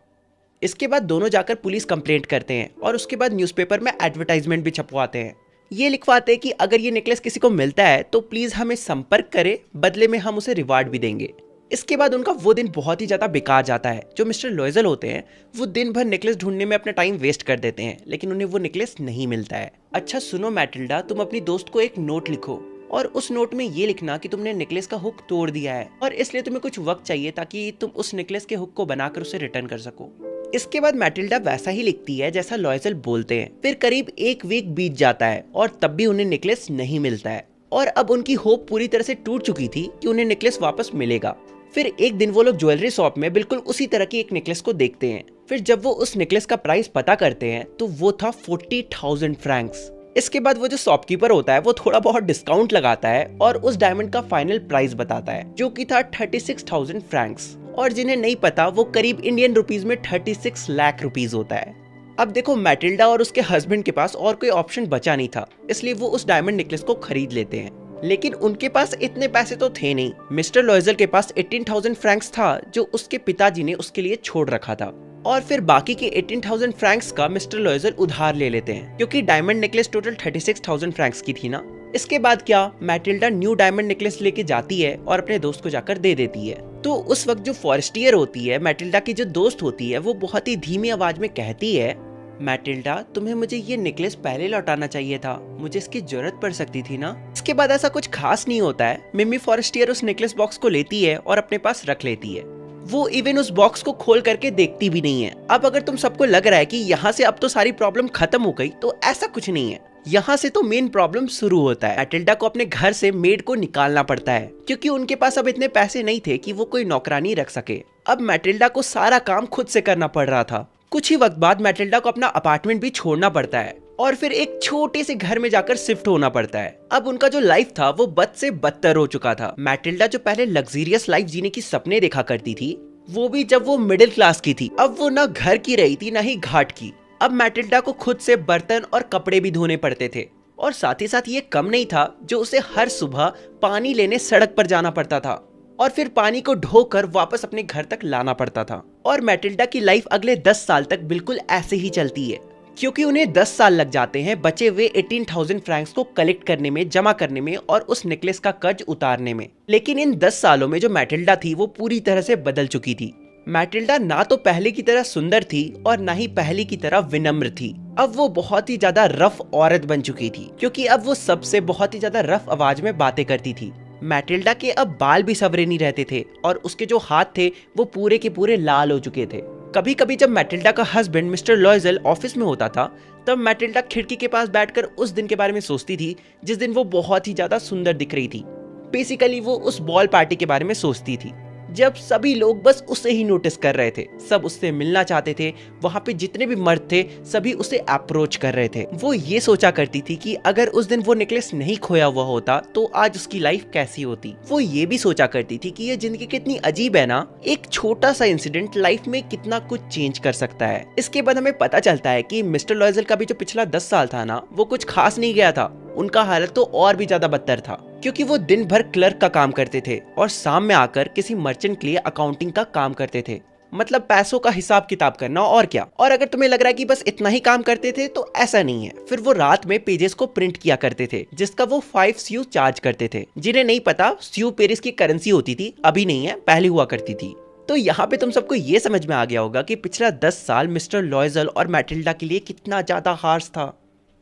S1: इसके बाद दोनों जाकर पुलिस कंप्लेंट करते हैं और उसके बाद न्यूज़पेपर में एडवर्टाइजमेंट भी छपवाते हैं। ये लिखवाते हैं कि अगर ये नेकलेस किसी को मिलता है तो प्लीज हमें संपर्क करे, बदले में हम उसे रिवार्ड भी देंगे। इसके बाद उनका वो दिन बहुत ही ज्यादा बेकार जाता है। जो मिस्टर लॉयजल होते हैं वो दिन भर नेकलेस ढूंढने में अपना टाइम वेस्ट कर देते हैं, लेकिन उन्हें वो नेकलेस नहीं मिलता है। अच्छा सुनो मैटिल्डा, तुम अपनी दोस्त को एक नोट लिखो और उस नोट में ये लिखना कि तुमने नेकलेस का हुक तोड़ दिया है और इसलिए तुम्हें कुछ वक्त चाहिए ताकि तुम उस नेकलेस के हुक को बनाकर उसे रिटर्न कर सको। इसके बाद मैटिल्डा वैसा ही लिखती है जैसा लॉयजल बोलते हैं। फिर करीब एक वीक बीत जाता है और तब भी उन्हें नेकलेस नहीं मिलता है और अब उनकी होप पूरी तरह से टूट चुकी थी कि उन्हें नेकलेस वापस मिलेगा। फिर एक दिन वो लोग ज्वेलरी शॉप में बिल्कुल उसी तरह की एक नेकलेस को देखते हैं। फिर जब वो उस नेकलेस का प्राइस पता करते हैं तो वो था 40,000 फ्रैंक्स। इसके बाद वो जो शॉपकीपर होता है वो थोड़ा बहुत डिस्काउंट लगाता है और उस डायमंड का फाइनल प्राइस बताता है जो कि था 36,000 फ्रैंक्स, और जिन्हें नहीं पता वो करीब इंडियन रुपीस में 36 लाख रुपीस होता है। अब देखो मैटिल्डा और उसके हस्बैंड के पास और कोई ऑप्शन बचा नहीं था, इसलिए वो उस डायमंड नेकलेस को खरीद लेते हैं। लेकिन उनके पास इतने पैसे तो थे नहीं। मिस्टर लॉयजल के पास 18,000 फ्रैंक्स था जो उसके पिताजी ने उसके लिए छोड़ रखा था, और फिर बाकी के 18,000 फ्रैंक्स का मिस्टर लॉयजल उधार ले लेते हैं क्योंकि डायमंड नेकलेस टोटल 36,000 फ्रैंक्स की थी ना। इसके बाद क्या, मैटिल्डा न्यू डायमंड नेकलेस लेके जाती है और अपने दोस्त को जाकर दे देती है। तो उस वक्त जो फॉरेस्टियर होती है, मैटिल्डा की जो दोस्त होती है, वो बहुत ही धीमी आवाज में कहती है, मैटिल्डा तुम्हें मुझे ये नेकलेस पहले लौटाना चाहिए था, मुझे इसकी जरूरत पड़ सकती थी ना। इसके बाद ऐसा कुछ खास नहीं होता है। मिमी फॉरेस्टियर उस नेकलेस बॉक्स को लेती है और अपने पास रख लेती है। वो इवन उस बॉक्स को खोल करके देखती भी नहीं है। अब अगर तुम सबको लग रहा है कि यहाँ से अब तो सारी प्रॉब्लम खत्म हो गई, तो ऐसा कुछ नहीं है। यहाँ से तो मेन प्रॉब्लम शुरू होता है। मैटिल्डा को अपने घर से मेड को निकालना पड़ता है क्योंकि उनके पास अब इतने पैसे नहीं थे कि वो कोई नौकरानी रख सके। अब मैटिल्डा को सारा काम खुद से करना पड़ रहा था। कुछ ही वक्त बाद मैटिल्डा को अपना अपार्टमेंट भी छोड़ना पड़ता है और फिर एक छोटे से घर में जाकर शिफ्ट होना पड़ता है। अब उनका जो लाइफ था वो बद से बदतर हो चुका था। मैटिल्डा जो पहले लग्जरियस लाइफ जीने की सपने देखा करती थी, वो भी जब वो मिडिल क्लास की थी, अब वो ना घर की रही थी ना ही घाट की। अब मैटिल्डा को खुद से बर्तन और कपड़े भी धोने पड़ते थे, और साथ ही साथ ये कम नहीं था जो उसे हर सुबह पानी लेने सड़क पर जाना पड़ता था और फिर पानी को ढोकर वापस अपने घर तक लाना पड़ता था। और मैटिल्डा की लाइफ अगले 10 साल तक बिल्कुल ऐसे ही चलती है क्योंकि उन्हें 10 साल लग जाते हैं बचे हुए 18,000 फ्रैंक्स को कलेक्ट करने में, जमा करने में और उस नेकलेस का कर्ज उतारने में। लेकिन इन 10 सालों में जो मैटिल्डा थी वो पूरी तरह से बदल चुकी थी। मैटिल्डा ना तो पहले की तरह सुंदर थी और ना ही पहले की तरह विनम्र थी। अब वो बहुत ही ज्यादा रफ औरत बन चुकी थी क्योंकि अब वो सबसे बहुत ही ज्यादा रफ आवाज में बातें करती थी। मैटिल्डा के अब बाल भी सवरे नहीं रहते थे और उसके जो हाथ थे वो पूरे के पूरे लाल हो चुके थे। कभी कभी जब मैटिल्डा का हस्बैंड मिस्टर लॉयजल ऑफिस में होता था, तब मैटिल्डा खिड़की के पास बैठकर उस दिन के बारे में सोचती थी जिस दिन वो बहुत ही ज्यादा सुंदर दिख रही थी। बेसिकली वो उस बॉल पार्टी के बारे में सोचती थी जब सभी लोग बस उसे ही नोटिस कर रहे थे, सब उससे मिलना चाहते थे। वहां पे जितने भी मर्द थे सभी उसे अप्रोच कर रहे थे। वो ये सोचा करती थी कि अगर उस दिन वो नेकलेस नहीं खोया हुआ होता तो आज उसकी लाइफ कैसी होती। वो ये भी सोचा करती थी कि ये जिंदगी कितनी अजीब है ना, एक छोटा सा इंसिडेंट लाइफ में कितना कुछ चेंज कर सकता है। इसके बाद हमें पता चलता है कि मिस्टर लॉयजल का भी जो पिछला 10 साल था ना, वो कुछ खास नहीं गया था। उनका हालत तो और भी ज्यादा बदतर था क्योंकि वो दिन भर क्लर्क का काम करते थे और शाम में आकर किसी मर्चेंट के लिए अकाउंटिंग का काम करते थे, मतलब पैसों का हिसाब किताब करना और क्या। और अगर तुम्हें लग रहा है कि बस इतना ही काम करते थे तो ऐसा नहीं है। फिर वो रात में पेजेस को प्रिंट किया करते थे जिसका वो 5 स्यू चार्ज करते थे। जिन्हें नहीं पता, स्यू पेरिस की करेंसी होती थी, अभी नहीं है, पहले हुआ करती थी। तो यहाँ पे तुम सबको ये समझ में आ गया होगा कि पिछला 10 साल मिस्टर लॉयजल और मैटिल्डा के लिए कितना ज्यादा हार्श था।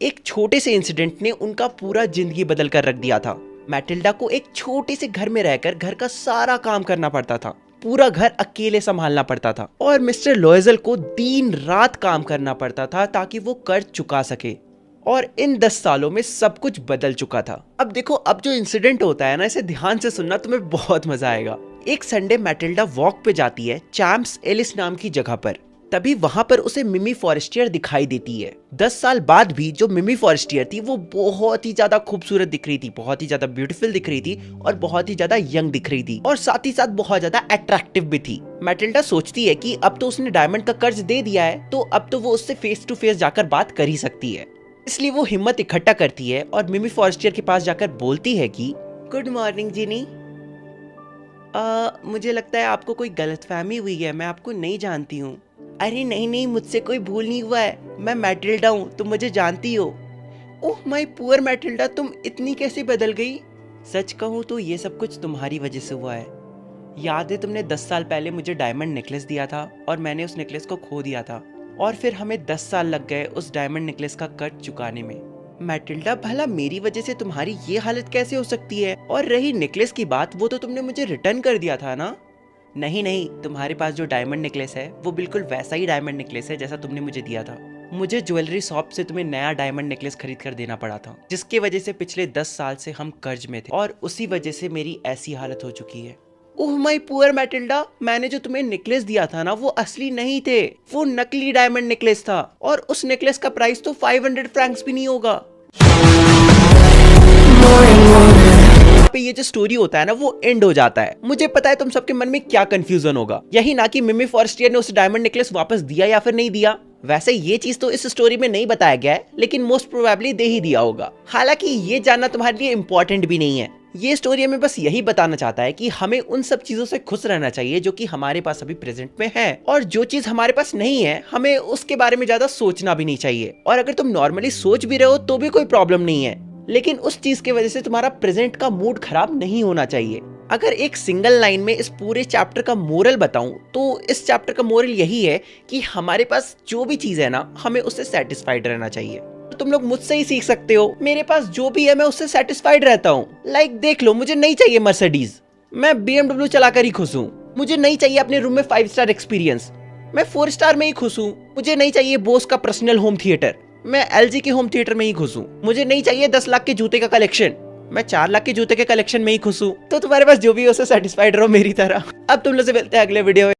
S1: एक छोटे से इंसिडेंट ने उनका पूरा जिंदगी बदल कर रख दिया था। मैटिल्डा को एक छोटे से घर में रहकर घर का सारा काम करना पड़ता था, पूरा घर अकेले संभालना पड़ता था, और मिस्टर लॉयजल को दिन रात काम करना पड़ता था ताकि वो कर्ज चुका सके। और इन 10 सालों में सब कुछ बदल चुका था। अब देखो, अब जो इंसिडेंट होता है ना, इसे ध्यान से सुनना, तुम्हें बहुत मजा आएगा। एक संडे मैटिल्डा वॉक पे जाती है चैम्प्स एलिस नाम की जगह पर। तभी वहां पर उसे मिमी फॉरेस्टियर दिखाई देती है। 10 साल बाद भी जो मिमी फॉरेस्टियर थी वो बहुत ही ज्यादा खूबसूरत दिख रही थी, बहुत ही ज्यादा ब्यूटीफुल दिख रही थी और बहुत ही ज्यादा यंग दिख रही थी, और साथ ही साथ बहुत ज्यादा अट्रैक्टिव भी थी। मैटिल्डा सोचती है कि अब तो उसने डायमंड का कर्ज दे दिया है तो अब तो वो उससे फेस टू फेस जाकर बात कर ही सकती है। इसलिए वो हिम्मत इकट्ठा करती है और मिमी फॉरेस्टियर के पास जाकर बोलती है कि गुड मॉर्निंग जिनी, मुझे लगता है आपको कोई गलतफहमी हुई है, मैं आपको नहीं जानती हूँ। अरे नहीं नहीं, मुझसे कोई भूल नहीं हुआ है, मैं मैटिल्डा हूँ, तुम मुझे जानती हो। ओह माय पुअर मैटिल्डा, तुम इतनी कैसे बदल गई? सच कहूँ तो ये सब कुछ तुम्हारी वजह से हुआ है। याद है तुमने 10 साल पहले मुझे डायमंड नेकलेस दिया था और मैंने उस नेकलेस को खो दिया था और फिर हमें 10 साल लग गए उस डायमंड नेकलेस का कर्ज चुकाने में। मैटिल्डा, भला मेरी वजह से तुम्हारी ये हालत कैसे हो सकती है? और रही नेकलेस की बात, वो तो तुमने मुझे रिटर्न कर दिया था ना? नहीं, तुम्हारे पास जो डायमंड नेकलेस है वो बिल्कुल वैसा ही डायमंड नेकलेस है जैसा तुमने मुझे दिया था। मुझे ज्वेलरी शॉप से तुम्हें नया डायमंड नेकलेस खरीद कर देना पड़ा था, जिसकी वजह से पिछले 10 साल से हम कर्ज में थे और उसी वजह से मेरी ऐसी हालत हो चुकी है। ओह माय पुअर मैटिल्डा, मैंने जो तुम्हें नेकलेस दिया था ना वो असली नहीं थे, वो नकली डायमंड नेकलेस था और उस नेकलेस का प्राइस तो 500 फ्रैंक्स भी नहीं होगा। पे ये जो स्टोरी होता है ना वो एंड हो जाता है। मुझे पता है तुम सबके मन में क्या कंफ्यूजन होगा, यही ना कि मिमी फॉरेस्टियर ने उस डायमंड नेकलेस वापस दिया या फिर नहीं दिया। वैसे ये चीज तो इस स्टोरी में नहीं बताया गया है, लेकिन मोस्ट प्रोबेबली दे ही दिया होगा। हालांकि ये जानना तुम्हारे लिए इम्पोर्टेंट भी नहीं है। ये स्टोरी हमें बस यही बताना चाहता है कि हमें उन सब चीजों से खुश रहना चाहिए जो कि हमारे पास अभी प्रेजेंट में है, और जो चीज हमारे पास नहीं है हमें उसके बारे में ज्यादा सोचना भी नहीं चाहिए। और अगर तुम नॉर्मली सोच भी रहे हो तो भी कोई प्रॉब्लम नहीं है, लेकिन उस चीज की वजह से तुम्हारा प्रेजेंट का मूड खराब नहीं होना चाहिए। अगर एक सिंगल लाइन में इस पूरे चैप्टर का मोरल बताऊं तो इस चैप्टर का मोरल यही है कि हमारे पास जो भी चीज है ना हमें उससे सेटिस्फाइड रहना चाहिए। तुम लोग मुझसे ही सीख सकते हो, मेरे पास जो भी है मैं उससे सेटिस्फाइड रहता हूँ। लाइक देख लो, मुझे नहीं चाहिए मर्सिडीज, मैं BMW चलाकर ही खुश हूँ। मुझे नहीं चाहिए अपने रूम में 5 स्टार एक्सपीरियंस, मैं 4 स्टार में ही खुश हूँ। मुझे नहीं चाहिए बोस का पर्सनल होम थिएटर, मैं LG के होम थिएटर में ही खुश हूँ। मुझे नहीं चाहिए 10 लाख के जूते का कलेक्शन, मैं 4 लाख के जूते के कलेक्शन में ही खुश हूँ। तो तुम्हारे पास जो भी है उससे सेटिस्फाइड रहो मेरी तरह। अब तुम लोग से मिलते हैं अगले वीडियो में।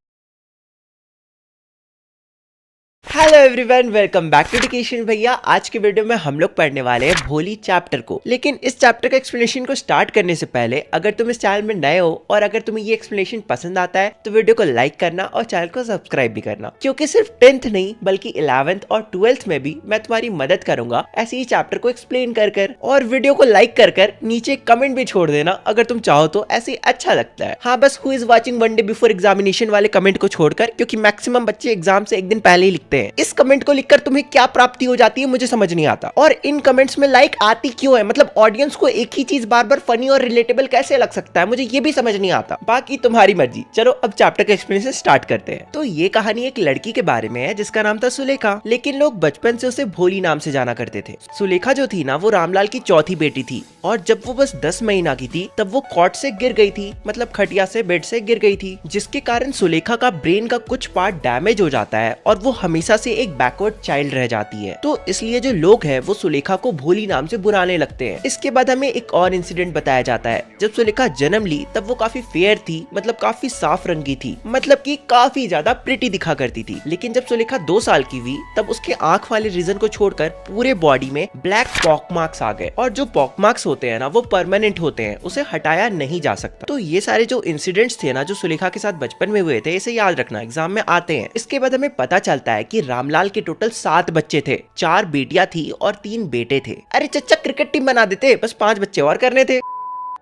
S1: Hello everyone, welcome back to education भैया। आज के वीडियो में हम लोग पढ़ने वाले हैं भोली चैप्टर को। लेकिन इस चैप्टर का एक्सप्लेनेशन को स्टार्ट करने से पहले अगर तुम इस चैनल में नए हो और अगर तुम्हें ये एक्सप्लेनेशन पसंद आता है तो वीडियो को लाइक करना और चैनल को सब्सक्राइब भी करना, क्योंकि सिर्फ 10th नहीं बल्कि 11th और 12th में भी मैं तुम्हारी मदद करूंगा ऐसे ही चैप्टर को एक्सप्लेन कर। और वीडियो को लाइक कर नीचे कमेंट भी छोड़ देना अगर तुम चाहो तो, ऐसे अच्छा लगता है। हाँ, बस who is watching one day before examination वाले कमेंट को छोड़कर, क्योंकि मैक्सिमम बच्चे एग्जाम से एक दिन पहले ही लिखते हैं। इस कमेंट को लिखकर तुम्हें क्या प्राप्ति हो जाती है मुझे समझ नहीं आता, और इन कमेंट्स में लाइक आती क्यों है? मतलब ऑडियंस को एक ही चीज बार बार फनी और रिलेटेबल कैसे लग सकता है, मुझे ये भी समझ नहीं आता। बाकी तुम्हारी मर्जी। चलो अब चैप्टर का एक्सप्लेनेशन स्टार्ट करते हैं। तो ये कहानी एक लड़की के बारे में है जिसका नाम था सुलेखा, लेकिन लोग बचपन से उसे भोली नाम से जाना करते थे। सुलेखा जो थी ना वो रामलाल की चौथी बेटी थी, और जब वो बस 10 महीना की थी तब वो कॉट से गिर गई थी, मतलब खटिया से, बेड से गिर गई थी, जिसके कारण सुलेखा का ब्रेन का कुछ पार्ट डैमेज हो जाता है और वो हमेशा से एक बैकवर्ड चाइल्ड रह जाती है। तो इसलिए जो लोग हैं वो सुलेखा को भोली नाम से बुलाने लगते हैं। इसके बाद हमें एक और इंसिडेंट बताया जाता है। जब सुलेखा जन्म ली तब वो काफी फेयर थी, मतलब काफी साफ रंगी थी, मतलब कि काफी ज्यादा प्रिटी दिखा करती थी। लेकिन जब सुलेखा 2 साल की हुई तब उसके आंख वाले रीजन को छोड़कर पूरे बॉडी में ब्लैक पॉक मार्क्स आ गए, और जो पॉक मार्क्स होते हैं ना वो परमानेंट होते हैं, उसे हटाया नहीं जा सकता। तो ये सारे जो इंसिडेंट्स थे ना जो सुलेखा के साथ बचपन में हुए थे, इसे याद रखना, एग्जाम में आते हैं। इसके बाद हमें पता चलता है कि रामलाल के टोटल 7 बच्चे थे, 4 बेटियां थी और 3 बेटे थे। अरे चच्चा, क्रिकेट टीम बना देते, बस 5 बच्चे और करने थे।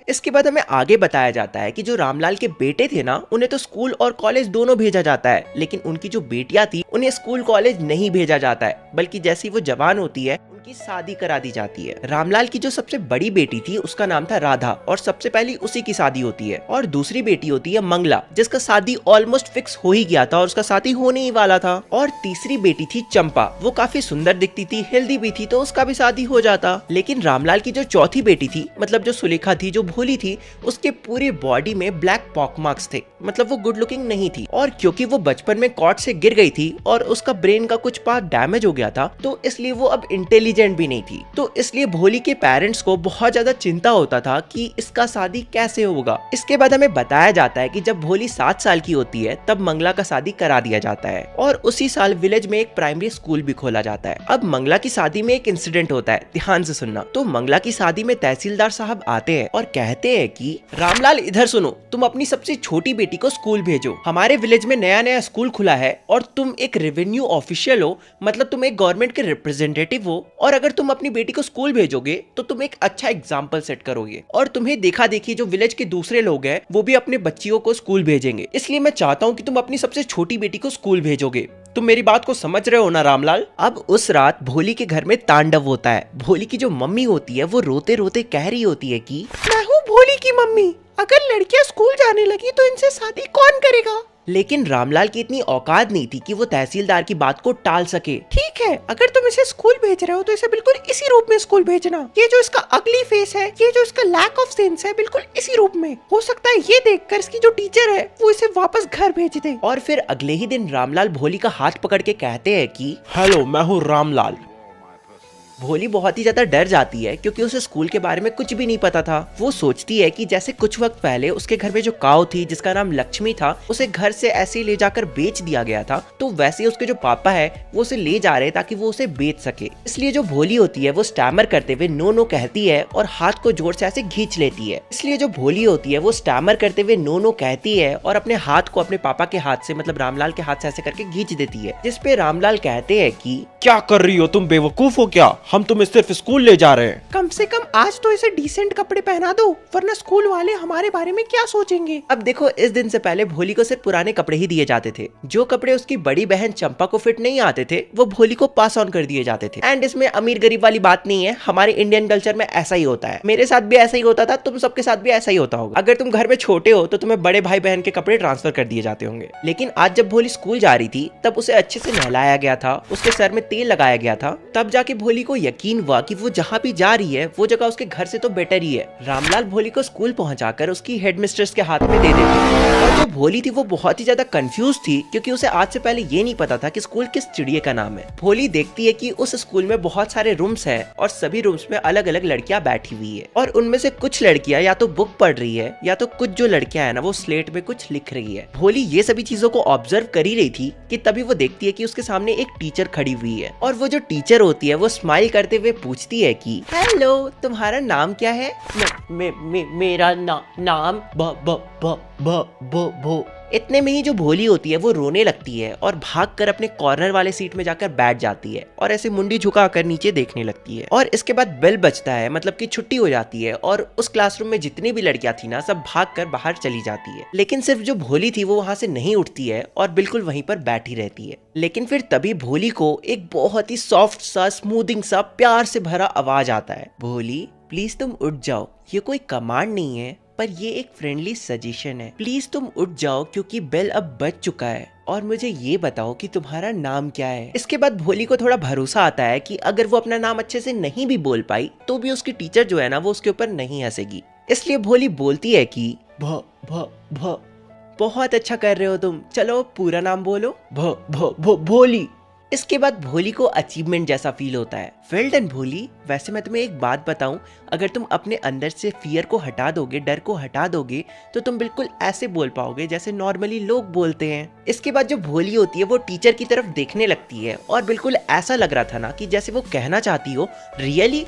S1: इसके बाद हमें आगे बताया जाता है कि जो रामलाल के बेटे थे ना उन्हें तो स्कूल और कॉलेज दोनों भेजा जाता है, लेकिन उनकी जो बेटियां थी उन्हें स्कूल कॉलेज नहीं भेजा जाता है, बल्कि जैसी वो जवान होती है उनकी शादी करा दी जाती है। रामलाल की जो सबसे बड़ी बेटी थी उसका नाम था राधा, और सबसे पहले उसी की शादी होती है। और दूसरी बेटी होती है मंगला, जिसका शादी ऑलमोस्ट फिक्स हो ही गया था और उसका शादी होने ही वाला था। और तीसरी बेटी थी चंपा, वो काफी सुंदर दिखती थी, हेल्दी भी थी, तो उसका भी शादी हो जाता। लेकिन रामलाल की जो चौथी बेटी थी, मतलब जो सुलेखा थी, जो भोली थी, उसके पूरे बॉडी में ब्लैक पॉक मार्क्स थे, मतलब वो गुड लुकिंग नहीं थी। और क्योंकि वो बचपन में कॉट से गिर गई थी और उसका ब्रेन का कुछ पार्ट डैमेज हो गया था, तो इसलिए वो अब इंटेलिजेंट भी नहीं थी। तो इसलिए भोली के पेरेंट्स को बहुत ज्यादा चिंता होता था कि इसका शादी कैसे होगा। इसके बाद हमें बताया जाता है कि जब भोली 7 साल की होती है तब मंगला का शादी करा दिया जाता है, और उसी साल विलेज में एक प्राइमरी स्कूल भी खोला जाता है। अब मंगला की शादी में एक इंसिडेंट होता है, ध्यान से सुनना। तो मंगला की शादी में तहसीलदार साहब आते हैं और कहते हैं कि रामलाल इधर सुनो, तुम अपनी सबसे छोटी बेटी को स्कूल भेजो, हमारे विलेज में नया नया स्कूल खुला है और तुम एक रेवेन्यू ऑफिशियल हो, मतलब तुम एक गवर्नमेंट के रिप्रेजेंटेटिव हो, और अगर तुम अपनी बेटी को स्कूल भेजोगे तो तुम एक अच्छा एग्जाम्पल सेट करोगे, और तुम्हें देखा देखी जो विलेज के दूसरे लोग हैं वो भी अपने बच्चियों को स्कूल भेजेंगे। इसलिए मैं चाहता हूँ कि तुम अपनी सबसे छोटी बेटी को स्कूल भेजोगे। तुम मेरी बात को समझ रहे हो ना रामलाल? अब उस रात भोली के घर में तांडव होता है। भोली की जो मम्मी होती है वो रोते रोते कह रही होती है कि मैं हूँ भोली की मम्मी, अगर लड़कियां स्कूल जाने लगी तो इनसे शादी कौन करेगा? लेकिन रामलाल की इतनी औकात नहीं थी कि वो तहसीलदार की बात को टाल सके। ठीक है, अगर तुम इसे स्कूल भेज रहे हो तो इसे बिल्कुल इसी रूप में स्कूल भेजना। ये जो इसका अगली फेस है, ये जो इसका लैक ऑफ सेंस है, बिल्कुल इसी रूप में। हो सकता है ये देखकर इसकी जो टीचर है वो इसे वापस घर भेज दे। और फिर अगले ही दिन रामलाल भोली का हाथ पकड़ के कहते हैं कि हेलो, मैं हूँ रामलाल। भोली बहुत ही ज्यादा डर जाती है क्योंकि उसे स्कूल के बारे में कुछ भी नहीं पता था। वो सोचती है कि जैसे कुछ वक्त पहले उसके घर में जो काऊ थी जिसका नाम लक्ष्मी था, उसे घर से ऐसे ही ले जाकर बेच दिया गया था, तो वैसे ही उसके जो पापा है वो उसे ले जा रहे ताकि वो उसे बेच सके। इसलिए जो भोली होती है वो स्टैमर करते हुए नो नो कहती है और हाथ को जोर से ऐसे खींच लेती है। इसलिए जो भोली होती है वो स्टैमर करते हुए नो नो कहती है और अपने हाथ को अपने पापा के हाथ से, मतलब रामलाल के हाथ से ऐसे करके खींच देती है। जिसपे रामलाल कहते हैं कि
S5: क्या कर रही हो तुम, बेवकूफ हो क्या? हम तुम्हें सिर्फ स्कूल ले जा रहे हैं।
S1: कम से कम आज तो इसे डिसेंट कपड़े पहना दो, वरना स्कूल वाले हमारे बारे में क्या सोचेंगे। अब देखो, इस दिन से पहले भोली को सिर्फ पुराने कपड़े ही दिए जाते थे। जो कपड़े उसकी बड़ी बहन चंपा को फिट नहीं आते थे वो भोली को पास ऑन कर दिए जाते थे। एंड इसमें अमीर गरीब वाली बात नहीं है, हमारे इंडियन कल्चर में ऐसा ही होता है। मेरे साथ भी ऐसा ही होता था, तुम सबके साथ भी ऐसा ही होता होगा। अगर तुम घर में छोटे हो तो तुम्हें बड़े भाई बहन के कपड़े ट्रांसफर कर दिए जाते होंगे। लेकिन आज जब भोली स्कूल जा रही थी तब उसे अच्छे से नहलाया गया था, उसके सर में तेल लगाया गया था। तब जाके भोली को यकीन हुआ कि वो जहाँ भी जा रही है वो जगह उसके घर से तो बेटर ही है। रामलाल भोली को स्कूल पहुंचाकर उसकी हेडमिस्ट्रेस के हाथ में दे देते। और जो भोली थी वो बहुत ही ज्यादा कंफ्यूज थी क्योंकि उसे आज से पहले ये नहीं पता था कि स्कूल किस चिड़िया का नाम है। भोली देखती है कि उस स्कूल में बहुत सारे रूम्स हैं और सभी रूम्स में अलग अलग लड़कियां बैठी हुई है और उनमें से कुछ लड़कियां या तो बुक पढ़ रही है या तो कुछ जो लड़कियां है ना वो स्लेट में कुछ लिख रही है। भोली ये सभी चीजों को ऑब्जर्व कर ही रही थी कि तभी वो देखती है कि उसके सामने एक टीचर खड़ी हुई है और वो जो टीचर होती है वो स्माइल करते हुए पूछती है कि हेलो, तुम्हारा नाम क्या है? मेरा नाम भो। इतने में ही जो भोली होती है वो रोने लगती है और भागकर अपने कॉर्नर वाले सीट में जाकर बैठ जाती है और ऐसे मुंडी झुकाकर नीचे देखने लगती है। और इसके बाद बेल बजता है, मतलब कि छुट्टी हो जाती है और उस क्लासरूम में जितनी भी लड़कियां थी ना सब भागकर बाहर चली जाती है। लेकिन सिर्फ जो भोली थी वो वहां से नहीं उठती है और बिल्कुल वहीं पर बैठी रहती है। लेकिन फिर तभी भोली को एक बहुत ही सॉफ्ट सा, स्मूथिंग सा, प्यार से भरा आवाज आता है, भोली प्लीज तुम उठ जाओ, ये कोई कमांड नहीं है पर ये एक फ्रेंडली सजेशन है। प्लीज तुम उठ जाओ क्योंकि बेल अब बज चुका है और मुझे ये बताओ कि तुम्हारा नाम क्या है। इसके बाद भोली को थोड़ा भरोसा आता है कि अगर वो अपना नाम अच्छे से नहीं भी बोल पाई तो भी उसकी टीचर जो है ना वो उसके ऊपर नहीं हंसेगी। इसलिए भोली बोलती है कि भ भ भ। बहुत अच्छा कर रहे हो तुम, चलो पूरा नाम बोलो, भ भ भ भोली। इसके बाद भोली को अचीवमेंट जैसा फील होता है। वेल डन भोली। वैसे मैं तुम्हें एक बात बताऊं, अगर तुम अपने अंदर से फियर को हटा दोगे, डर को हटा दोगे, तो तुम बिल्कुल ऐसे बोल पाओगे जैसे नॉर्मली लोग बोलते हैं। इसके बाद जो भोली होती है वो टीचर की तरफ देखने लगती है और बिल्कुल ऐसा लग रहा था ना कि जैसे वो कहना चाहती हो, रियली?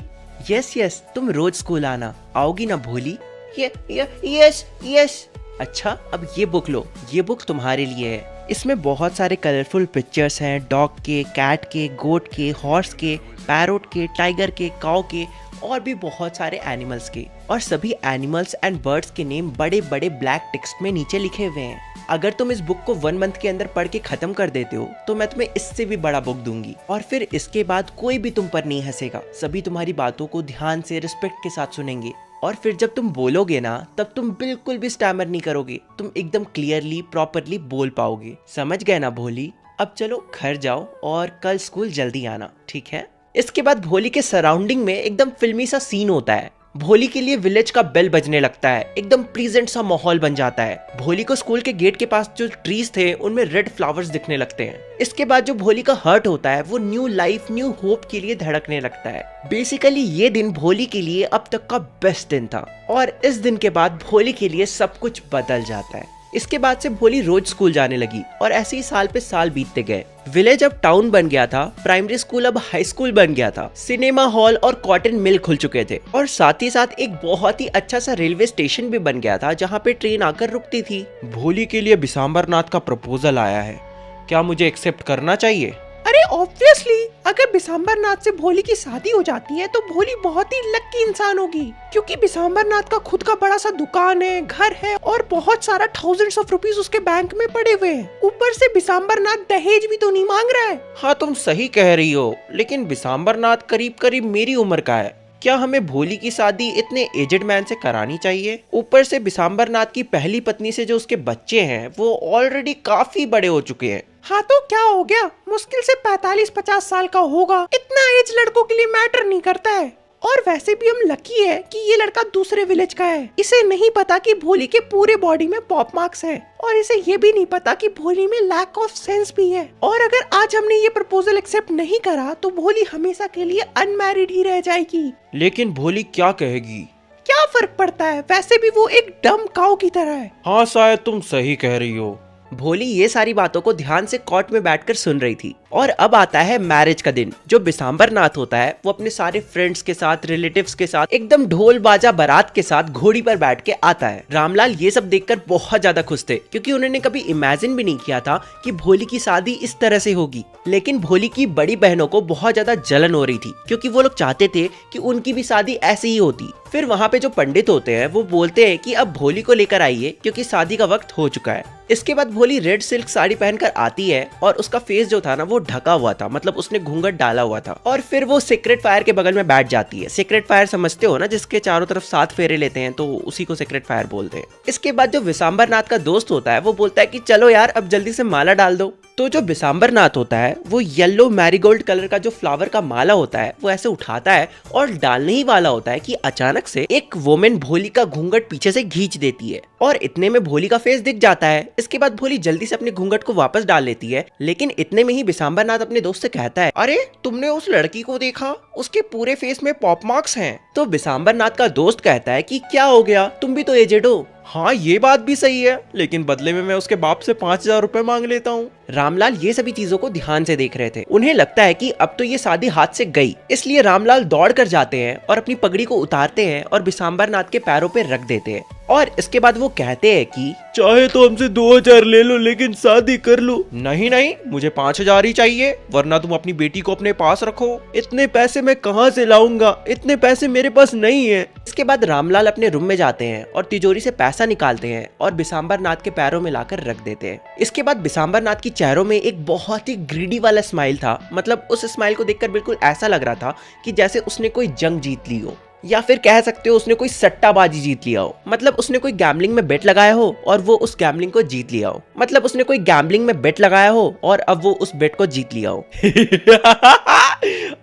S1: यस, तुम रोज स्कूल आना, आओगी ना भोली? यस। अच्छा, अब ये बुक लो, ये बुक तुम्हारे लिए है। इसमें बहुत सारे कलरफुल पिक्चर्स हैं, डॉग के, कैट के, गोट के, हॉर्स के, पैरोट के, टाइगर के, काऊ के और भी बहुत सारे एनिमल्स के। और सभी एनिमल्स एंड बर्ड्स के नेम बड़े बड़े ब्लैक टेक्स्ट में नीचे लिखे हुए हैं। अगर तुम इस बुक को 1 मंथ के अंदर पढ़ के खत्म कर देते हो तो मैं तुम्हें इससे भी बड़ा बुक दूंगी और फिर इसके बाद कोई भी तुम पर नहीं हंसेगा। सभी तुम्हारी बातों को ध्यान से, रिस्पेक्ट के साथ सुनेंगे और फिर जब तुम बोलोगे ना तब तुम बिल्कुल भी स्टैमर नहीं करोगे, तुम एकदम क्लियरली, प्रॉपरली बोल पाओगे। समझ गए ना भोली? अब चलो घर जाओ और कल स्कूल जल्दी आना, ठीक है? इसके बाद भोली के सराउंडिंग में एकदम फिल्मी सा सीन होता है। भोली के लिए विलेज का बेल बजने लगता है, एकदम प्लीजेंट सा माहौल बन जाता है। भोली को स्कूल के गेट के पास जो ट्रीज थे उनमें रेड फ्लावर्स दिखने लगते हैं। इसके बाद जो भोली का हार्ट होता है वो न्यू लाइफ, न्यू होप के लिए धड़कने लगता है। बेसिकली ये दिन भोली के लिए अब तक का बेस्ट दिन था और इस दिन के बाद भोली के लिए सब कुछ बदल जाता है। इसके बाद से भोली रोज स्कूल जाने लगी और ऐसे ही साल पे साल बीतते गए। विलेज अब टाउन बन गया था, प्राइमरी स्कूल अब हाई स्कूल बन गया था, सिनेमा हॉल और कॉटन मिल खुल चुके थे और साथ ही साथ एक बहुत ही अच्छा सा रेलवे स्टेशन भी बन गया था जहाँ पे ट्रेन आकर रुकती थी।
S5: भोली के लिए बिसाम्बरनाथ का प्रपोजल आया है, क्या मुझे एक्सेप्ट करना चाहिए?
S1: अरे ऑब्वियसली, अगर बिसाम्बरनाथ से भोली की शादी हो जाती है तो भोली बहुत ही लकी इंसान होगी क्योंकि बिसाम्बरनाथ का खुद का बड़ा सा दुकान है, घर है और बहुत सारा थाउजेंड्स ऑफ रुपीस उसके बैंक में पड़े हुए हैं। ऊपर से बिसाम्बरनाथ दहेज भी तो नहीं मांग रहा है।
S5: हाँ तुम सही कह रही हो, लेकिन बिसाम्बरनाथ करीब करीब मेरी उम्र का है, क्या हमें भोली की शादी इतने एजेड मैन से करानी चाहिए? ऊपर से बिसाम्बर नाथ की पहली पत्नी से जो उसके बच्चे हैं वो ऑलरेडी काफी बड़े हो चुके हैं।
S1: हाँ तो क्या हो गया, मुश्किल से 45-50 साल का होगा, इतना एज लड़कों के लिए मैटर नहीं करता है। और वैसे भी हम लकी है कि ये लड़का दूसरे विलेज का है। इसे नहीं पता कि भोली के पूरे बॉडी में पॉप मार्क्स हैं और इसे ये भी नहीं पता कि भोली में लैक ऑफ सेंस भी है। और अगर आज हमने ये प्रपोजल एक्सेप्ट नहीं करा तो भोली हमेशा के लिए अनमैरिड ही रह जाएगी।
S5: लेकिन भोली क्या कहेगी?
S1: क्या फर्क पड़ता है, वैसे भी वो एक डम काऊ की तरह है।
S5: हाँ शायद तुम सही कह रही हो।
S1: भोली ये सारी बातों को ध्यान से कोर्ट में बैठकर सुन रही थी। और अब आता है मैरिज का दिन। जो बिसाम्बर नाथ होता है वो अपने सारे फ्रेंड्स के साथ, रिलेटिव्स के साथ, एकदम ढोल बाजा बारात के साथ घोड़ी पर बैठ के आता है। रामलाल ये सब देखकर बहुत ज्यादा खुश थे क्योंकि उन्होंने कभी इमेजिन भी नहीं किया था कि भोली की शादी इस तरह से होगी। लेकिन भोली की बड़ी बहनों को बहुत ज्यादा जलन हो रही थी क्योंकि वो लोग चाहते थे कि उनकी भी शादी ऐसे ही होती। फिर वहाँ पे जो पंडित होते हैं वो बोलते हैं कि अब भोली को लेकर आइए क्योंकि शादी का वक्त हो चुका है। इसके बाद भोली रेड सिल्क साड़ी पहनकर आती है और उसका फेस जो था ना वो ढका हुआ था, मतलब उसने घूंघट डाला हुआ था। और फिर वो सीक्रेट फायर के बगल में बैठ जाती है। सीक्रेट फायर समझते हो ना, जिसके चारों तरफ 7 फेरे लेते हैं, तो उसी को सीक्रेट फायर बोलते हैं। इसके बाद जो बिसाम्बर नाथ का दोस्त होता है वो बोलता है कि चलो यार अब जल्दी से माला डाल दो। तो जो बिसाम्बर नाथ होता है वो येलो मैरीगोल्ड कलर का जो फ्लावर का माला होता है वो ऐसे उठाता है और डालने ही वाला होता है कि अचानक से एक वोमेन भोली का घूंघट पीछे से खींच देती है और इतने में भोली का फेस दिख जाता है। इसके बाद भोली जल्दी से अपने घूंघट को वापस डाल लेती है। लेकिन इतने में ही बिसाम्बर नाथ अपने दोस्त से कहता है, अरे तुमने उस लड़की को देखा, उसके पूरे फेस में पॉप मार्क्स हैं। तो बिसाम्बर नाथ का दोस्त कहता है कि क्या हो गया, तुम भी तो एजेड हो।
S5: हाँ ये बात भी सही है, लेकिन बदले में मैं उसके बाप से 5000 रुपए मांग लेता हूँ।
S1: रामलाल ये सभी चीजों को ध्यान से देख रहे थे। उन्हें लगता है कि अब तो ये शादी हाथ से गई, इसलिए रामलाल दौड़ कर जाते हैं और अपनी पगड़ी को उतारते हैं और बिसाम्बर नाथ के पैरों पे रख देते हैं। और इसके बाद वो कहते हैं कि
S5: चाहे तो हमसे 2000 ले लो लेकिन शादी कर लो। नहीं नहीं, मुझे 5000 ही चाहिए, वरना तुम अपनी बेटी को अपने पास रखो। इतने पैसे मैं कहाँ से लाऊंगा, इतने पैसे मेरे पास नहीं है।
S1: इसके बाद रामलाल अपने रूम में जाते हैं और तिजोरी से पैसा निकालते हैं और बिसाम्बर नाथ के पैरों में लाकर रख देते हैं। इसके बाद बिसाम्बर नाथ की चेहरों में एक बहुत ही ग्रीडी वाला स्माइल था। मतलब उस स्माइल को देखकर बिल्कुल ऐसा लग रहा था कि जैसे उसने कोई जंग जीत ली हो, या फिर कह सकते हो उसने कोई सट्टाबाजी जीत लिया हो। मतलब उसने कोई गैम्बलिंग में बेट लगाया हो और वो उस गैम्बलिंग को जीत लिया हो। मतलब उसने कोई गैम्बलिंग में बेट लगाया हो और अब वो उस बेट को जीत लिया हो।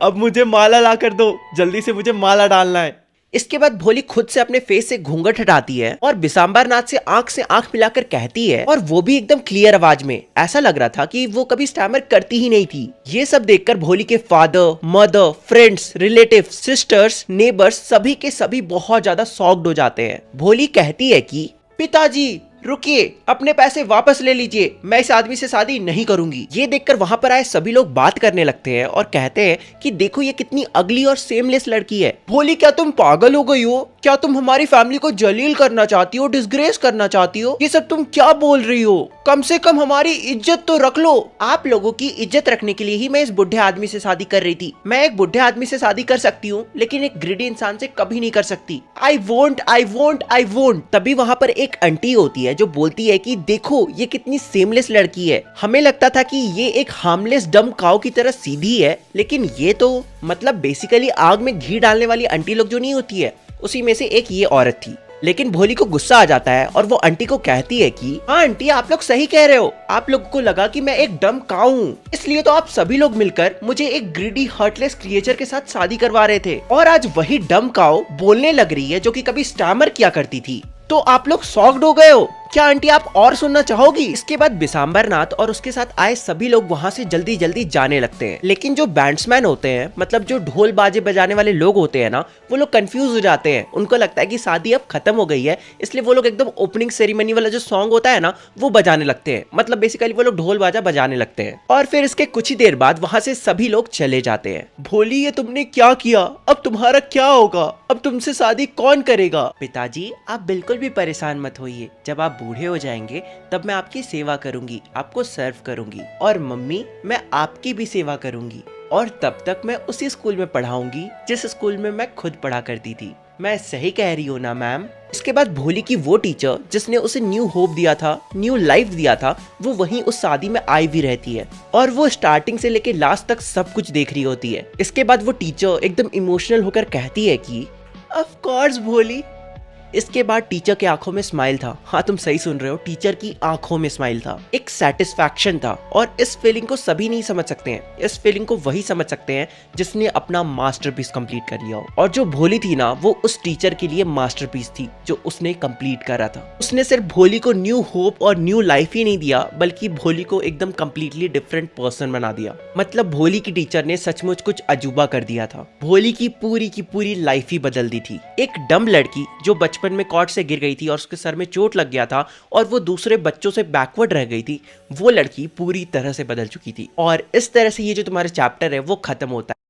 S5: अब मुझे माला ला कर दो, जल्दी से मुझे माला डालना है।
S1: इसके बाद भोली खुद से अपने फेस से घूंघट हटाती है और बिसाम्बर नाथ से आंख मिलाकर कहती है, और वो भी एकदम क्लियर आवाज में। ऐसा लग रहा था कि वो कभी स्टैमर करती ही नहीं थी। ये सब देखकर भोली के father, mother, friends, relative, sisters, neighbours सभी के सभी बहुत ज्यादा शॉक्ड हो जाते हैं। भोली कहती है कि पिताजी रुकिए, अपने पैसे वापस ले लीजिए, मैं इस आदमी से शादी नहीं करूंगी। ये देखकर वहां पर आए सभी लोग बात करने लगते हैं और कहते हैं कि देखो ये कितनी अगली और सेमलेस लड़की है।
S5: भोली क्या तुम पागल हो गई हो? क्या तुम हमारी फैमिली को जलील करना चाहती हो, डिसग्रेस करना चाहती हो? ये सब तुम क्या बोल रही हो? कम से कम हमारी इज्जत तो रख लो।
S1: आप लोगों की इज्जत रखने के लिए ही मैं इस बुढ़े आदमी से शादी कर रही थी। मैं एक बुढ़े आदमी से शादी कर सकती हूँ लेकिन एक ग्रीडी इंसान से कभी नहीं कर सकती। I won't, I won't, I won't. तभी वहाँ पर एक आंटी होती है जो बोलती है कि देखो ये कितनी सेमलेस लड़की है। हमें लगता था कि ये एक हार्मलेस डम काऊ की तरह सीधी है, लेकिन ये तो मतलब बेसिकली आग में घी डालने वाली आंटी लोग जो नहीं होती है, उसी में से एक ये औरत थी। लेकिन भोली को गुस्सा आ जाता है और वो आंटी को कहती है कि हाँ आंटी आप लोग सही कह रहे हो, आप लोगों को लगा कि मैं एक डम काऊ हूँ, इसलिए तो आप सभी लोग मिलकर मुझे एक ग्रीडी हार्टलेस क्रिएचर के साथ शादी करवा रहे थे। और आज वही डम काऊ बोलने लग रही है जो कि कभी स्टैमर किया करती थी। तो आप लोग शॉक्ड हो गए हो क्या आंटी? आप और सुनना चाहोगी? इसके बाद बिसाम्बर नाथ और उसके साथ आए सभी लोग वहाँ से जल्दी जल्दी जाने लगते हैं। लेकिन जो बैंड्समैन होते हैं, मतलब जो ढोल बाजे बजाने वाले लोग होते हैं ना, वो लोग कंफ्यूज हो जाते हैं। उनको लगता है कि शादी अब खत्म हो गई है, इसलिए वो लोग एकदम ओपनिंग सेरेमनी वाला जो सॉन्ग होता है ना वो बजाने लगते हैं। मतलब बेसिकली वो लोग ढोल बाजा बजाने लगते हैं। और फिर इसके कुछ ही देर बाद वहाँ से सभी लोग चले जाते हैं।
S5: भोली ये तुमने क्या किया? अब तुम्हारा क्या होगा? अब तुमसे शादी कौन करेगा?
S1: पिताजी आप बिल्कुल भी परेशान मत होइए, जब आप बूढ़े हो जाएंगे तब मैं आपकी सेवा करूंगी, आपको सर्व करूंगी। और मम्मी मैं आपकी भी सेवा करूंगी, और तब तक मैं उसी स्कूल में पढ़ाऊंगी जिस स्कूल में मैं खुद पढ़ा करती थी। मैं सही कह रही हूँ ना मैम? इसके बाद भोली की वो टीचर जिसने उसे न्यू होप दिया था, न्यू लाइफ दिया था, वो वहीं उस शादी में आई भी रहती है और वो स्टार्टिंग से लेके लास्ट तक सब कुछ देख रही होती है। इसके बाद वो टीचर एकदम इमोशनल होकर कहती है कि ऑफ कोर्स भोली। इसके बाद टीचर के आंखों में स्माइल था। हाँ, तुम सही सुन रहे हो, टीचर की आंखों में स्माइल था, एक सेटिस्फैक्शन था। और इस फीलिंग को सभी नहीं समझ सकते हैं, इस फीलिंग को वही समझ सकते हैं जिसने अपना मास्टरपीस कंप्लीट कर लिया हो। और जो भोली थी ना, वो उस टीचर के लिए मास्टरपीस थी जो उसने कंप्लीट करा था। उसने सिर्फ भोली को न्यू होप और न्यू लाइफ ही नहीं दिया, बल्कि भोली को एकदम कंप्लीटली डिफरेंट पर्सन बना दिया। मतलब भोली की टीचर ने सचमुच कुछ अजूबा कर दिया था। भोली की पूरी लाइफ ही बदल दी थी। एक डम लड़की जो बचपन में कॉर्ड से गिर गई थी और उसके सर में चोट लग गया था और वो दूसरे बच्चों से बैकवर्ड रह गई थी, वो लड़की पूरी तरह से बदल चुकी थी। और इस तरह से ये जो तुम्हारा चैप्टर है वो खत्म होता है।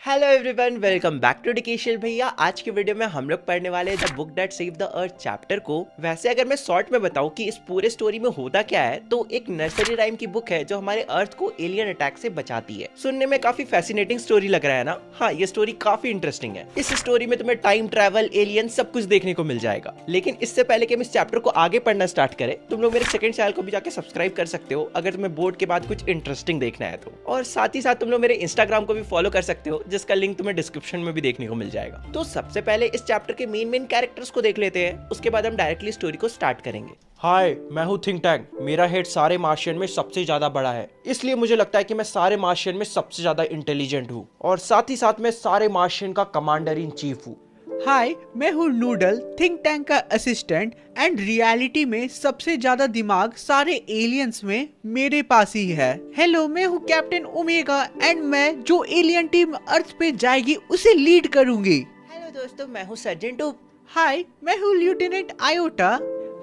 S1: Hello everyone, welcome back to education भैया। आज के वीडियो में हम लोग पढ़ने वाले हैं the book that saved the earth chapter को। वैसे अगर मैं शॉर्ट में बताऊं कि इस पूरे स्टोरी में होता क्या है, तो एक नर्सरी राइम की बुक है जो हमारे अर्थ को एलियन अटैक से बचाती है। सुनने में काफी फैसिनेटिंग स्टोरी लग रहा है ना? हाँ, ये स्टोरी काफी इंटरेस्टिंग है। इस स्टोरी में तुम्हें टाइम ट्रैवल, एलियन सब कुछ देखने को मिल जाएगा। लेकिन इससे पहले कि हम इस चैप्टर को आगे पढ़ना स्टार्ट करें, तुम लोग मेरे सेकंड चैनल को भी जाके सब्सक्राइब कर सकते हो अगर तुम्हें बोर्ड के बाद कुछ इंटरेस्टिंग देखना है तो। और साथ ही साथ तुम लोग मेरे इंस्टाग्राम को भी फॉलो कर सकते हो, जिसका लिंक तुम्हें डिस्क्रिप्शन में भी देखने को मिल जाएगा। तो सबसे पहले इस चैप्टर के मेन कैरेक्टर्स को देख लेते हैं, उसके बाद हम डायरेक्टली स्टोरी को स्टार्ट करेंगे।
S5: हाय, मैं हूँ थिंक टैंक। मेरा हेड सारे मार्शियन में सबसे ज्यादा बड़ा है, इसलिए मुझे लगता है कि मैं सारे मार्शियन में सबसे ज्यादा इंटेलिजेंट हूँ और साथ ही साथ मैं सारे मार्शियन का कमांडर इन चीफ हूँ।
S4: हाय, मैं हूँ नूडल, थिंक टैंक का असिस्टेंट एंड रियलिटी में सबसे ज्यादा दिमाग सारे एलियंस में मेरे पास ही है। हेलो, मैं हूँ कैप्टन ओमेगा एंड मैं जो एलियन टीम अर्थ पे जाएगी उसे लीड करूंगी।
S1: हेलो दोस्तों, मैं हूँ सर्जेंट ओप।
S4: हाय, मैं हूँ लेफ्टिनेंट आयोटा।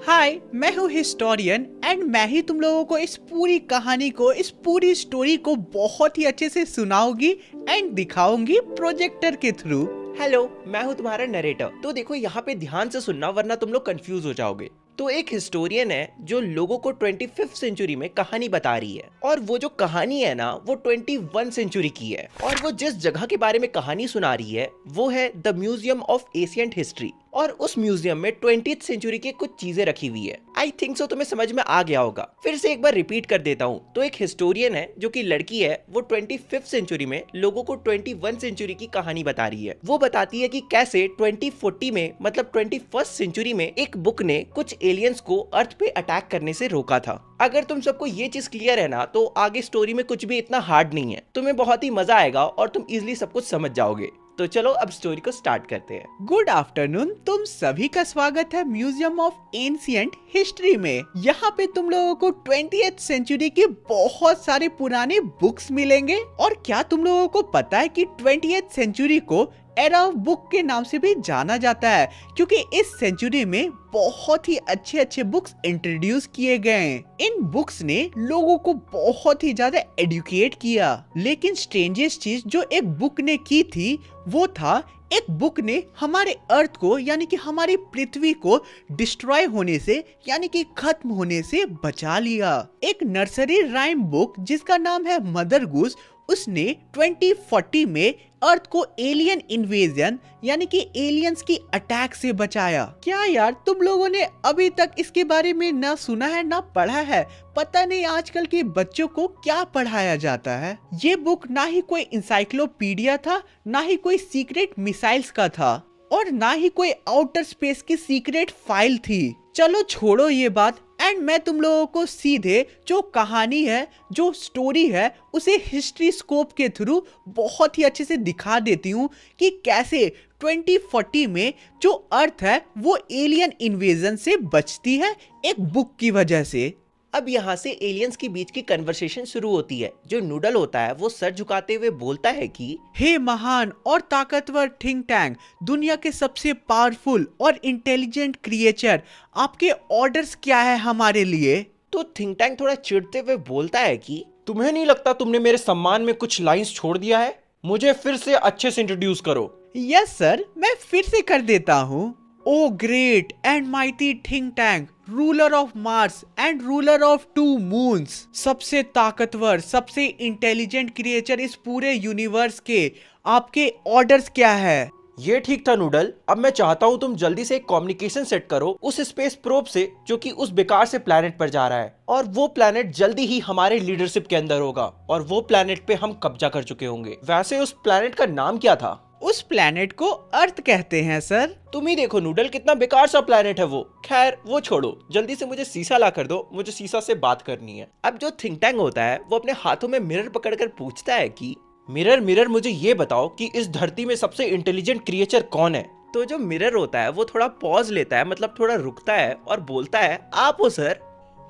S4: हाय, मैं हूँ हिस्टोरियन एंड मैं ही तुम लोगों को इस पूरी कहानी को, इस पूरी स्टोरी को बहुत ही अच्छे से सुनाऊंगी एंड दिखाऊंगी प्रोजेक्टर के थ्रू।
S1: हेलो, मैं हूँ तुम्हारा नरेटर। तो देखो, यहाँ पे ध्यान से सुनना वरना तुम लोग कंफ्यूज हो जाओगे। तो एक हिस्टोरियन है जो लोगों को 25th सेंचुरी में कहानी बता रही है, और वो जो कहानी है ना, वो 21 सेंचुरी की है। और वो जिस जगह के बारे में कहानी सुना रही है वो है the museum of ancient history. और उस म्यूजियम में 20th सेंचुरी की कुछ चीजें रखी हुई है। आई थिंक सो तुम्हें समझ में आ गया होगा। फिर से एक बार रिपीट कर देता हूँ। तो एक हिस्टोरियन है जो कि लड़की है, वो 25th सेंचुरी में लोगों को 21 सेंचुरी की कहानी बता रही है। वो बताती है कि कैसे 2040 में, मतलब 21st सेंचुरी में, एक बुक ने कुछ एलियंस को अर्थ पे अटैक करने से रोका था। अगर तुम सबको ये चीज क्लियर है ना, तो आगे स्टोरी में कुछ भी इतना हार्ड नहीं है, तुम्हें बहुत ही मजा आएगा और तुम इजिली सब कुछ समझ जाओगे। तो चलो अब स्टोरी को स्टार्ट करते हैं।
S4: गुड आफ्टरनून, तुम सभी का स्वागत है म्यूजियम ऑफ एंशिएंट हिस्ट्री में। यहाँ पे तुम लोगों को 20th सेंचुरी की बहुत सारे पुराने बुक्स मिलेंगे। और क्या तुम लोगों को पता है कि 20th सेंचुरी को एरा ऑफ बुक के नाम से भी जाना जाता है, क्योंकि इस सेंचुरी में बहुत ही अच्छे बुक्स इंट्रोड्यूस किए गए। इन बुक्स ने लोगों को बहुत ही ज्यादा एडुकेट किया। लेकिन स्ट्रेंजेस्ट चीज जो एक बुक ने की थी वो था, एक बुक ने हमारे अर्थ को, यानी कि हमारी पृथ्वी को डिस्ट्रॉय होने से, यानी कि खत्म होने से बचा लिया। एक नर्सरी राइम बुक जिसका नाम है मदर गूस, उसने 2040 में अर्थ को एलियन इन्वेजन, यानी कि एलियंस की अटैक से बचाया। क्या यार, तुम लोगों ने अभी तक इसके बारे में ना सुना है ना पढ़ा है? पता नहीं आजकल के बच्चों को क्या पढ़ाया जाता है। ये बुक ना ही कोई इंसाइक्लोपीडिया था, ना ही कोई सीक्रेट मिसाइल्स का था, और ना ही कोई आउटर स्पेस की सीक्रेट फाइल थी। चलो छोड़ो ये बात, एंड मैं तुम लोगों को सीधे जो कहानी है, जो स्टोरी है, उसे हिस्ट्री स्कोप के थ्रू बहुत ही अच्छे से दिखा देती हूँ कि कैसे 2040 में जो अर्थ है वो एलियन इन्वेजन से बचती है एक बुक की वजह से।
S1: अब यहाँ से एलियंस के बीच की कन्वर्सेशन शुरू होती है। जो नूडल होता है वो सर झुकाते हुए बोलता है कि
S4: हे महान और ताकतवर थिंक टैंक, दुनिया के सबसे पावरफुल और इंटेलिजेंट क्रिएचर, आपके ऑर्डर्स क्या है हमारे लिए?
S1: तो थिंक टैंक थोड़ा चिढ़ते हुए बोलता है कि
S5: तुम्हें नहीं लगता तुमने मेरे सम्मान में कुछ लाइंस छोड़ दिया है? मुझे फिर से अच्छे से इंट्रोड्यूस करो।
S4: यस सर, मैं फिर से कर देता हूँ। Oh great and mighty think tank, ruler of Mars and ruler of 2 moons, सबसे ताकतवर, सबसे इंटेलिजेंट क्रिएचर इस पूरे यूनिवर्स के, आपके ऑर्डर्स क्या है?
S5: ये ठीक था नूडल। अब मैं चाहता हूँ तुम जल्दी से एक कम्युनिकेशन सेट करो उस स्पेस प्रोब से जो कि उस बेकार से प्लेनेट पर जा रहा है, और वो प्लेनेट जल्दी ही हमारे लीडरशिप के अंदर होगा और वो प्लेनेट पे हम कब्जा कर चुके होंगे। वैसे उस प्लेनेट का नाम क्या था?
S4: उस प्लेनेट को अर्थ कहते हैं सर।
S5: तुम ही देखो नूडल, कितना बेकार सा प्लेनेट है वो। खैर वो छोड़ो, जल्दी से मुझे शीशा ला कर दो, मुझे शीशा से बात करनी है। अब जो थिंक टैंक होता है वो अपने हाथों में मिरर पकड़कर पूछता है कि मिरर मिरर मुझे ये बताओ कि इस धरती में सबसे इंटेलिजेंट क्रिएचर कौन है। तो जो मिरर होता है वो थोड़ा पॉज लेता है, मतलब थोड़ा रुकता है और बोलता है आप हो सर।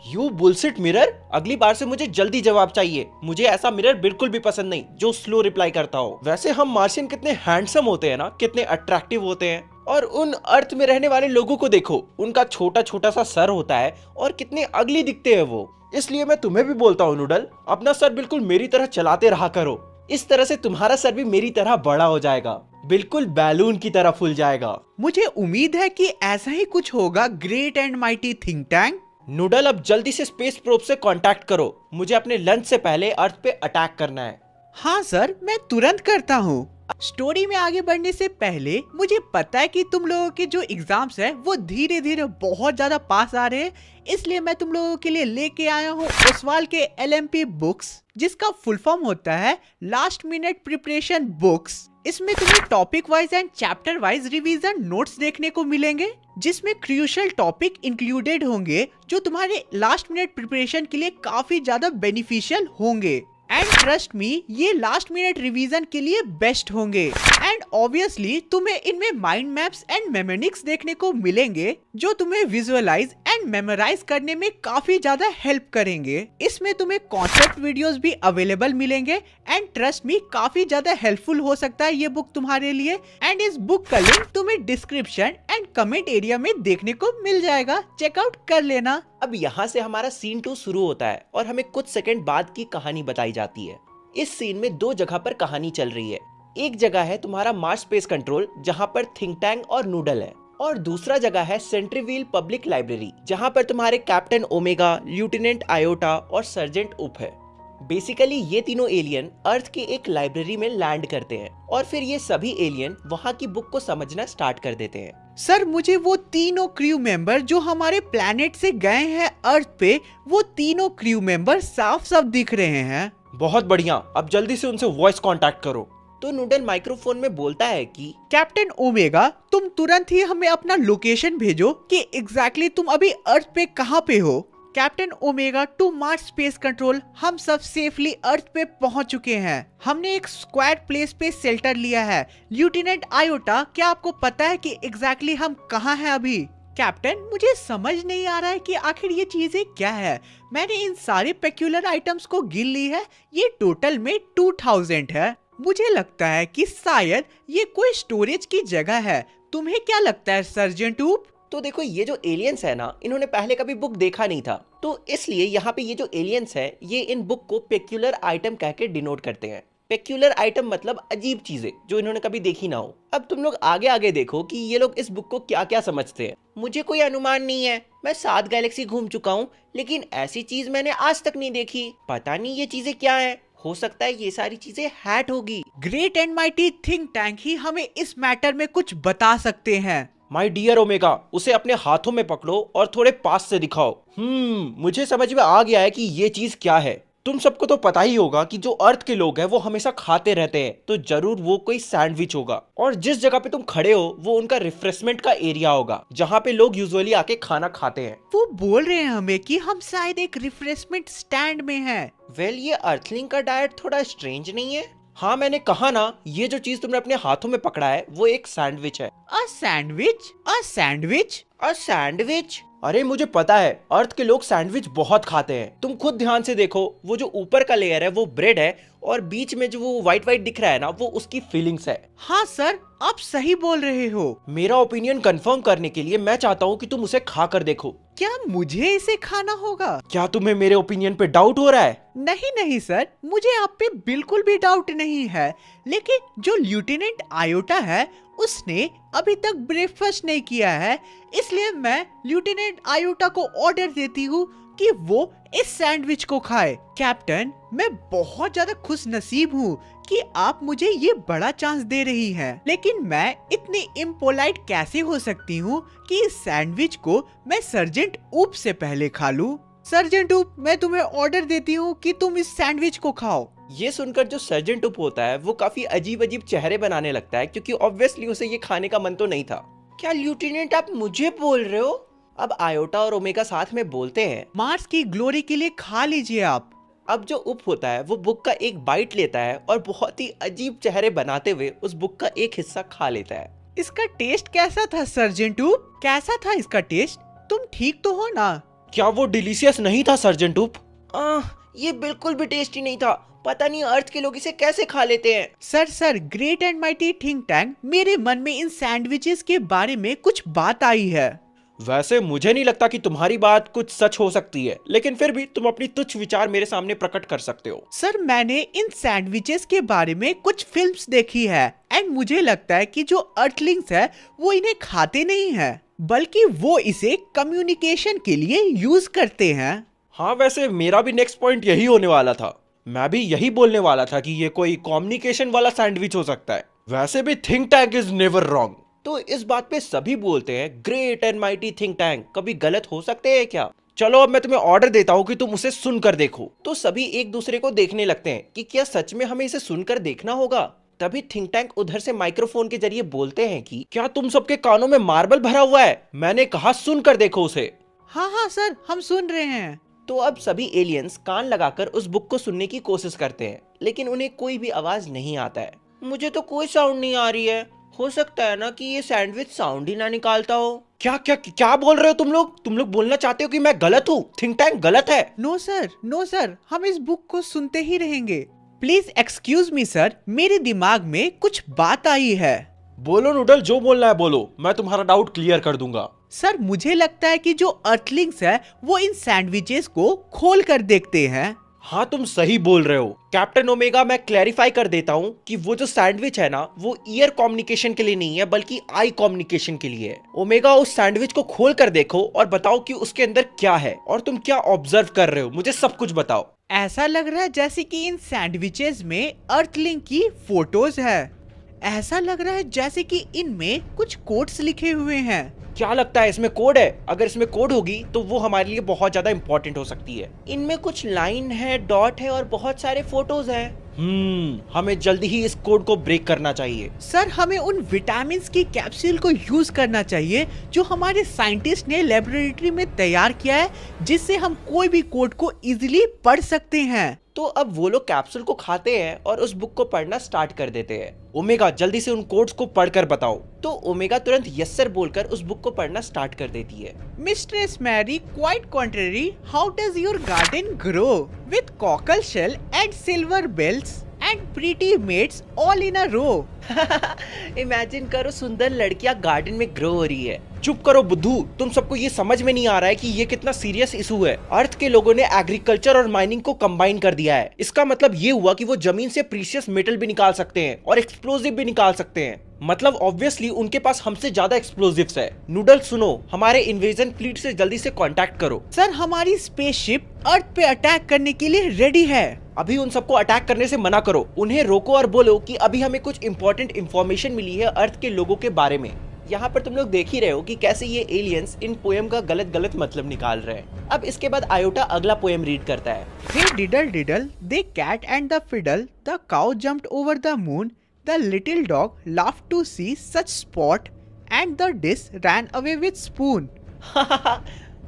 S5: यू बुलशिट मिरर, अगली बार से मुझे जल्दी जवाब चाहिए। मुझे ऐसा मिरर बिल्कुल भी पसंद नहीं जो स्लो रिप्लाई करता हो। वैसे हम मार्शियन कितने हैंडसम होते हैं ना, कितने अट्रैक्टिव होते हैं। और उन अर्थ में रहने वाले लोगों को देखो, उनका छोटा छोटा सा सर होता है और कितने अगली दिखते हैं वो। इसलिए मैं तुम्हें भी बोलता हूँ नूडल, अपना सर बिल्कुल मेरी तरह चलाते रहा करो। इस तरह से तुम्हारा सर भी मेरी तरह बड़ा हो जाएगा, बिल्कुल बैलून की तरह फूल जाएगा।
S4: मुझे उम्मीद है कि ऐसा ही कुछ होगा great and mighty think tank.
S5: Noodle अब जल्दी से स्पेस प्रोब से कांटेक्ट करो, मुझे अपने लंच से पहले अर्थ पे अटैक करना है।
S4: हाँ सर, मैं तुरंत करता हूँ। स्टोरी में आगे बढ़ने से पहले मुझे पता है कि तुम लोगों के जो एग्जाम्स है वो धीरे धीरे बहुत ज्यादा पास आ रहे हैं, इसलिए मैं तुम लोगों के लिए लेके आया हूँ ओसवाल के LMP बुक्स, जिसका फुल फॉर्म होता है लास्ट मिनट प्रिपरेशन बुक्स। इसमें तुम्हें topic wise and chapter wise revision notes देखने को मिलेंगे, जिसमें क्रूशियल टॉपिक इंक्लूडेड होंगे जो तुम्हारे लास्ट मिनट प्रिपरेशन के लिए काफी ज्यादा बेनिफिशियल होंगे। एंड ट्रस्ट मी, ये लास्ट मिनट रिवीजन के लिए बेस्ट होंगे। एंड ऑब्वियसली तुम्हें इनमें माइंड मैप्स एंड मेमोनिक्स देखने को मिलेंगे जो तुम्हें विजुअलाइज एंड मेमोराइज करने में काफी ज्यादा हेल्प करेंगे। इसमें तुम्हें कॉन्सेप्ट वीडियोस भी अवेलेबल मिलेंगे एंड ट्रस्ट मी, काफी ज्यादा हेल्पफुल हो सकता है ये बुक तुम्हारे लिए। एंड इस बुक का लिंक तुम्हें डिस्क्रिप्शन एंड कमेंट एरिया में देखने को मिल जाएगा, चेकआउट कर लेना।
S1: अब यहाँ से हमारा सीन 2 शुरू होता है और हमें कुछ सेकंड बाद की कहानी बताई जाती है। इस सीन में 2 जगह पर कहानी चल रही है। एक जगह है तुम्हारा मार्स स्पेस कंट्रोल, जहाँ पर थिंक टैंक और नूडल है, और दूसरा जगह है सेंट्रीव्हील पब्लिक लाइब्रेरी, जहाँ पर तुम्हारे कैप्टन ओमेगा, लेफ्टिनेंट आयोटा और सर्जेंट उप है। बेसिकली ये तीनों एलियन अर्थ के एक लाइब्रेरी में लैंड करते हैं और फिर ये सभी एलियन वहाँ की बुक को समझना स्टार्ट कर देते हैं।
S4: सर, मुझे वो तीनों क्रू मेंबर जो हमारे प्लेनेट से गए हैं अर्थ पे, वो तीनों क्रू मेंबर साफ साफ दिख रहे हैं।
S5: बहुत बढ़िया, अब जल्दी से उनसे वॉइस कांटेक्ट करो।
S1: तो नूडल माइक्रोफोन में बोलता है कि
S4: कैप्टन ओमेगा, तुम तुरंत ही हमें अपना लोकेशन भेजो कि एग्जैक्टली तुम अभी अर्थ पे कहाँ पे हो। Captain Omega to Mars space control, हम सब सेफली अर्थ पे पहुंच चुके हैं। हमने एक स्क्वाड प्लेस पे शेल्टर लिया है। लेफ्टिनेंट आयोटा, क्या आपको पता है कि एग्जैक्टली हम कहाँ हैं अभी? कैप्टन, मुझे समझ नहीं आ रहा है कि आखिर ये चीजें क्या है। मैंने इन सारे पेक्यूलर आइटम्स को गिन ली है, ये टोटल में 2000 है। मुझे लगता है कि शायद ये कोई स्टोरेज की जगह है। तुम्हें क्या लगता है सर्जेंट ऊप?
S1: तो देखो, ये जो एलियंस है ना, इन्होंने पहले कभी बुक देखा नहीं था, तो इसलिए यहाँ पे ये जो एलियंस है ये इन बुक को पेक्यूलर आइटम कह के डिनोट करते हैं। पेक्यूलर आइटम मतलब अजीब चीजें जो इन्होंने कभी देखी ना हो। अब तुम लोग आगे आगे देखो कि ये लोग इस बुक को क्या क्या समझते हैं। मुझे कोई अनुमान नहीं है, मैं 7 गैलेक्सी घूम चुका हूँ, लेकिन ऐसी चीज मैंने आज तक नहीं देखी। पता नहीं ये चीजें क्या है, हो सकता है ये सारी चीजें हैट होगी।
S4: Great and mighty think tank ही हमें इस मैटर में कुछ बता सकते हैं।
S5: माय डियर ओमेगा, उसे अपने हाथों में पकड़ो और थोड़े पास से दिखाओ। मुझे समझ में आ गया है कि ये चीज क्या है। तुम सबको तो पता ही होगा कि जो अर्थ के लोग हैं वो हमेशा खाते रहते हैं, तो जरूर वो कोई सैंडविच होगा। और जिस जगह पे तुम खड़े हो वो उनका रिफ्रेशमेंट का एरिया होगा, जहाँ पे लोग यूजुअली आके खाना खाते हैं।
S4: वो बोल रहे हैं हमें कि हम शायद एक रिफ्रेशमेंट स्टैंड में हैं।
S1: वेल, ये अर्थलिंग का डाइट थोड़ा स्ट्रेंज नहीं है?
S5: हाँ, मैंने कहा ना, ये जो चीज तुमने अपने हाथों में पकड़ा है वो एक सैंडविच है।
S4: A sandwich? A sandwich?
S1: और सैंडविच?
S5: अरे मुझे पता है, अर्थ के लोग सैंडविच बहुत खाते हैं। तुम खुद ध्यान से देखो, वो जो ऊपर का लेयर है वो ब्रेड है और बीच में जो वो व्हाइट व्हाइट दिख रहा है ना, वो उसकी फीलिंग्स है।
S4: हाँ सर, आप सही बोल रहे हो।
S5: मेरा ओपिनियन कंफर्म करने के लिए मैं चाहता हूँ कि तुम उसे खा कर देखो।
S4: क्या मुझे इसे खाना होगा?
S5: क्या तुम्हें मेरे ओपिनियन पे डाउट हो रहा है?
S4: नहीं नहीं सर, मुझे आप पे बिल्कुल भी डाउट नहीं है, लेकिन जो लेफ्टिनेंट आयोटा है उसने अभी तक ब्रेकफास्ट नहीं किया है, इसलिए मैं लेफ्टिनेंट आयोटा को ऑर्डर देती हूँ ताकि वो इस सैंडविच को खाए। कैप्टन, मैं बहुत ज्यादा खुश नसीब हूँ कि आप मुझे ये बड़ा चांस दे रही हैं, लेकिन मैं इतनी इम्पोलाइट कैसे हो सकती हूँ कि इस सैंडविच को मैं सर्जेंट ऊप से पहले खा लूँ। सर्जेंट ऊप, मैं तुम्हें ऑर्डर देती हूँ कि तुम इस सैंडविच को खाओ।
S1: ये सुनकर जो सर्जेंट उप होता है वो काफी अजीब अजीब चेहरे बनाने लगता है, क्योंकि ऑब्वियसली उसे ये खाने का मन तो नहीं था। क्या लेफ्टिनेंट आप मुझे बोल रहे हो? अब आयोटा और ओमेगा साथ में बोलते हैं,
S4: मार्स की ग्लोरी के लिए खा लीजिए आप।
S1: अब जो उप होता है वो बुक का एक बाइट लेता है और बहुत ही अजीब चेहरे बनाते हुए उस बुक का एक हिस्सा खा लेता है।
S4: इसका टेस्ट कैसा था सर्जेंट ऊप? कैसा था इसका टेस्ट? तुम ठीक तो हो ना?
S5: क्या वो डिलीशियस नहीं था सर्जेंट ऊप?
S1: ये बिल्कुल भी टेस्टी नहीं था। पता नहीं अर्थ के लोग इसे कैसे खा लेते हैं।
S4: Sir, great and mighty think tank, मेरे मन में इन सैंडविचेस के बारे में कुछ बात आई है।
S5: वैसे मुझे नहीं लगता कि तुम्हारी बात कुछ सच हो सकती है, लेकिन फिर भी तुम अपनी तुच्छ विचार मेरे सामने प्रकट कर सकते हो।
S4: सर, मैंने इन सैंडविचेस के बारे में कुछ फिल्म्स देखी है एंड मुझे लगता है कि जो अर्थलिंग्स है वो इन्हें खाते नहीं है, बल्कि वो इसे कम्युनिकेशन के लिए यूज करते हैं।
S5: हाँ, वैसे मेरा भी नेक्स्ट पॉइंट यही होने वाला था। मैं भी यही बोलने वाला था कि ये कोई कम्युनिकेशन वाला सैंडविच हो सकता है। वैसे भी think tank is never wrong.
S1: तो इस बात पे सभी बोलते हैं great and mighty think tank, कभी गलत हो सकते हैं क्या?
S5: चलो अब मैं तुम्हें ऑर्डर देता हूँ कि तुम उसे सुनकर देखो।
S1: तो सभी एक दूसरे को देखने लगते हैं कि क्या सच में हमें इसे सुनकर देखना होगा। तभी थिंक टैंक उधर से माइक्रोफोन के जरिए बोलते हैं कि
S5: क्या तुम सबके कानों में मार्बल भरा हुआ है? मैंने कहा सुनकर देखो उसे।
S4: हाँ सर, हम सुन रहे हैं।
S1: तो अब सभी एलियंस कान लगाकर उस बुक को सुनने की कोशिश करते हैं, लेकिन उन्हें कोई भी आवाज नहीं आता है। मुझे तो कोई साउंड नहीं आ रही है। हो सकता है ना कि ये सैंडविच साउंड ही ना निकालता हो।
S5: क्या क्या क्या बोल रहे हो तुम लोग? तुम लोग बोलना चाहते हो कि मैं गलत हूँ? थिंक टैंक गलत है?
S4: नो सर, हम इस बुक को सुनते ही रहेंगे। प्लीज एक्सक्यूज मी सर, मेरे दिमाग में कुछ बात आई है।
S5: बोलो नूडल, जो बोलना है बोलो, मैं तुम्हारा डाउट क्लियर कर दूंगा।
S4: सर, मुझे लगता है कि जो अर्थलिंग्स है वो इन सैंडविचेस को खोल कर देखते हैं।
S5: हाँ, तुम सही बोल रहे हो कैप्टन ओमेगा। मैं क्लैरिफाई कर देता हूँ कि वो जो सैंडविच है ना, वो ईयर कम्युनिकेशन के लिए नहीं है, बल्कि आई कम्युनिकेशन के लिए है। ओमेगा, उस सैंडविच को खोल कर देखो और बताओ कि उसके अंदर क्या है और तुम क्या ऑब्जर्व कर रहे हो। मुझे सब कुछ बताओ।
S4: ऐसा लग रहा है जैसे कि इन सैंडविचेस में अर्थलिंग की फोटोज है। ऐसा लग रहा है जैसे कि इनमें कुछ कोड्स लिखे हुए हैं।
S5: क्या लगता है इसमें कोड है? अगर इसमें कोड होगी तो वो हमारे लिए बहुत ज्यादा इंपॉर्टेंट हो सकती है।
S1: इनमें कुछ लाइन है, डॉट है और बहुत सारे फोटोज हैं।
S5: हमें जल्दी ही इस कोड को ब्रेक करना चाहिए।
S4: सर, हमें उन विटामिन की कैप्सूल को यूज करना चाहिए जो हमारे साइंटिस्ट ने लेबोरेटरी में तैयार किया है, जिससे हम कोई भी कोड को इजीली पढ़ सकते हैं।
S1: तो अब वो लोग कैप्सूल को खाते हैं और उस बुक को पढ़ना स्टार्ट कर देते हैं।
S5: ओमेगा, जल्दी से उन कोड्स को पढ़कर बताओ।
S1: तो ओमेगा तुरंत यस सर बोलकर उस बुक को पढ़ना स्टार्ट कर देती है।
S4: Mistress Mary, quite contrary, how does your garden grow with cockle shells and silver bells and pretty maids all in a row.
S1: Imagine करो, सुंदर लड़कियां गार्डन में ग्रो हो रही है।
S5: चुप करो बुद्धू, तुम सबको ये समझ में नहीं आ रहा है कि ये कितना सीरियस इशू है। अर्थ के लोगों ने एग्रीकल्चर और माइनिंग को कंबाइन कर दिया है। इसका मतलब ये हुआ कि वो जमीन से प्रीशियस मेटल भी निकाल सकते हैं और एक्सप्लोजिव भी निकाल सकते हैं। मतलब ऑब्वियसली उनके पास हमसे ज्यादा एक्सप्लोजिव्स है। नूडल सुनो, हमारे इन्वेजन फ्लीट से जल्दी से कांटेक्ट करो।
S4: सर, हमारी स्पेसशिप अर्थ पे अटैक करने के लिए रेडी है।
S5: अभी उन सबको अटैक करने से मना करो।
S1: उन्हें रोको और बोलो कि अभी हमें कुछ इंपॉर्टेंट इंफॉर्मेशन मिली है अर्थ के लोगों के बारे में। यहाँ पर तुम लोग देख ही रहे हो कि कैसे ये एलियंस इन पोएम का गलत मतलब निकाल रहे हैं। अब इसके बाद आयोटा अगला पोएम रीड करता है।
S4: Hey diddle, the cat and the fiddle, the cow jumped over the moon, the little dog laughed to see such sport, and the dish ran away with spoon.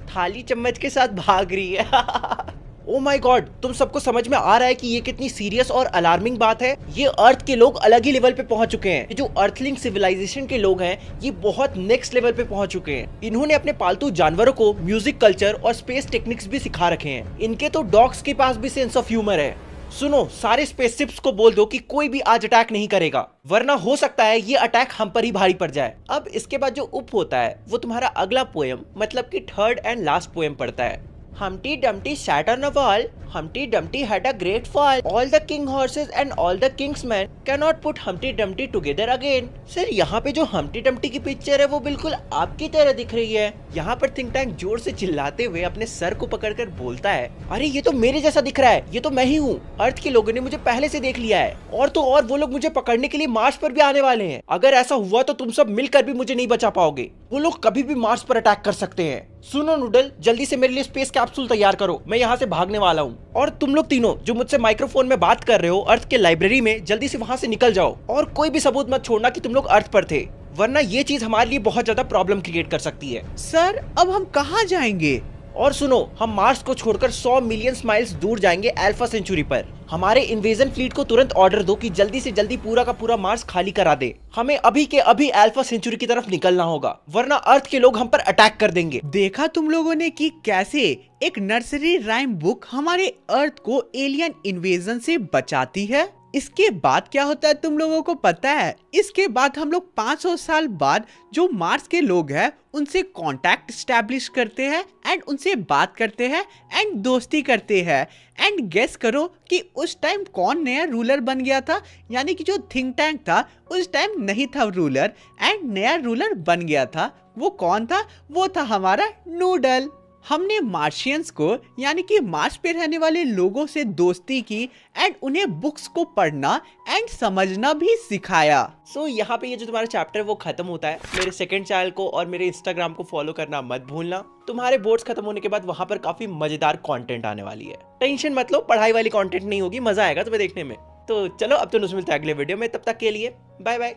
S1: थाली चम्मच के साथ भाग रही है।
S5: ओ माय गॉड, तुम सबको समझ में आ रहा है कि ये कितनी सीरियस और अलार्मिंग बात है? ये अर्थ के लोग अलग ही लेवल पे पहुंच चुके हैं। ये जो अर्थलिंग सिविलाइजेशन के लोग हैं, ये बहुत नेक्स्ट लेवल पे पहुंच चुके हैं। इन्होंने अपने पालतू जानवरों को म्यूजिक कल्चर और स्पेस टेक्निक्स भी सिखा रखे हैं। इनके तो डॉग्स के पास भी सेंस ऑफ ह्यूमर है। सुनो, सारे स्पेसशिप्स को बोल दो कि कोई भी आज अटैक नहीं करेगा, वरना हो सकता है ये अटैक हम पर ही भारी पड़ जाए। अब इसके बाद जो उप होता है वो तुम्हारा अगला पोएम मतलब कि थर्ड एंड लास्ट पोएम पढ़ता है। Humpty Dumpty sat on a wall,
S1: Humpty Dumpty had a great fall. All the king horses and all the king's men cannot put Humpty Dumpty together again. Sir यहाँ पे जो Humpty Dumpty की पिक्चर है वो बिल्कुल आपकी तरह दिख रही है। यहाँ पर थिंक टैंक जोर से चिल्लाते हुए अपने सर को पकड़कर बोलता है, अरे ये तो मेरे जैसा दिख रहा है, ये तो मैं ही हूँ। अर्थ के लोगों ने मुझे पहले से देख लिया है और तो और वो लोग मुझे पकड़ने के लिए मार्स पर भी आने वाले हैं। अगर ऐसा हुआ तो तुम सब मिलकर भी मुझे नहीं बचा पाओगे। वो लोग कभी भी मार्स पर अटैक कर सकते हैं। सुनो नूडल, जल्दी से मेरे लिए स्पेस कैप्सूल तैयार करो, मैं यहाँ से भागने वाला हूँ। और तुम लोग तीनों जो मुझसे माइक्रोफोन में बात कर रहे हो अर्थ के लाइब्रेरी में, जल्दी से वहाँ से निकल जाओ और कोई भी सबूत मत छोड़ना कि तुम लोग अर्थ पर थे, वरना ये चीज हमारे लिए बहुत ज्यादा प्रॉब्लम क्रिएट कर सकती है।
S4: सर अब हम कहाँ जाएंगे?
S1: और सुनो, हम मार्स को छोड़कर 100 मिलियन माइल्स दूर जाएंगे अल्फा सेंचुरी पर। हमारे इन्वेजन फ्लीट को तुरंत ऑर्डर दो कि जल्दी से जल्दी पूरा का पूरा मार्स खाली करा दे। हमें अभी के अभी अल्फा सेंचुरी की तरफ निकलना होगा, वरना अर्थ के लोग हम पर अटैक कर देंगे।
S4: देखा तुम लोगों ने कि कैसे एक नर्सरी राइम बुक हमारे अर्थ को एलियन इन्वेजन से बचाती है। इसके बाद क्या होता है तुम लोगों को पता है? इसके बाद हम लोग 500 साल बाद जो मार्स के लोग हैं उनसे कांटेक्ट स्टैब्लिश करते हैं एंड उनसे बात करते हैं एंड दोस्ती करते हैं। एंड गेस करो कि उस टाइम कौन नया रूलर बन गया था? यानी कि जो थिंक टैंक था उस टाइम नहीं था रूलर एंड नया रूलर बन गया था। वो कौन था? वो था हमारा नूडल। हमने मार्शियंस को यानी कि मार्स पे रहने वाले लोगों से दोस्ती की एंड उन्हें बुक्स को पढ़ना एंड समझना भी सिखाया।
S1: सो यहाँ पे ये जो तुम्हारा चैप्टर वो खत्म होता है। मेरे सेकंड चैनल को और मेरे इंस्टाग्राम को फॉलो करना मत भूलना। तुम्हारे बोर्ड्स खत्म होने के बाद वहाँ पर काफी मजेदार कंटेंट आने वाली है। टेंशन मत लो, पढ़ाई वाली कंटेंट नहीं होगी, मजा आएगा तुम्हें देखने में। तो चलो अब तो मिलते हैं अगले वीडियो में, तब तक के लिए बाय बाय।